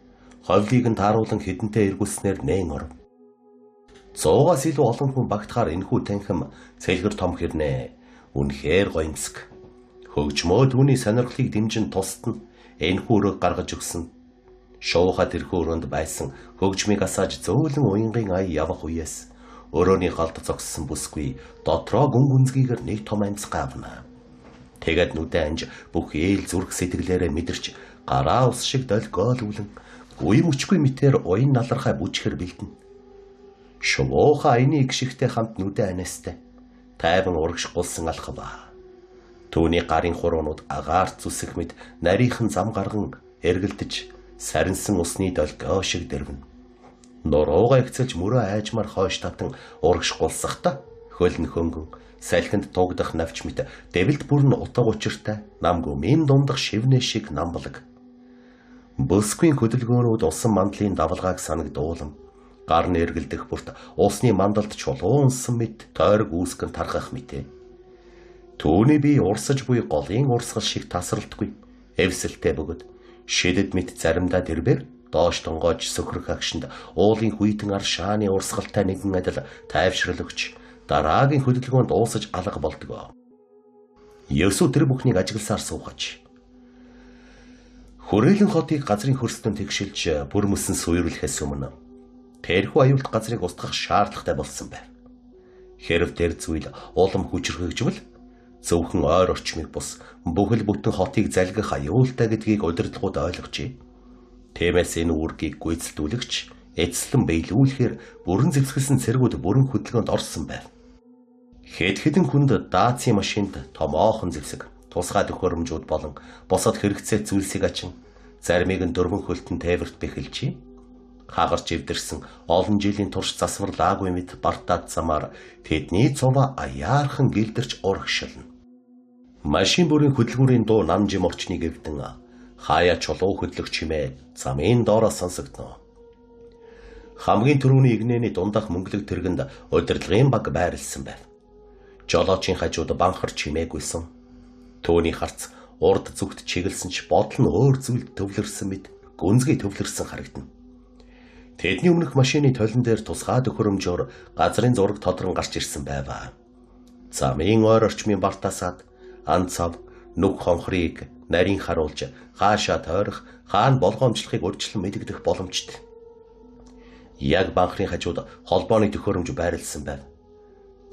ховлыг нь тааруулан хідэнтэй эргүүлснээр нээн оров. 100-аас илүү олон хүн багтахаар энэхүү танхим цэлгэр том хэрнээ. Үнэхээр гоёмсг. Хөгжмөө түүний сонирхлыг дэмжин тусад нь энэхүү өрөөг гаргаж өгсөн. Шовуха тэрхүү өрөөнд байсан хөгжмийг асааж зөөлөн уянгын ая явах үеэс өрөөний галд зогссон бүсгүй дотроо гүн гүнзгийгээр нэг том амьсгай авна. Тэгэд нүдэ анж бүх ээл зүрх сэтгэлээрээ мэдэрч гараа ус шиг долгоолуулан үе мөчгүй мэтэр уян налархай бүчгэр бэлдэнэ. Шовуха аяны гişгтэй хамт нүдэ анастай тайван урагшгуулсан алхав. Түүний гарын хуруунууд агаарт зүсэх мэд нарийнхан зам гарган эргэлдэж сарнсан усны долгоо шиг дэрвэнэ. Нурууга ихцэлж мөрөө айжмаар хойш татан урагшгуулсахдаа хөл нь хөнгөн салхинд тугдах навч мэт дэвэлт бүрэн утга учиртай намгүй мэн дундах шивнэ шиг намблаг. Бүсгүй хөдөлгөөнүүд усан мандлын давалгааг санагдуулан гар нь эргэлдэх бүрт усны мандалд чулуун унсан мэт тойрог үүсгэн тархах мэтэ. Түүний бие урсаж буй голын урсгал шиг тасралтгүй эвсэлтэй бөгөөд шидэд мэт заримдаа тэрбэр доош тонгоож сөхрөх агшинд уулын хүйтэн ар шааны урсгалтай нэгэн адил тайвшрал өгч дараагийн хөдөлгөөнд уусаж алга болдгоо. Есүс тэр бүхнийг ажигласаар суухаж хүрээлэн хотыг газрын хөрстөнд тэгшилж бүр мөсөн суйрлахээс өмнө тэрхүү аюулт газрыг устгах шаардлагатай болсон байв. Хэрв тэр зүйл улам хүчрхэгжвэл зөвхөн ойр орчмыг бус бүхэл бүтэн хотыг залгих аюултай гэдгийг удирдлагууд ойлгожээ. Тиймээс энэ үүргийг гүйцэтгүүлэгч эцэслэн биелүүлэхээр бүрэн зэвсгэлсэн цэргүүд бүрэн хөдөлгөөнд орсон байв. Хэд хэдэн хүнд даацын машинд томоохон зэвсэг, тусгай төхөөрөмжүүд болон бусад хэрэгцээ зүйлсийг ачин заримыг нь дөрвөн хөлтөн тээвэрт бэхэлжээ. Хагарч эвдэрсэн олон жилийн турш засварлаагүй мэд бартаад замаар тэдний цуваа аяархан гэлдэрч урагшилна. Машин бүрийн хөдөлгүүрийн дуу намжим орчныг эвдэн хаяа чулуу хөдлөх чимээ замын доороос сонсогдно. Хамгийн түрүүний игнэний дундах мөнгөлөг тэргэнд удирдлагын баг байрлсан байв. Жолоочийн хажууд банхар чимээгүйсэн. Төөний харц урд зүгт чиглэсэн ч бодол нь өөр зүйлд төвлөрсөн мэд гүнзгий төвлөрсөн харагдана. Тэдний өмнөх машины толон дээр тусгай төхөөрөмжөөр газрын зураг тодрон гарч ирсэн байваа. Замын ойр орчмын бартасаад анцав нүг хонхрыг нарийн харуулж хаашаа тойрох хаана болгоомжлохыг урьдчилан мэдэгдэх боломжтой. Яг банхрын хажууд холбооны төхөөрөмж байрлсан байв.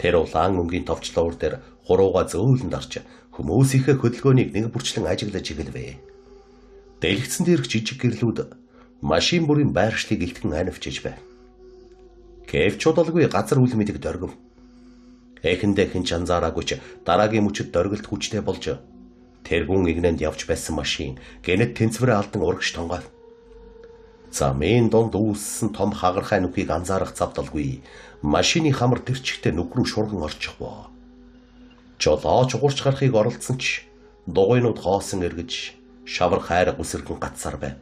Тэр улаан мөнгөний товчлуур дээр хурууга зөөлөнд орж хүмүүсийнхээ хөдөлгөөнийг нэг бүрчлэн ажиглаж игэлвэ. Дэлгэцэн дээрх жижиг гэрлүүд машин бүрийн байршлыг илтгэн анивчиж байв. Гэвч удалгүй газар үл мэдэг дөргөв. Эхэндээ хэн ч анзаараагүй ч дараагийн мөчөд дөргөлт хүчтэй болж тэргүүн игнэнд явж байсан машин гэнэт тэнцвэрээ алдан урагш тонгов. Замын донд үүссэн том хагархай нүхийг анзаарах завдалгүй машины хамар тэр чигтээ нүх рүү шурган орчихвоо. Жолооч уурч гарахыг оролдсон ч дугуйнууд хоосон эргэж шавар хайрга үсэрхэн гацсаар байв.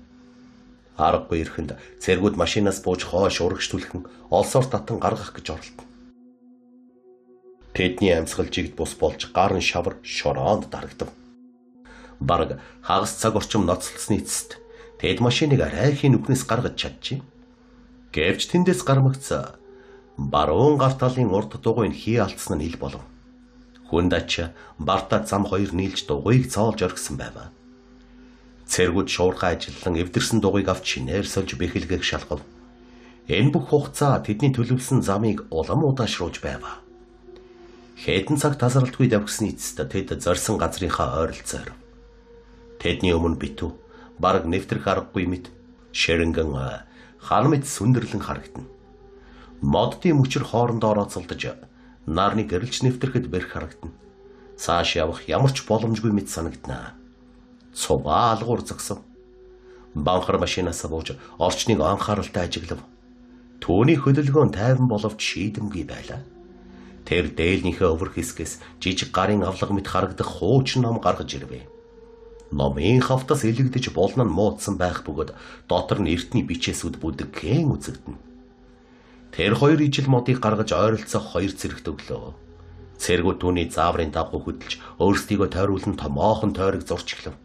Аргагүй ирэхэнд цэргүүд машинаас бууж хойш урагш түлхэн олсоор татан гаргах гэж оролдоно. Тэдний амьсгал жигд бус болж гар нь шавар шороонд дарагдав. Бараг хагас цаг орчим ноцлолсны эцэст тэд машиныг арайхийн нүхнээс гаргаж чадчих. Гэвч тэндээс гармагц баруун гар талын урд дугуйн хий алдсан нь ил болов. Хүнд ач барта зам хоёр нийлж дугуйг цоолж оргисон байв. Цэргүүд шуурхай ажиллан эвдэрсэн дугуйг авч шинээр сольж бэхэлгээх шалгав. Энэ бүх хугацаа тэдний төлөвлөсөн замыг улам удаашруулж байв. Хэдэн цаг тасралтгүй давхсны эцэст тэд зорьсон газрынхаа ойролцоор. Тэдний өмнө битүү бараг нэвтрэх аргагүй мэд шэрэнгэн хан мэд сүндэрлэн харагдана. Моддын мөчр хоорондоо орооцолдож нарны гэрэлж нэвтрэхэд бэрх харагдана. Цааш явах ямар ч боломжгүй мэт санагдана. Цуваа алгуур зогсов. Банхар машинаас бууж орчныг анхааралтай ажиглав. Түүний хөдөлгөөн тайван боловч шийдэмгүй байлаа. Тэр дээлнийхээ өвөр хэсгээс жижиг гарын авлага мэт харагдах хуучин ном гаргаж ирвэ. Номын хавтас илэгдэж болно нь муудсан байх бөгөөд дотор нь эртний бичээсүүд бүдэгхэн үзэгдэнэ. Тэр хоёр ижил модыг гаргаж ойролцоох хоёр цэрэгт өглөө. Цэргүүд түүний зааврын дагуу хөдөлж өөрсдийгөө тойруулан томоохон тойрог зурч эхлэв.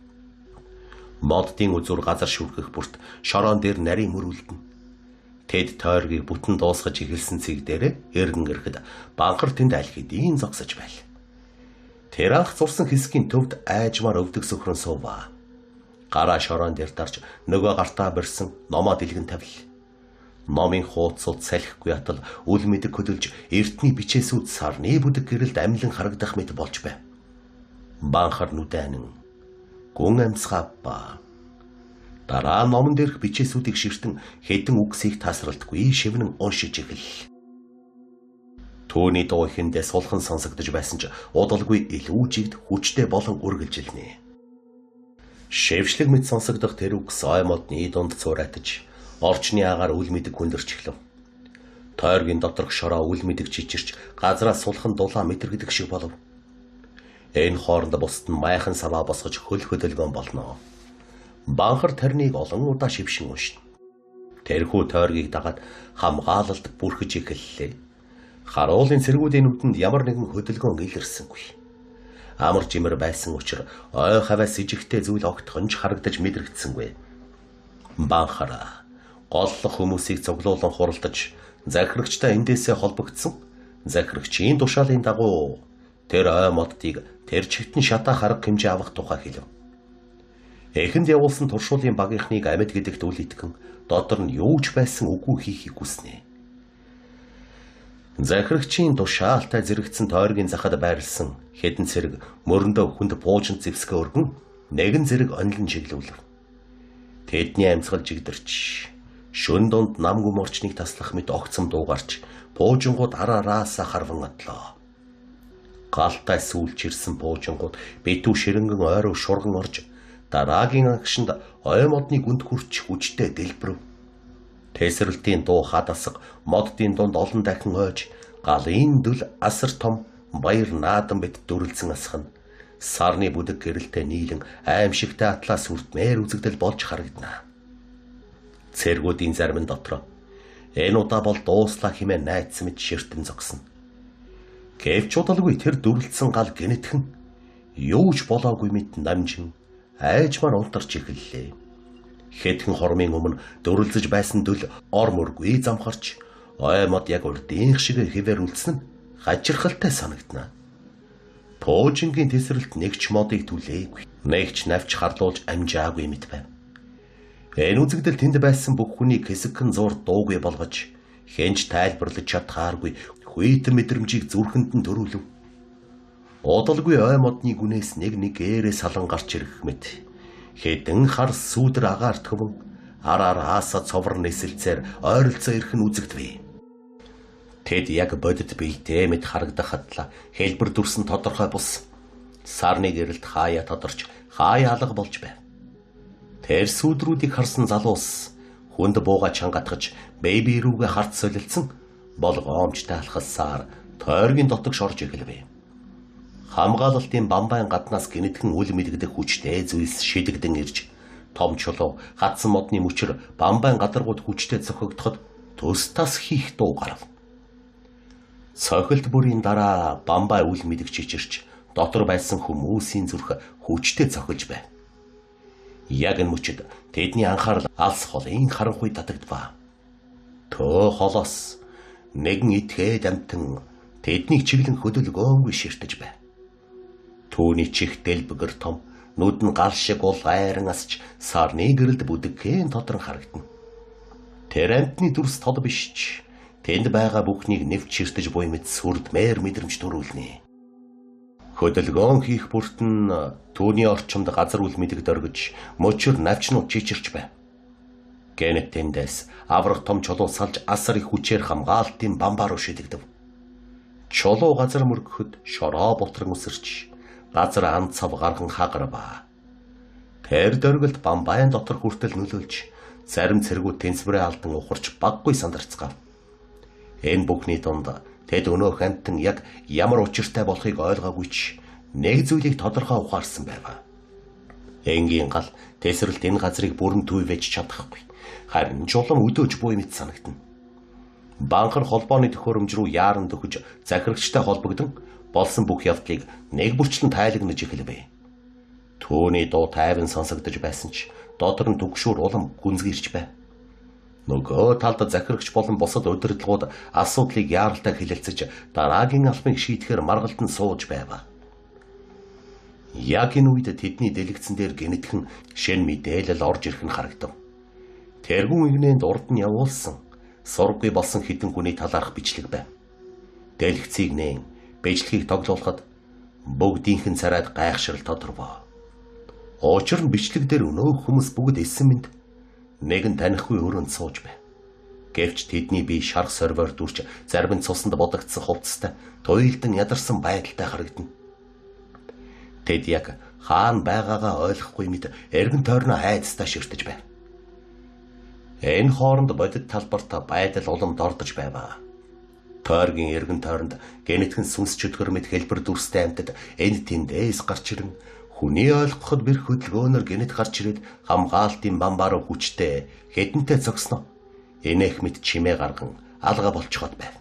Моддын үзүр газар шүргэх бүрт шороон дээр нарийн мөр үлдэнэ. Тэд тойргийг бүтэн дуусгаж эхэлсэн цэг дээрээ эргэн ирэхэд банхар тэнд аль хэдийн зогсож байл. Тэр анх зурсан хэсгийн төвд айжмаар өвдөг сөхрөн суув. Гараа шороон дээр дарж нөгөө гартаа барьсан номоо дэлгэн тавил. Номын хуудсууд салхихгүй атал үл мэдэг хөдөлж эртний бичээсүүд сарны бүдэг гэрэлд амлин харагдах мэт болж байв. Банхар нүдэнэн гүн амсгаапа. Дараа номон дээрх бичээсүүдийг ширтэн хэдэн үгсийг тасралтгүй шивнэн уншиж эхэллээ. Түүний дуу ихэндээ сулхан сонсогдож байсан ч удалгүй илүү жигд хүчтэй болон үргэлжилнэ. Шэвшлэг мэт сонсогдох тэр үгс ой модны дунд цуурайтаж орчны агаар үл мэдэг хүндэрч эхлэв. Тойргийн доторх шороо үл мэдэг чичирч газраас сулхан дулаан мэтэргэдэг шиг болов. Энэ хооронд бусд нь майхан саваа босгож хөл хөдөлгөөн болно. Банхар тарныг олон удаа шившин уншина. Тэрхүү тойргийг дагаад хамгаалалт бүрхэж эхэллээ. Харуулын цэргүүдийн нүдэнд ямар нэгэн хөдөлгөөн илэрсэнгүй. Амар жимэр байсан учраас ой хаваас ижигтэй зүйл огтхонж харагдаж мэдрэгдсэнгүй. Банхара голлох хүмүүсийг цуглуулан хуралдаж захирагчтай эндээсээ холбогдсон. Захирагчийн тушаалын дагуу тэр ой моддыг тэр чигтэн шатаа харга хэмжээ авах тухай хэлв. Эхэнд явуулсан туршуулын багийнхныг амьд гэдэгт үл итгэн дотор нь юу ч байсан үгүй хийхийг хүснэ. Захирагчийн тушаалтай зэрэгцэн тойргийн захад байрлсан хэдэн цэрэг мөрөндөө хүнд буужин зэвсгэ өргөн нэгэн зэрэг онлон чиглүүлв. Тэдний амьсгал жигдэрч шөн дунд нам гүморчныг таслах мэт огцом дуугарч буужингууд араараасаа харван отлоо. Галтай сүүлч ирсэн буужингууд битүү ширэнгэн ойроо шурган орж дараагийн агшинд ой модны гүнд хүрч хүчтэй дэлбэрэв. Тэсрэлтийн дуу хадасга моддын дунд олон дахин ойж галын дүл асар том баяр наадан бит дүрлцэн асхна. Сарны бүдэг гэрэлтэй нийлэн аимшигтай атлаас үрдмээр үзэгдэл болж харагдана. Цэргүүдийн зарим нь дотроо энэ удаа бол дууслаа хэмээн найдсан мэт ширтэн зогсно. Гэвч удалгүй тэр дүрлцэн гал гэнэтхэн юу ч болоогүй мэт намжин айжмаар унтарч эхэллээ. Хэдхэн хормын өмнө дөрүлзэж байсан дүл ор мөргүй замхарч ой мод яг урдынх шиг хэвээр үлдсэн нь хажирхалтай санагдана. Пуужингийн тесрэлт нэгч модыг түлээгүй. Нэгч навч харлуулж амжаагүй мэт байв. Энэ үзэгдэл тэнд байсан бүх хүнийг хэсэгхэн зур дуугүй болгож хэнч тайлбарлаж чадхааргүй хүйтэн мэдрэмжийг зүрхэнд нь төрүүлв. Удалгүй ой модны гүнээс нэг ээрээ салан гарч ирэх мэт хэдэн хар сүүдэр агаар төвөн араар ааса цовор нэсэлцээр ойролцоо ирэх нь үзэгдэв. Тэд яг бодит бийтэй мэт харагдах хадлаа хэлбэр дүрсэн тодорхой бус. Сарны гэрэлд хаяа тодорч хаяа алга болж байв. Тэр сүүдрүүдийг харсан залуус хүнд бууга чангатгаж бэби рүүгээ харц солилцсон болгоомжтой алхалсаар тойргийн дотогш орж эхэлвэ. Хамгаалалтын бамбайн гаднаас гинэтхэн үл мэдгдэх хүчтэй зүйлс шидэгдэн ирж том чулуу хатсан модны мөчр бамбайн гадаргууд хүчтэй цохигдоход төс тас хийх дуу гарав. Цохилт бүрийн дараа бамбай үл мэдг чичирч дотор байсан хүмүүсийн зүрх хүчтэй цохилж байв. Яг энэ мөчид тэдний анхаарал алс холын харанхуй татагдваа. Төө холоос нэгэн итгээд амтан тэднийг чиглэн хөдөлгөөнгүй ширтэж байв. Түүний чих дэлбгэр том нүд нь гал шиг ул айран асч сарны гэрэлд бүдэгхэн тодрон харагдана. Тэр амтны дүрс тод биш ч тэнд байгаа бүхнийг нэвч ширтэж буй мэт сүрдмээр мэдрэмж төрүүлнэ. Хөдөлгөөн хийх бүртэн түүний орчимд газар үл мэдэгд оргиж мөчөр навчнууд чичирч байв. Гэнэт тэндээс аврах том чулуу салж асар их хүчээр хамгаалтын бамбаа руу шидэгдэв. Чулуу газар мөргөхөд шороо бутран үсэрч газар ан цав гарган хагарва. Тэр дөргөлд бамбайн дотор хүртэл нөлөөлж зарим цэргүүд тэнцвэрээ алдан ухарч баггүй сандарцгаав. Энэ бүхний дунд тэд өнөөх амтан яг ямар учиртай болохыг ойлгоогүй ч нэг зүйлийг тодорхой ухаарсан байв. Энгийн гал тесрэлт энэ газрыг бүрэн түйвэж чадахгүй. Харин жулам өдөөж буй мэт санагдана. Банхар холбооны төхөөрөмж рүү яаран дөхөж захирагчтай холбогдсон болсон бүх явдлыг нэг бүрчлэн тайлагнаж эхэлвэ. Төвний дуу тайван сонсогдож байсан ч дотор нь түгшүүр улам гүнзгийрч байв. Нөгөө талд захирагч болон бусад удирдлагууд асуудлыг яаралтай хэлэлцэж дараагийн албыг шийдэхээр маргалдан сууж байв. Яг энэ үед тэдний дэлгэцэн дээр гэнэтхэн шин мэдээлэл орж ирэх нь харагдав. Тэргүүн игнэнд урд нь явуулсан сургуй болсон хэдэн хүний талаарх бичлэг байв. Дэлгэцийг нээн бичлэгийг тоглоулахад бүгдийнхэн царайд гайхшрал тодорвоо. Учир нь бичлэг дээр өнөөх хүмүүс бүгд эсэмэнд нэгэн танихгүй өрөөнд сууж байв. Гэвч тэдний бие шарх сорвоор дүрч зарим нь цуснд бодогдсон хувцастай туйлдан ядарсан байдалтай харагдана. Тэд яг хаана байгаагаа ойлгохгүй мэт эргэн тойрноо хайцтай ширтэж байв. Энэ хооронд бодит талбарт байдал улам дордож байв. Тойргийн эргэн тойронд гэнэтхэн сүнс чөтгөр мэт хэлбэр дүрстэй амьтад энд тэндээс гарч ирэн хүний ойлгоход бэр хөдөлгөөнөр гэнэт гарч ирээд хамгаалтын бамбаар хүчтэй хэдэнтэй зогсноо. Энэх мэт чимээ гарган алга болчиход байв.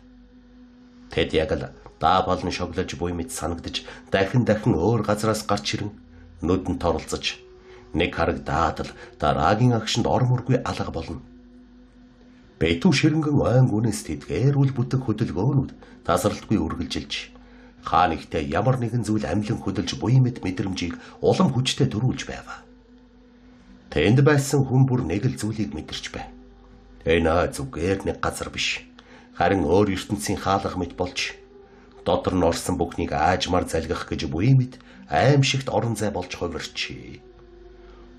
Тэд яг л даа болон шоглож буй мэт санагдаж дахин өөр газраас гарч ирэн нүдэнд торолцож нэг харагдаад л дараагийн агшинд ормөргүй алга болно. Бэтүү ширэнгэн ойн гүнээс тэдгээр үл бүтэх хөдөлгөөнүүд тасралтгүй үргэлжилж хаа нэгтээ ямар нэгэн зүйл амлин хөдөлж буй мэт мэдрэмжийг улам хүчтэй төрүүлж байв. Тэнд байсан хүн бүр нэг л зүйлийг мэдэрч байв. Энэ зүгээр нэг газар биш. Харин өөр ертөнцийн хаалга мэт болж дотор нь орсон бүхнийг аажмаар залгих гэж буй мэт аимшигт орон зай болж хувирчээ.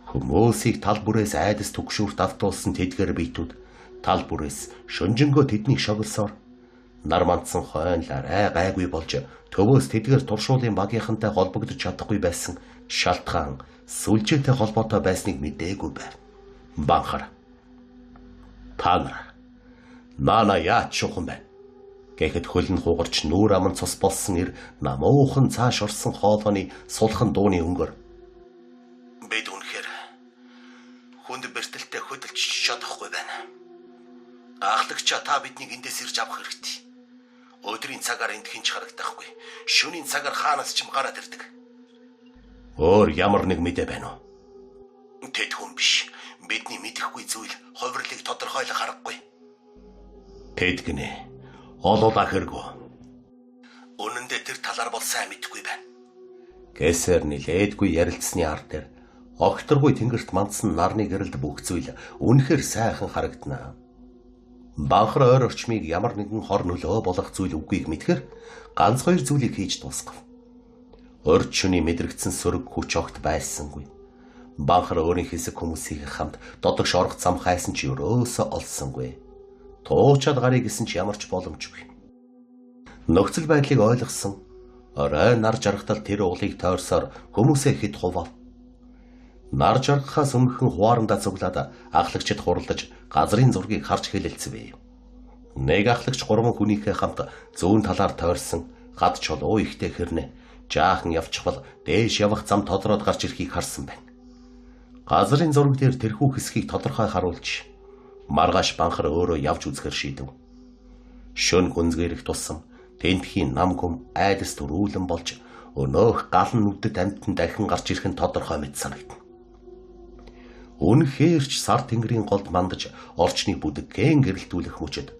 Хүмүүсийг тал бүрээс айдас түгшүүрт автуулсан тэдгээр биетүүд тал бүрээс шөнжөнгөө тэднийг шоглосоор нар мандсан хойнлаар гайгүй болж төвөөс тэдгээр туршуулын багийнхантай холбогдож чадахгүй байсан шалтгаан сүлжээтэй холбоотой байсныг мэдээгүй байв. Банхар та нар нана яач шухан байна. Гэхэд хөлн хугарч нүүр аман цус болсон ир намуухан цааш орсон хоолойны сулхан дууны өнгөөр бид үнэхээр хүнд бэртэлтэй хөдөлж чадахгүй байна. Ахлагчаа та биднийг эндээс ирж авах хэрэгтэй. Өдрийн цагаар энд хинч харагдахгүй. Шөнийн цагаар хаанаас ч гараад ирдэг. Өөр ямар нэг мэдээ байна уу? Тэд хүн биш. Бидний мэдэхгүй зүйл хувирлыг тодорхойлох аргагүй. Тэд гинэ. Олоола хэрэггүй. Үнэн дээр тэр талаар бол сайн мэдэхгүй байна. Гэсээр нилээдгүй ярилцсны ар дээр огторгүй тэнгэрт мандсан нарны гэрэлд бүх зүйл үнэхээр сайхан харагдана. Банхар ойр орчмыг ямар нэгэн хор нөлөө болох зүйл үгүйг мэдхээр ганц хоёр зүйлийг хийж дуусгав. Урд шөнийн мэдрэгдсэн сөрөг хүч огт байсангүй. Банхар өөрийн хэсэг хүмүүсийн хамт додогш орох зам хайсан ч өрөөсө олсонгүй. Туучаад гарыг гисэн ч ямар ч боломжгүй. Нөхцөл байдлыг ойлгосон орой нар жаргатал тэр уулыг тойрсоор хүмүүсээ хэд хував. Нар жаргахаас өмнөхөн хуарандаа цуглаад ахлагчид хуралдаж газрын зургийг харж хэлэлцвэ. Нэг ахлагч 3 хүнийхээ хамт зүүн талаар тойрсон гад чулуу ихтэй хэрнэ жаахан явчихвал дээш явах зам тодроод гарч ирэхийг харсан байна. Газрын зураг дээр тэрхүү хэсгийг тодорхой харуулж маргааш банхар өөрөө явж үзэхэр шийдэв. Шөн гүнзгийрэх тусам тентхийн нам гүм айдас төрүүлэн болж өнөөх гал нүдэд амтан дахин гарч ирэх нь тодорхой мэт санагдана. Үнэхээрч сар тэнгэрийн голд мандаж орчныг бүдэгхэн гэрэлтүүлэх мөчөд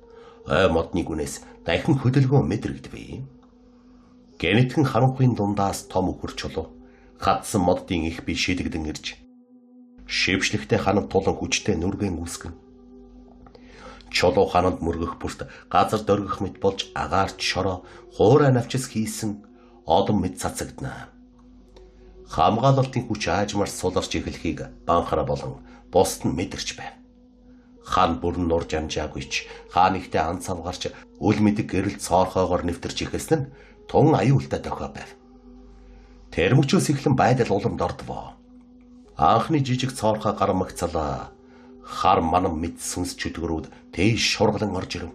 ой модны гүнээс дахин хөдөлгөөн мэдрэгдэв. Гэнэтхэн харанхуйн дундаас том өхөр чулуу хатсан моддын их бие шидэгдэн ирж шившлэгтэй ханад тулан хүчтэй нүргэн үүсгэн. Чулуу хананд мөргөх бүрт газар дөргөх мэт болж агаарч шороо хуурай навчис хийсэн одон мэт цацагдана. Хамгаалалтын хүч аажмаар суларч эхлэхийг банхара болон бусд нь мэдэрч байв. Хаан бүрэн нурж амжаагүй ч хаанигтай анц авгарч үл мэдэг гэрэл цоорхоогоор нэвтэрч ихэсэн нь тун аюултай дохио байв. Тэр мөчөөс эхлэн байдал уламд ордвоо. Анхны жижиг цоорхоо гарамгцалаа. Хар манам мэд сүнс чөтгөрүүд тийш шургалан орж ирэв.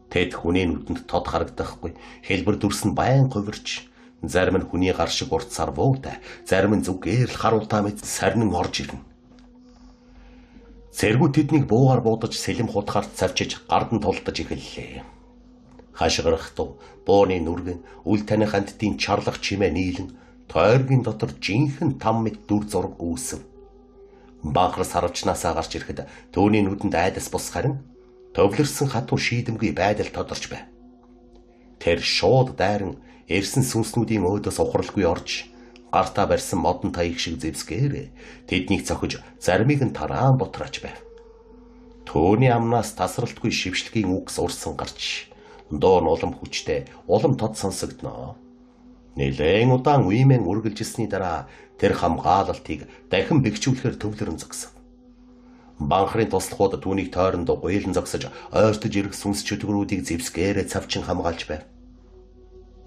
Тэд хүний нүдэнд тод харагдахгүй, хэлбэр дүрс нь байн хувирч, зарим нь хүний гар шиг урт сарвуутай, зарим нь зүгээр л харуултаа мэт сарнин орж ирнэ. Цэргүүд тэднийг буугаар буудаж сэлэм хутгаарт цавчиж гардан тулдаж эхэллээ. Хашгирахтуу бууны нүргэн үл таних хамтдын чарлах чимээ нийлэн тойргийн дотор жинхэнэ там мэд дүр зураг үүсв. Баахар сарвчнаасаа гарч ирэхэд түүний нүдэнд айдас бус харин төвлөрсөн хатуу шийдэмгүй байдал тодорч байв. Тэр шууд дайран эрсэн сүнснүүдийн өөдөөс ухралгүй орж гартаа барьсан модон таяг шиг зэвсгээр тэднийг цохиж заримыг нь тараан бутрааж байв. Төөний амнаас тасралтгүй шившлэгийн үгс урсан гарч дуу нь улам хүчтэй, улам тод сонсогдноо. Нэлээн удаан үемэн үргэлжилсний дараа тэр хамгаалалтыг дахин бэхжүүлэхээр төвлөрөн зогсов. Банхрын туслахууд түүнийг тойрондоо гуйлан зогсож ойртож ирэх сүнс чөтгөрүүдийг зэвсгээрээ цавчин хамгаалж байв.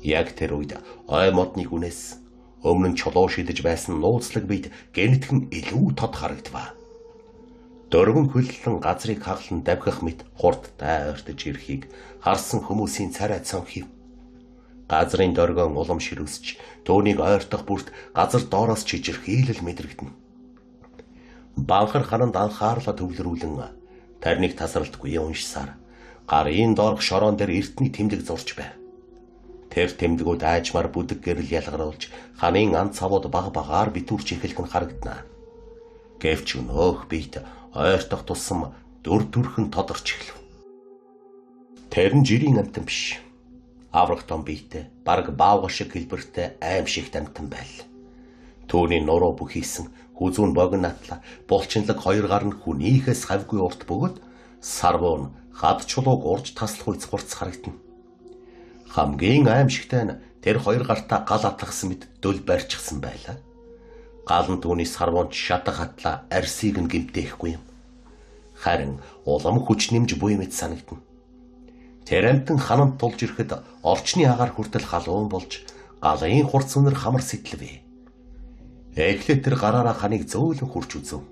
Яг тэр үед ой модны хүнээс өмнө нь чулуу шидэж байсан нууцлаг бид гэнэтхэн илүү тод харагдваа. Дөрвөн хөллөн газрыг хаглан давхих мэт хурдтай ойртож ирэхийг харсан хүмүүсийн царай цонхив. Газрын дөргөн улам ширүүсч түүнийг ойртох бүрт газар доороос чижирхийлэл мэдрэгдэнэ. Банхар хананд анхаарлаа төвлөрүүлэн тарныг тасралтгүй уншсаар гарын доорх шороон дээр эртний тэмдэг зурж байв. Тэр тэмдгүүд аажмаар бүдэг гэрэл ялгаруулж ханын ан цавууд баг багаар битүүрч эхэлх нь харагдана. Гэвч өнөөх бийт ойртох тусам дүр төрхөн тодорч эхлэв. Тэр нь жирийн амтан биш. Аврах том бийтэй бараг баавга шиг хэлбэртэй аим шигт амтан байл. Түүний нуруу бүхийсэн хүзүүн богинатлаа булчинлаг хоёр гар нь хүнийхээс хавгүй урт бөгөөд сарвуун хад чулууг урж таслах үз хурц харагдана. Хамгийн аимшигтай нь тэр хоёр гартаа гал атлахсан мэт дөл барьчихсан байлаа. Гал нь түүний сарвуунд шатаг хатлаа арсыг нь гэмтээхгүй юм. Харин улам хүч нэмж буй мэт санагдана. Тэр амтан хананд тулж ирэхэд орчны агаар хүртэл халуун болж галын хурц үнэр хамар сэтэлвэ. Эхлээд тэр гараараа ханыг зөөлөн хурч үзв.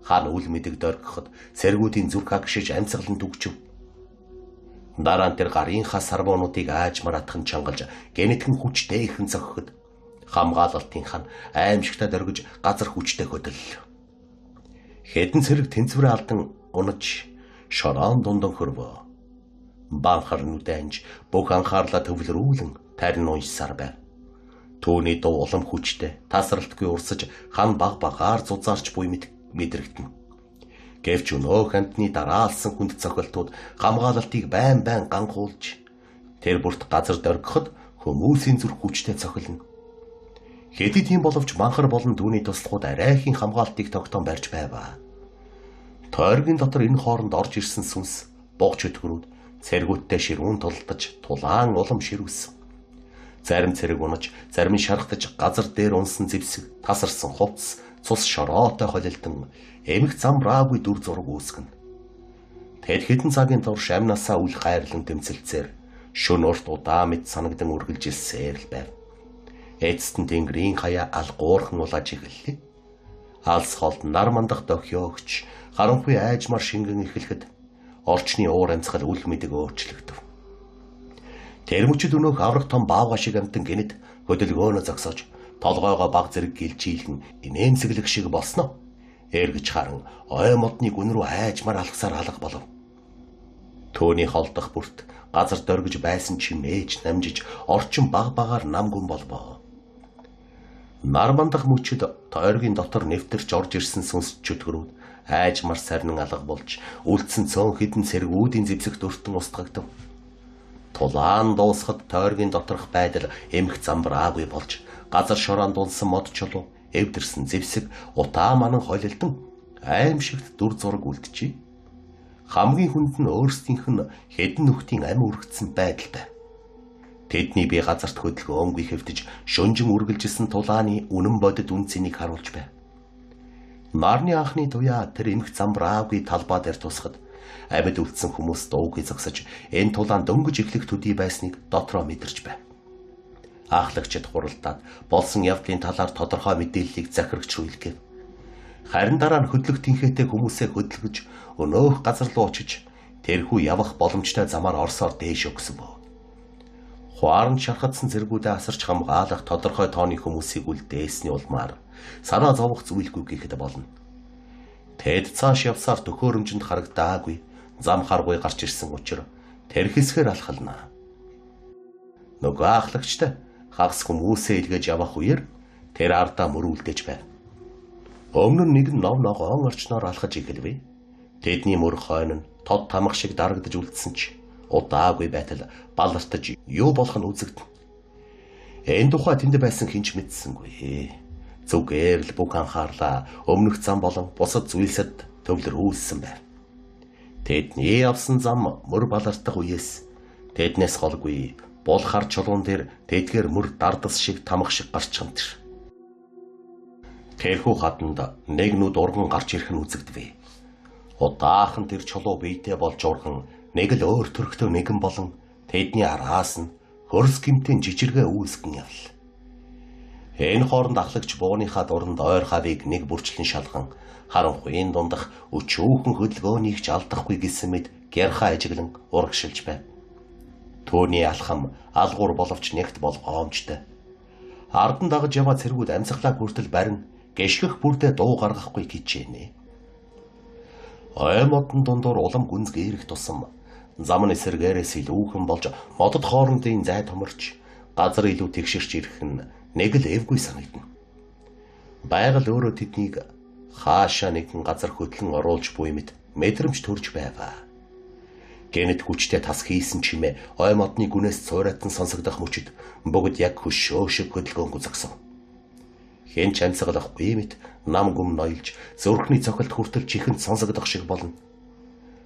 Хан үл мэдэг дөргөхөд сэргүүдийн зүрх агшиж амьсгалан дүгчв. Дараа нь тэр гарынхаа сарвуунуудыг аажмаар атхан чангалж гэнэтхэн хүчтэй ихэн зохиход хамгаалалтын хан аимшигтай дөргиж газар хүчтэй хөдөлв. Хэдэн цэрэг тэнцвэрээ алдан унаж шороон дундан хөрвөө. Банхар нүдэнж бүх анхаарлаа төвлөрүүлэн тарин уншсаар байв. Түүний дуу улам хүчтэй, тасралтгүй урсаж хан баг багаар зузаарч буй мэдрэгдэнэ. Гэвч өнөөх амтны дараалсан хүнд цохилтууд хамгаалалтыг байн байн ганхуулж тэр бүрт газар дөргөхөд хүмүүсийн зүрх хүчтэй цохилно. Хэдий тийм боловч банхар болон түүний туслахууд арайхийн хамгаалтыг тогтоон барьж байваа. Тойргийн дотор энэ хооронд орж ирсэн сүнс буг чөтгөрүүд цэргүүдтэй ширүүн тулдаж тулаан улам ширүүсэн. Зарим цэрэг унаж, зарим нь шархтаж газар дээр унсан зэвсэг, тасарсан хувцс, цус шороотой холилдон эмх замраагүй дүр зураг үүсгэнэ. Тэд хэдэн цагийн турш амнасаа үл хайрлан тэмцэлцээр шөн урт удаа мэд санагдан үргэлжилсээр л байв. Эцэст нь тэнгэрийн хаяа алгуурхан улааж эхэллээ. Алс холд нар мандах дохиогч харанхуй айжмар шингэн эхлэхэд орчны уур амьсгал үл мэдэг өөрчлөгдөв. Тэр мөчид өнөөх аврах том баавга шиг амтан гинэд хөдөлгөөнө зогсоож толгойгоо баг зэрэг гэлжийлхэн инээмсэглэх шиг болсноо. Эргэж харан ой модны гүн рүү айжмар алгасаар алга болов. Төөний холдох бүрт газар дөргиж байсан чимээж намжиж орчин баг багаар нам гүн болвоо. Нар мандах мөчид тойргийн дотор нэвтэрч орж ирсэн сүнс чөтгөрүүд айжмар сарнин алга болж үлдсэн цөөн хідэн цэргүүдийн зэвсэгт өртөн устгагдав. Тулаан дуусахад тойргийн доторх байдал эмх замбраагүй болж газар шороонд унсан мод чулуу эвдэрсэн зэвсэг утаа манан холилдон аимшигт дүр зураг үлджээ. Хамгийн хүнд нь өөрсдийнх нь хэдэн нөхдийн ам үргэцсэн байдал байв. Тэдний бие газарт хөдөлгөөнгүй хэвтэж шөнжин үргэлжилсэн тулааны үнэн бодит үнцнийг харуулж байв. Нарны анхны туяа тэр эмх замбраагүй талбай дээр тусахад амьд үлдсэн хүмүүс дууг зогсож энэ тулаан дөнгөж эхлэх төдий байсныг дотроо мэдэрч байв. Ахлагчид хуралдаад болсон явдлын талаар тодорхой мэдээллийг захирагч рүү илгээв. Харин дараа нь хөдлөх тэнхээтэй хүмүүсээ хөдөлгөж өнөөх газар руу очиж тэрхүү явах боломжтой замаар орсоор дээш өгсөн бөө. Хуаран шархадсан зэргүүдээ асарч хамгаалах тодорхой тооны хүмүүсийг үл дээсний улмаар санаа зовох зүйлгүй гэхэд болно. Тэд цааш явсаар төхөөрөмжөнд харагдаагүй зам харгүй гарч ирсэн учраас тэр хэсгээр алхалнаа. Нөгөө ахлагчтай хагас хүмүүсээ илгээж явах үеэр тэр ардаа мөрүүлдэж байв. Өмнө нь нэг нов ногоон орчноор алхаж эхэлвэ. Тэдний мөр хойно нь тод тамга шиг дарагдж үлдсэн ч удаагүй байтал балартаж юу болох нь үзэгдэн. Энэ тухай тэнд байсан хинч мэдсэнгүй. Зүгээр л бүх анхаарлаа өмнөх зам болон бусад зүйлсэд төвлөрүүлсэн байв. Тэдний явсан зам мөр балартах үеэс тэднээс холгүй бол хар чулуун дээр тэдгээр мөр дардас шиг тамга шиг гарч хамтэр. Тэрхүү хатанд нэг нүд урган гарч ирэх нь үзэгдэв. Удаахан тэр чулуу биедээ болж урган нэг л өөр төрхтөө нэгэн болон тэдний араас нь хөрс гэмтэн жижиргээ үүсгэн явл. Энэ хооронд ахлагч бууныхаа дуранд ойр хавийг нэг бүрчлэн шалган харанхуйн дундах өчүүхэн хөдөлгөөнийг ч алдахгүй гэсэн мэд гярхаа ажиглан урагшилж байв. Төөний алхам алгуур боловч нэгт болгоомжтой. Ардан дагаж яваа цэргүүд амьсгалаа хүртэл барин гიშгэх бүрдээ дуу гаргахгүй хичээнэ. Ой модон дундуур улам гүнзгийрэх тусам зам нь эсэргээрээс илүүхэн болж модод хоорондын зай томорч газар илүү тэгшэрч ирэх нь нэг л эвгүй санагдана. Байгаль өөрөө тэднийг хаашаа нэгэн газар хөдлөн оруулж буй мэд мэдрэмж төрж байваа. Гэнэт хүчтэй тас хийсэн чимээ ой модны гүнээс цуурайтан сонсогдох мөчөд бүгд яг хөшөө шиг хөдөлгөөнгөө зогсов. Хэн ч амьсгалахгүй мэт нам гүм ноёлж зөрхний цохилт хүртэл чихэнд сонсогдох шиг болно.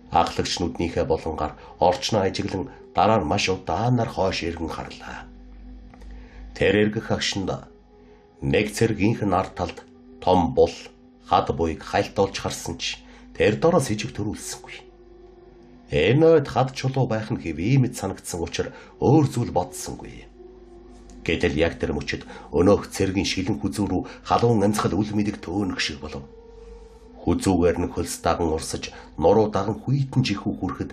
Ахлагч нүднийхээ болонгаар орчноо ажиглан дараа нь маш удаанаар хойш эргэн харлаа. Тэр эргэх агшинд нэг цэргийнхэн ард талд том бул хад буйг хайлтуулж харсан ч тэр дороос ижиг төрүүлсэнгүй. Энэ ойд хад чулуу байх нь хэвээ мэд санагдсан учраас өөр зүйл бодсонгүй. Гэтэл яг тэр мөчөд өнөөх цэргийн шилэн хүзүү рүү халуун амьсгал үл мэдэг төөнөх шиг болов. Хүзүүгээр нь хөлс даган урсаж нуруу даган хүйтэн жихүү хүрэхэд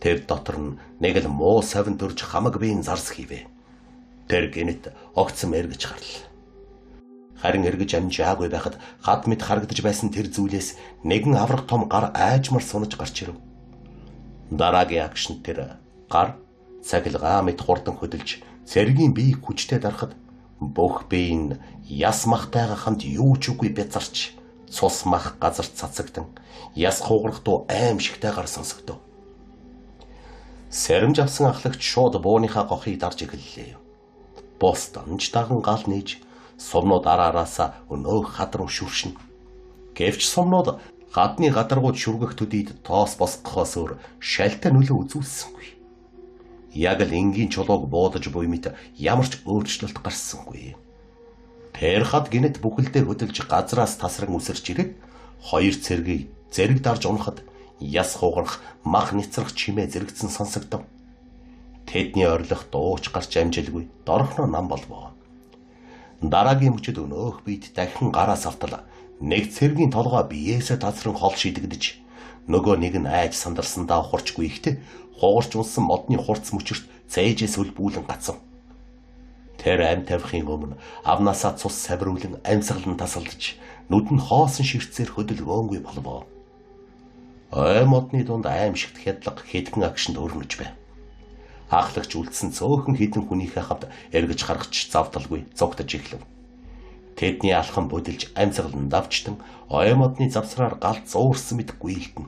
тэр дотор нь нэг л муу савин дөрж хамаг биеийн зарс хийвэ. Тэр гинэт огцом эргэж гарлаа. Харин эргэж амжаагүй байхад хад мэд харагдаж байсан тэр зүйлээс нэгэн аврах том гар айжмар сунаж гарч ирэв. Дараагийн агшин тэр гар цахилгаан мэд хурдан хөдөлж цэргийн биеийг хүчтэй дарахад бүх бие нь яс махтайгаа хамт юу ч үгүй бязарч цус мах газар цацагдан яс хугарах дуу аимшигтайгаар сонсогдов. Сэрэмж авсан ахлагч шууд бууныхаа гохыг дарж эхэллээ. Бос дамж даган гал нээж сумнууд араасаа өнөөх хад руу шүршин. Гэвч сумнууд гадны гадаргууд шүргэх төдийд тоос босгохоос өөр шалтай нөлөө үзүүлсэнгүй. Яг л энгийн чулууг буудаж буй мэт ямар ч өөрчлөлт гарсангүй. Тэр хад гинэт бүхэлдээ хөдөлж газраас тасран үсэрч ирээд хоёр цэргийг зэрэг дарж унахад яс хугарах мах нэцрэх чимээ зэрэгцэн сонсогдов. Тэдний орилох дууч гарч амжилгүй дорхноо нам болвоо. Дараагийн мөчөд өнөөх бид дахин гараас автал нэг цэргийн толгой биеэсээ тасран хол шидэгдэж нөгөө нэг нь айж сандарсандаа ухарчгүй ихтэй хугарч унсан модны хурц мөчөрт цээжээс үлбүүлэн гацав. Тэр аим тавихын өмнө авнасаа цус савируулан амьсгалан тасалдж нүд нь хоосон ширцээр хөдөлгөөнгүй болвоо. Ой модны дунд аимшигт хядлага хэдхэн агшинд өрнөж байв. Ахлагч үлдсэн цөөхөн хідэн хүнийхээ хавд эргэж гаргаж завдалгүй зогтож эхлэв. Тэдний алхан бодилж амьсгалан давчтан ой модны завсраар галт зуурсан мэт гүйлтэн.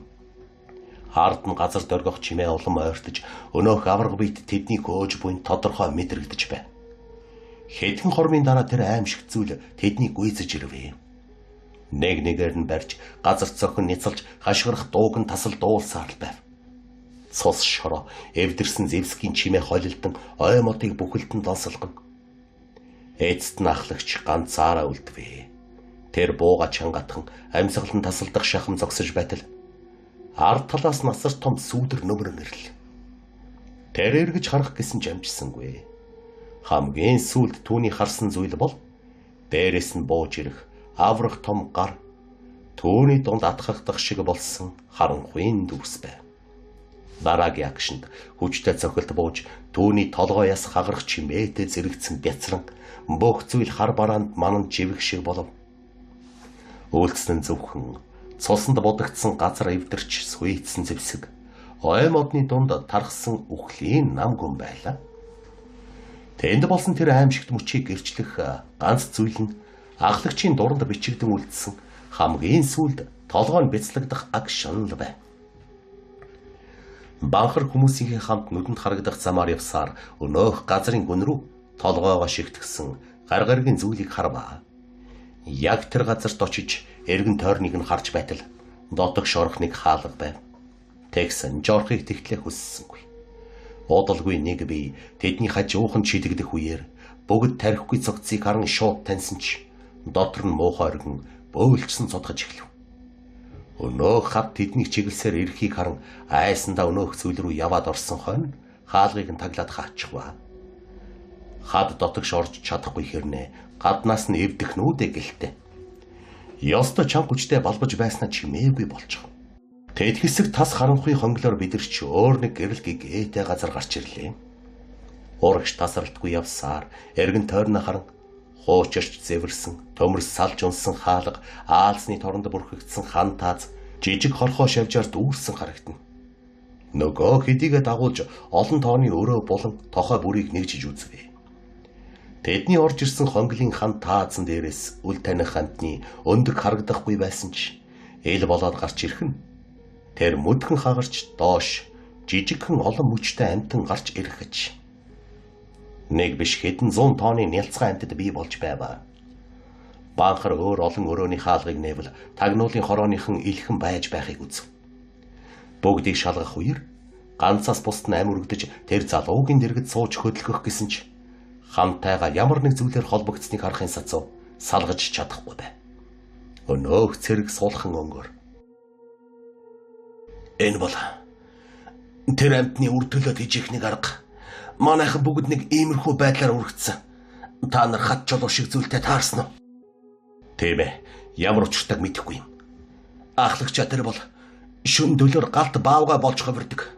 Хард нь газар дөргөх чимээ улам ойртож өнөөх авраг бит тэдний хөөж буйн тодорхой мэдрэгдэж байв. Хэдхэн хормын дараа тэр аимшигт зүйл тэднийг гүйцэж ирвэ. Нэг нэгээр нь барьж газар цохин няцалж хашгирах дууг нь тасал дуулсаар л байв. Цус шороо эвдэрсэн зэвсгийн чимээ холилдон ой модыг бүхэлдэн донсолгон. Эцэст нь ахлагч ганцаараа үлдвэ. Тэр бууга чангатхан амьсгалан тасалдах шахам зогсож байтал ард талаас насар том сүүдэр нөмрөн ирэл. Тэр эргэж харах гэсэн ч амжсангүй. Хамгийн сүүлд түүний харсан зүйл бол дээрээс нь бууж ирэх аврах том гар, түүний дунд атгахдах шиг болсон харанхуйн дүүс байв. Дараагийн агшинд хүчтэй цохилт бууж түүний толгойоос хагарах чимээтэй зэрэгцэн бяцран бүх зүйл хар бараанд манан живэх шиг болов. Үйлдсэн зөвхөн цусанд будагдсан газар эвдэрч сүйтсэн зэвсэг ой модны дунд тархсан үхлийн нам гүн байлаа. Тэнд болсон тэр аимшигт мөчийг гэрчлэх ганц зүйл нь ахлагчийн дуранд бичигдэн үлдсэн хамгийн сүүлд толгой нь бяцлагдах аг шанал байв. Банхар хүмүүсийн хамт нүдэнд харагдах замаар явсаар өнөөх газрын гүн рүү толгойгоо шигтгсэн гаргаргийн зүйлийг харваа. Яг тэр газарт очиж эргэн тойрныг нь харж байтал дотог шорохныг хаалга байв. Тэгсэн жорхыг тэгтлэх хүссэнгүй. Удалгүй нэг би тэдний хажуухан шидэгдэх үеэр бүгд тарихгүй цогцыг харан шууд таньсан ч дотор нь муухай оргин бөөлжсөн цодгож эхлэв. Өнөөх хат тэднийг чиглэлсээр ирэхийг харан айсандаа өнөөх зүйл рүү яваад орсон хойно хаалгыг нь таглаад хаачихва. Хад дотогш орж чадахгүй хэрнээ гаднаас нь эвдэх нүүдэ гэлтэй. Ёстой чанга хүчтэй балбаж байснаа чимээгүй болчихов. Тэд хэсэг тас харанхуй хонглоор бидэрч өөр нэг гэрэл гээтэй газар гарч ирлээ. Урагш тасралтгүй явсаар эргэн тойрноо харан хуучирч зэвэрсэн, төмөрс салж унсан хаалга, аалзны торонд бүрхэгдсэн хан тааз, жижиг хорхоо шавжаар дүүрсэн харагдана. Нөгөө хэдийгээ дагуулж олон тооны өрөө болон тохой бүрийг нэгжиж үзвэ. Тэдний орж ирсэн хонглын хан таазан дээрээс үл таних хамтны өндөг харагдахгүй байсан ч эл болоод гарч ирэх нь тэр мүдхэн хагарч доош жижигхэн олон мөчтэй амтан гарч ирэх гэж. Нэг биш хэдэн 100 тонны нялцгай амтад бий болж байваа. Банхар өөр олон өрөөний хаалгыг нээвэл тагнуулын хорооныхан илхэн байж байхыг үзв. Бүгдийг шалгах үеэр ганцаас бусд нь амиргдэж тэр залуугийн дэргэд сууж хөдөлгөх гэсэн ч хамтайгаа ямар нэг зүйлээр холбогдсныг харахын сацуу салгаж чадахгүй байв. Өнөөх цэрэг суулхан өнгөөр. Энэ бол тэр амтны үр төлөөд хийх нэг арга. Манайхан бүгд нэг иймэрхүү байдлаар үргэцсэн. Та нар хат чулуу шиг зүйлтэй таарсан уу? Тийм ээ. Ямар учиртайг мэдэхгүй юм. Ахлагчаа тэр бол шүн дөлөөр галт баавга болж ховирдог.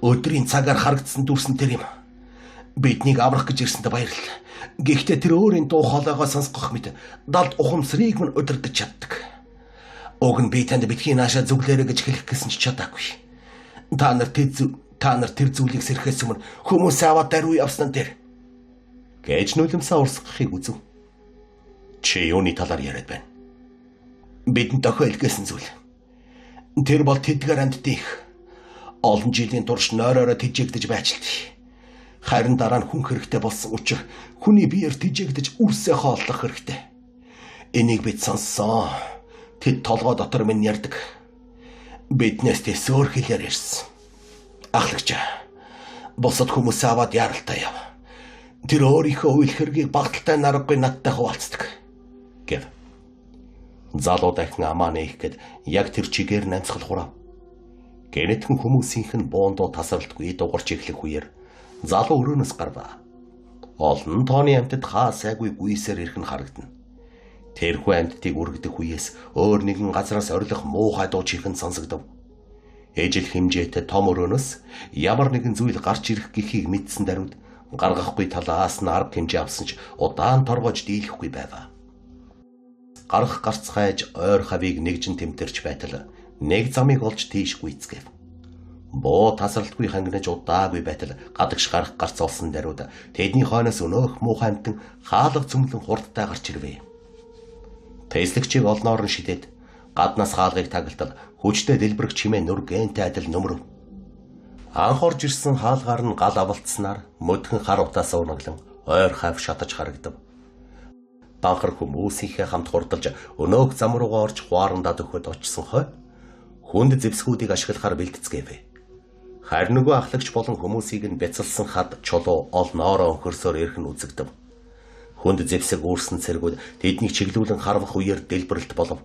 Өдрийн цагаар харагдсан дүрсэн тэр юм. Биднийг аврах гэж ирсэндээ баярлалаа. Гэхдээ тэр өөрийн дуу хоолойгоо сонсгох мэт далд ухамсарыг мань удирдах чаддаг. Уг нь би танд битгий наашаа зүглээрэ гэж хэлэх гэсэн ч чадаагүй. Та нар тэр зүйлийг сэрхээс өмнө хүмүүсээ аваад даруй явсан дээр гэж нулимсаа урсгахыг үзв. Чи юуны талаар яриад байна? Бидэнд дохио илгээсэн зүйл. Тэр бол тэдгээр амьтдын олон жилийн турш нойророо тэжээгдэж байчилт. Харин дараа нь хүн хэрэгтэй болсон учраас хүний биеэр тэжээгдэж үрсээ хооллох хэрэгтэй. Энийг бид сонссон. Тэд толгой дотор минь ярьдаг. Биднээс тэсөөр хэлээр ярьсан. Ахлагч. Босод хүмүүсээ аваад яралтай яв. Тэр өөрийнхөө үйл хэргийг багталтай наргагүй надтай хуваалцдаг. Гэв. Залуу дахин амаа нээх гээд яг тэр чигээр намсгал хурав. Гэнэтхэн хүмүүсийнх нь буундуу тасралтгүй дугарч эхлэх үеэр залуу өрөөнөөс гарваа. Олон тооны амьтад хаа сайгүй гүйсээр ирэх нь харагдана. Тэрхүү амьтдыг үргэх үеэс өөр нэгэн газраас орилох муухай дуу чихэн сонсогдов. Ижил хэмжээтэй том өрөөнөөс ямар нэгэн зүйл гарч ирэх гэхийг мэдсэн даруйд гаргахгүй талаас нь арга хэмжээ авсан ч удаан торгож дийлэхгүй байваа. Гарах гарцгайж ойр хавийг нэгжин тэмтэрч байтал нэг замыг олж тийш гүйцгээв. Боо тасралтгүй хангинаж удаагүй байтал гадагш гарах гарц олсон даруйд тэдний хойноос өнөөх муухай амтан хаалга цөмлөн хурдтай гарч ирвэ. Тэслэгчийг олноор нь шидэд гаднаас хаалгыг тагалтал хүчтэй дэлбэрэх чимээ нүр гэнтэй адил нөмрөв. Анх орж ирсэн хаалгаар нь гал авалтснаар мөдгөн хар утаасаа унаглан ойр хав шатаж харагдав. Банхар хүмүүсийнхээ хамт хурдалж өнөөх зам руугаа орж хуарандаа төхөд очсон хой хүнд зэвсгүүдийг ашиглахаар бэлтгэцгээв. Харин нөгөө ахлагч болон хүмүүсийг нь бяцалсан хад чулуу олноороо өнхөрсөөр ирэх нь үзэгдэв. Хүнд зэвсэг үүрсэн цэргүүд тэднийг чиглүүлэн харвах үеэр дэлбэрэлт болов.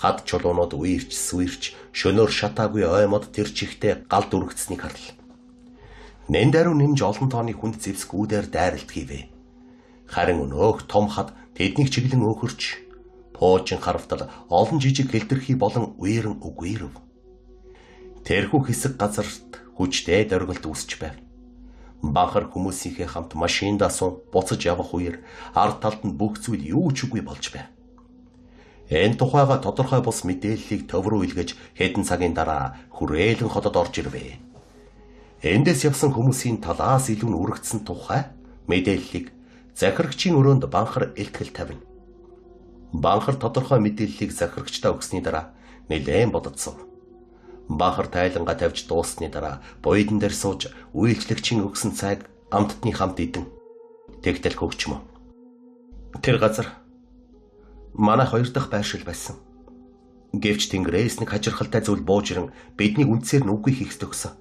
Хад чулуунууд үерч сүвэрч шөнөөр шатаагүй оймод тэр чихтэй галд үргэцнийг харлаа. Нэн даруй нэмж олон тооны хүнд зэвсгүүдээр дайралт хийвэ. Харин өнөөх том хад тэднийг чиглэн өөхөрч пуучин харавтал олон жижиг хэлтэрхий болон үерэн үгүйрв. Тэрхүү хэсэг газарт хүчтэй дөргөлт үүсч байв. Бахар хүмүүсийнхээ хамт машиндаа сун буцаж явах үеэр ард талд нь бүх зүйл юу ч үгүй болж байв. Энэ тухайга тодорхой бус мэдээллийг төв рүү илгээж хэдэн цагийн дараа хүрээлэн хотод орж ирвэ. Эндээс явсан хүмүүсийн талаас илүү нь үргэлжсэн тухай мэдээллийг захирагчийн өрөөнд банхар илтгэл тавина. Банхар тодорхой мэдээллийг захирагчдаа өгсөний дараа нэлээд бододсов. Банхар тайлангаа тавьж дууссаны дараа буйдан дээр сууж үйлчлэгчийн өгсөн цайг амттны хамт идэн. Тэгтэл хөгчмөө. Тэр газар манай хоёр дахь байршил байсан. Гэвч тэнгэрээс нэг хажирхалтай зүйл бууж ирэн биднийг үндсээр нь үгүй хийх төгсөн.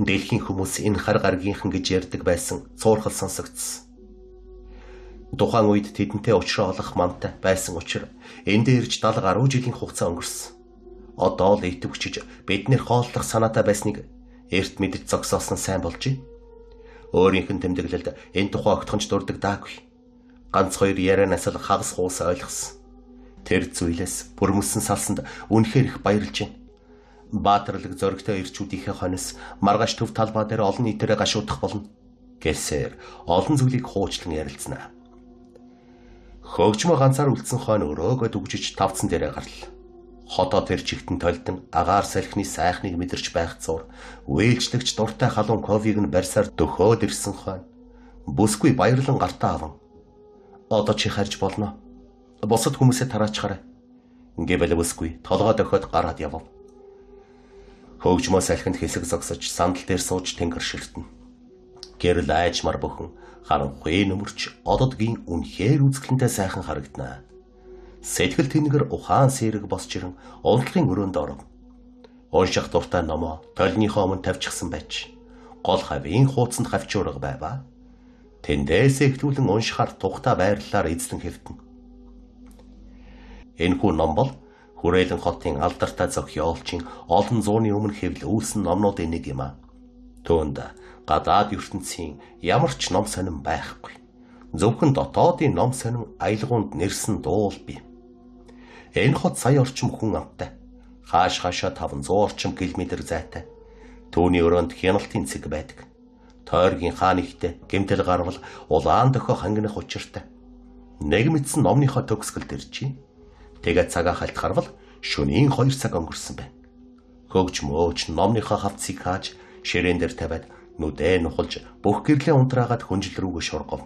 Дэлхийн хүмүүс энэ хар гаргийнхан гэж ярьдаг байсан цуурхал сонсогдсон. Тухайн үед тэдэнтэй уулзраа олох мантай байсан учраас эндээ ирж 70 гаруй жилийн хугацаа өнгөрсөн. Одоо л итвчж биднэр хооллох санаатай байсныг эрт мэдэж зогсоосон сайн болж. Өөрийнх нь тэмдэглэлд энэ тухай огтхонч дурдаг даагүй. Ганц хоёр ярианаас л хагас хуус ойлгосон. Тэр зүйлээс бүрмөссөн салсанд үнэхээр их баярлж байна. Баатарлаг зөрөгтэй ирчүүдийнхээ хонос маргааш төв талбай дээр олон нийтээрээ гашуудах болно гэсээр олон зүйлийг хуучлан ярилцсанаа. Хөгжмө ганцаар үлдсэн хойно өрөөгөө дүгжиж тавцсан дээрээ гарлаа. Хотоо тэр чигтэн толдон агаар салхины сайхныг мэдэрч байх зур үйлчлэгч дуртай халуун ковиг нь барьсаар дөхөөд ирсэн хойно бүсгүй баярлан гартаа аван. Одоо чи харж болно. Босод хүмүүсээ тараачаарай. Гэвэл бүсгүй толгой дөхөд гараад явав. Хөгжмөө салхинд хэсэг зогсож сандал дээр сууж тэнгэр ширтэн. Гэрэл айжмар бөхөн харанхуй нөмөрч ододгийн үнэхээр үзэсгэлэнтэй сайхан харагданаа. Сэтгэл тэнгэр ухаан сэрэг босч ирэн унтлагын өрөөнд оров. Унших дуртай номоо толныхоо өмнө тавьчихсан байж гол хавийн хуудсанд хавчуурга байваа. Тэндээс эхлүүлэн уншихаар тухта байрлалаар эзлэн хэвтэн. Энэхүү ном бол хүрээлэн хотын алдартай зохиолчийн олон зууны өмнө хэвлүүлсэн номнуудын нэг юм а. Түүнд гадаад ертөнцийн ямар ч ном сонин байхгүй. Зөвхөн дотоодын ном сонин аялгаунд нэрсэн дуул бий. Энэ хот сая орчим хүн амтай. Хаашаа 500 орчим километр зайтай. Түүний өрөөнд хяналтын цэг байдаг. Тойргийн хаан ихтэй гэмтэл гарвал улаан дохио хангинах учиртай. Нэг мэдсэн номныхоо төгсгөлд иржээ. Тэгээд цагаа халтхарвал шөнийн 2 цаг өнгөрсөн байна. Хөгжмөөч номныхоо хавцыг хааж ширээн дээр тавиад нүдээ нухалж бүх гэрлээ унтраагаад хүнжил рүүгээ шургав.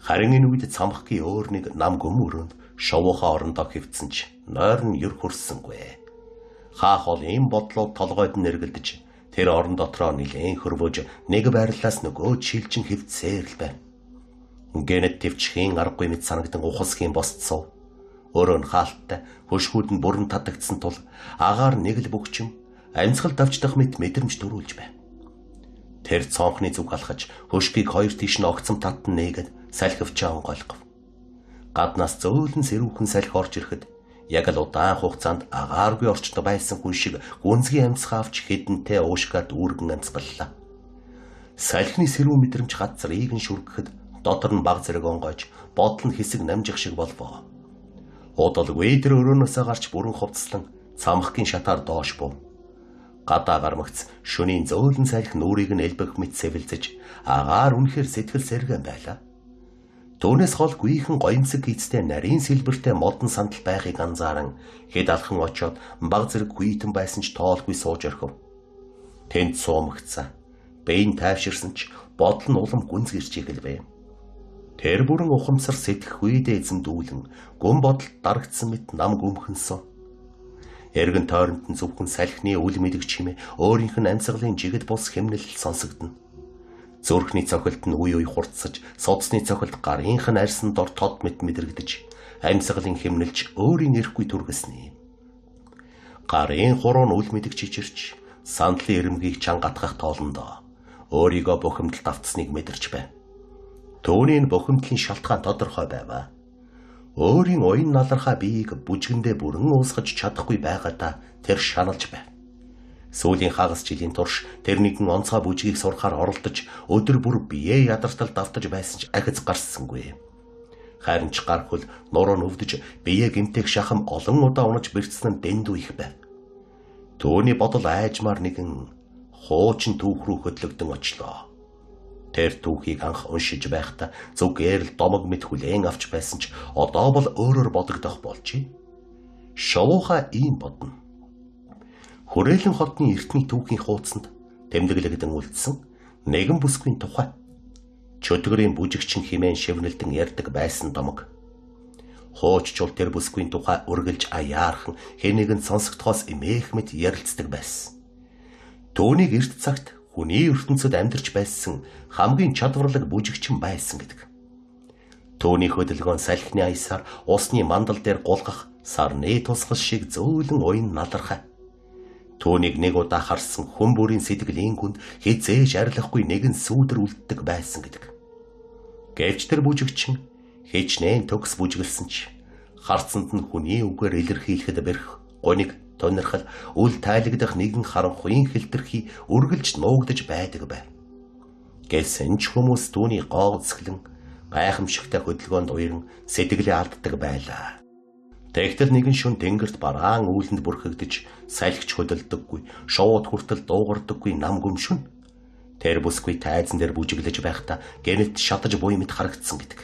Харин энэ үед цамхгийн өөр нэг нам göм өрөөнд шовуухаа орондоо хөвцөн ч нойр нь юр хөрсөнгүй. Хаах ол ийм бодлоо толгойд нь эргэлдэж тэр орон дотроо нилээн хөрвөж нэг байрлалаас нөгөө чилжин хөвцсээр л байна. Гэнэт төвчхийн аргагүй мэд санагдан ухасхийн босцов. Өөрөө нь хаалттай хөшгүүд нь бүрэн татагдсан тул агаар нэг л бөгчим амьсгал давждах мэт мэдрэмж төрүүлж байна. Тэр цонхны зүг алхаж хөшгийг хоёр тийш нь огцом татан нээгээд салхивчаа онгойлгов. Гаднаас зөөлөн сэрүүхэн салхи орж ирэхэд яг л удаан хугацаанд агааргүй орчод байсан хүн шиг гүнзгий амьсгаа авч хэдэнтэй уушгаад үүргэн амьсгаллаа. Салхины сэрүүн мэдрэмж газрыг нь шүргэхэд дотор нь баг зэрэг онгойж бодол нь хэсэг намжих шиг болвоо. Удалгүй тэр өрөөнөөсөө гарч бүрэн хувцслан цамхгийн шатаар доош був. Гадаа гармагц шөнийн зөөлөн салхи нүрийг нь элбэх мэт сэвэлзэж агаар үнэхээр сэтгэл сэргэн байлаа. Түүнээс хол гүйхэн гоёмсог хийцтэй нарийн сэлбэртэй модон сандал байхыг анзааран хэд алхан очоод баг зэрэг хүйтэн байсан ч тоолгүй сууж орхив. Тэнд суумагцаа. Бэйн тайвширсан ч бодол нь улам гүнзгэрч игэлвэ. Тэр бүрэн ухамсар сэтгэх үедээ эзэмдүүлэн гүн бодолд дарагдсан мэт нам гүмхэнсэн. Эргэн тойронд нь зөвхөн салхины үл мэдэг чимээ өөрийнх нь амьсгалын жигд бус хэмнэл сонсогдно. Зүрхний цохилт нь үе үе хурцсаж, судасны цохилт гарынх нь арьсан дор тод мэт мэдрэгдэж, амьсгалын хэмнэлж өөрийн эрэхгүй түргэснэ. Гарын хуруу нь үл мэдэг чичирч, сандлын ирэмгийг чангатгах тоолондоо өөрийгөө бухимдалд автсныг мэдэрч байна. Түүний бухимдлын шалтгаан тодорхой байваа. Өөрийн оюун налархаа биеийг бүжгэндээ бүрэн уусгаж чадахгүй байгаадаа тэр шаналж байв. Сүүлийн хагас жилийн турш тэр нэгэн онцгой бүжгийг сурахаар оролдож өдөр бүр биеэ ядартал давтаж байсан ч ахиц гарсангүй. Харин ч гар хөл нуруу өвдөж биеэ гэмтэх шахам олон удаа унаж бэрцсэн нь дэндүү их байв. Түүний бодол айжмаар нэгэн хуучин түүх рүү хөдлөгдөн очлоо. Тэр түүхийг анх уншиж байхдаа зүгээр л домог мэд хүлээн авч байсан ч одоо бол өөрөөр бодогдох болжээ. Шовууха ийм бодно. Хүрээлэн хотны эртний түүхийн хуудсанд тэмдэглэгдэн үлдсэн нэгэн бүсгүй тухай. Чөтгөрийн бүжигчин хэмээн шивнэлдэн ярьдаг байсан домог. Хууччул тэр бүсгүй тухай үргэлж аяархан хэн нэгэн сонсогдохоос эмээх мэт ярилцдаг байсан. Түүнийг эрт цагт хүний ертөнцид амьдарч байсан хамгийн чадварлаг бүжигчин байсан гэдэг. Түүний хөдөлгөөн салхины аясаар усны мандал дээр гулгах сарны тусгал шиг зөөлөн уян налархай. Түүнийг нэг удаа харсан хүн бүрийн сэтгэлийн гүнд хизээж арилахгүй нэгэн сүүдэр үлддэг байсан гэдэг. Гэвч тэр бүжигчин хичнээн төгс бүжиглсэн ч харцанд нь хүний үгээр илэрхийлэхэд бэрх гуниг тонирхол үл тайлагдах нэгэн харанхуйн хэлтэрхий үргэлж нуугдаж байдаг байв. Гэсэн ч хүмүүс түүний гооцглон гайхамшигтай хөдөлгөөнд уяран сэтгэлээ алддаг байлаа. Тэгтэл нэгэн шөнө тэнгэрт бараан үүлэнд бүрхэгдэж салхич хөдөлдөггүй, шууд хүртэл дуугардаггүй нам гүмшүн. Тэр бүсгүй тайзан дээр бүжиглэж байхдаа гэнэт шатаж буй мэт харагдсан гэдэг.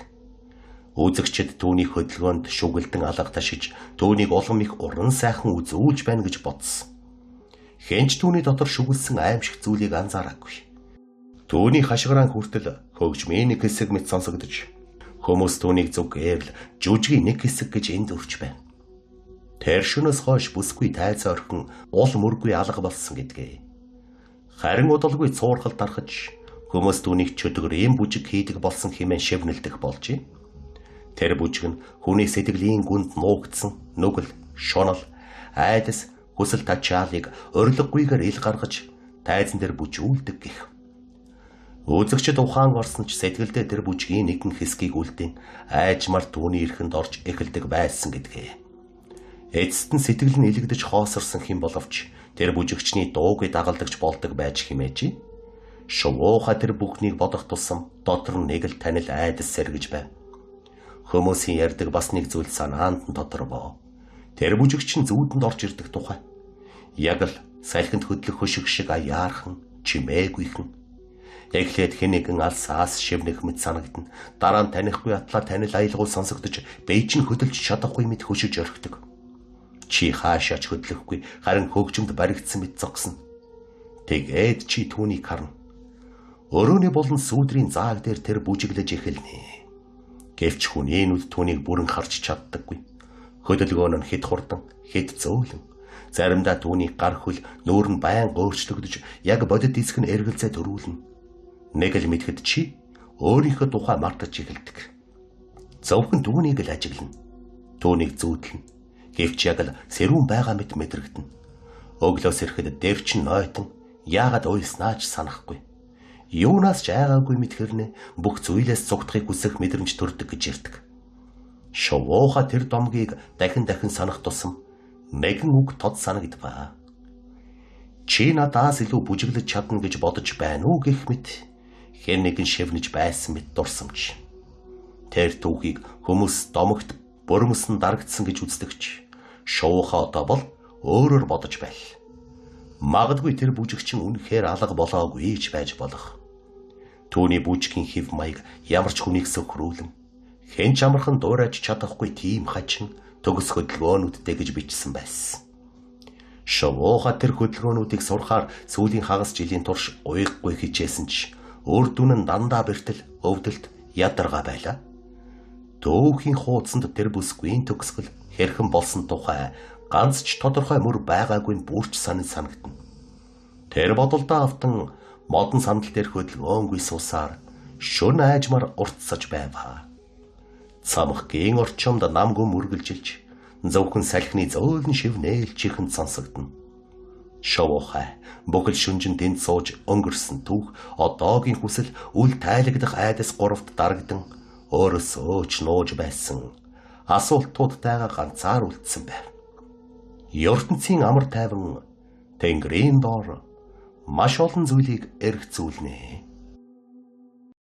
Үзэгчид түүний хөдөлгөөнд шүгэлдэн алга ташиж түүнийг улам их уран сайхан үзүүлж байна гэж бодсон. Хэнч түүний дотор шүгэлсэн аимшиг зүйлийг анзаараагүй. Түүний хашгираан хүртэл хөгжмийн нэг хэсэг мэт сонсогдож хүмүүс түүнийг зүгээр л жүжигийн нэг хэсэг гэж энд өрч байна. Тэр шөнөөс хойш бүсгүй тайз орхин ул мөргүй алга болсон гэдгээ. Харин удалгүй цуурхал дарахж хүмүүс түүнийг чөтгөрийн бүжиг хийдэг болсон хэмээн шивнэлдэх болжээ. Тэр бүжиг нь хүний сэтгэлийн гүнд нуугдсан нүгэл, шунал, айдас, хүсэл тачаалыг урилгагүйгээр ил гаргаж тайзан дээр бүжүүлдэг гэх. Үзэгчид ухаан орсон ч сэтгэлдээ тэр бүжгийн нэгэн хэсгийг үлдэн айжмар түүний эрхэнд орж эхэлдэг байсан гэдгээ. Эцэст нь сэтгэл нь илэгдэж хоосорсон хэм боловч тэр бүжигчний дуугүй дагалдагч болдог байж хэмээжээ. Шувууха тэр бүхнийг бодох тусам дотор нь нэг л танил айдас сэргэж байв. Хүмүүсийн ярьдаг бас нэг зүйл санаанд нь тодорвоо. Тэр бүжигчин зүүдэнд орж ирдэг тухай. Яг л салхинд хөдлөх хөшиг шиг аяархан, чимээгүйхэн. Эхлээд хэн нэгэн алсаас шивнэх мэт санагдана. Дараа нь танихгүй атлаа танил аялгуул сонсогдож, бие чинь хөдөлж чадахгүй мэт хөшиж орхидог. Чи хаашаач хөдлөхгүй, харин хөгжимд баригдсан мэт зогсно. Тэгээд чи түүнийг харна. Өрөөний болон сүүдрийн зааг дээр тэр бүжиглэж эхэлнэ. Гэвч хүний нүд түүнийг бүрэн харж чаддаггүй. Хөдөлгөөн нь хэд хурдан, хэд зөөлөн. Заримдаа түүний гар хөл нүүр нь байн өөрчлөгдөж, яг бодит диск нь эргэлзээ төрүүлнэ. Нэг л мэдхэд чи өөрийнхөө тухай мартаж эхэлдэг. Зөвхөн түүнийг л ажиглана. Түүнийг зүүдлэн. Гэвч яг л сэрүүн байгаа мэт мэдрэгдэнэ. Өглөөс ирэхэд дэвчин нойтон яагаад уйлснаач санахгүй. Юунаас ч айгаагүй мэт хэрнээ бүх зүйлээс цугтахыг хүсэх мэдрэмж төрдөг гэж ярьдаг. Шувууха тэр домгийг дахин санах тусам нэгэн үг тод санагдваа. Чи надаас илүү бүжиглэж чадна гэж бодож байна уу гэх мэт хэн нэгэн шивнэж байсан мэт дурсамж. Тэр түүхийг хүмүүс домогт бөрмөсөн дарагдсан гэж үздэгч. Шувууха одоо бол өөрөөр бодож байл. Магадгүй тэр бүжигчин үнэхээр алга болоогүй ч байж болох. Түүний бүжгийн хэв маяг ямар ч хүнийг сөхрүүлэн хэн ч амархан дуурайж чадахгүй тийм хачин төгс хөдөлгөөнүүдтэй гэж бичсэн байсан. Шувууха тэр хөдөлгөөнүүдийг сурахаар сүүлийн хагас жилийн турш уйггүй хичээсэн ч үр дүн нь дандаа бэртэл өвдөлт ядаргаа байлаа. Төвхийн хуудсанд тэр бүсгүй төгсгөл хэрхэн болсон тухай ганц ч тодорхой мөр байгаагүй бүрч санагдана. Тэр бодолдоо автан модон сандал дээр хөдөлгөөнгүй суусаар шүн айжмар уртсаж байваа. Цамхгийн орчомд намгүй мөргөлжилж зөвхөн салхины зөөлөн шив нээлж ихэнд сонсогдно. Шовоохай бүхэл шүнжин тэнд сууж өнгөрсөн түүх одоогийн хүсэл үл тайлагдах айдас гуравт дарагдан өөрөөсөө ч нууж байсан асуултуудтайгаа ганцаар үлдсэн байв. ертөнцийн амар тайван Тэнгэрийн доор маш олон зүйлийг эргцүүлнэ.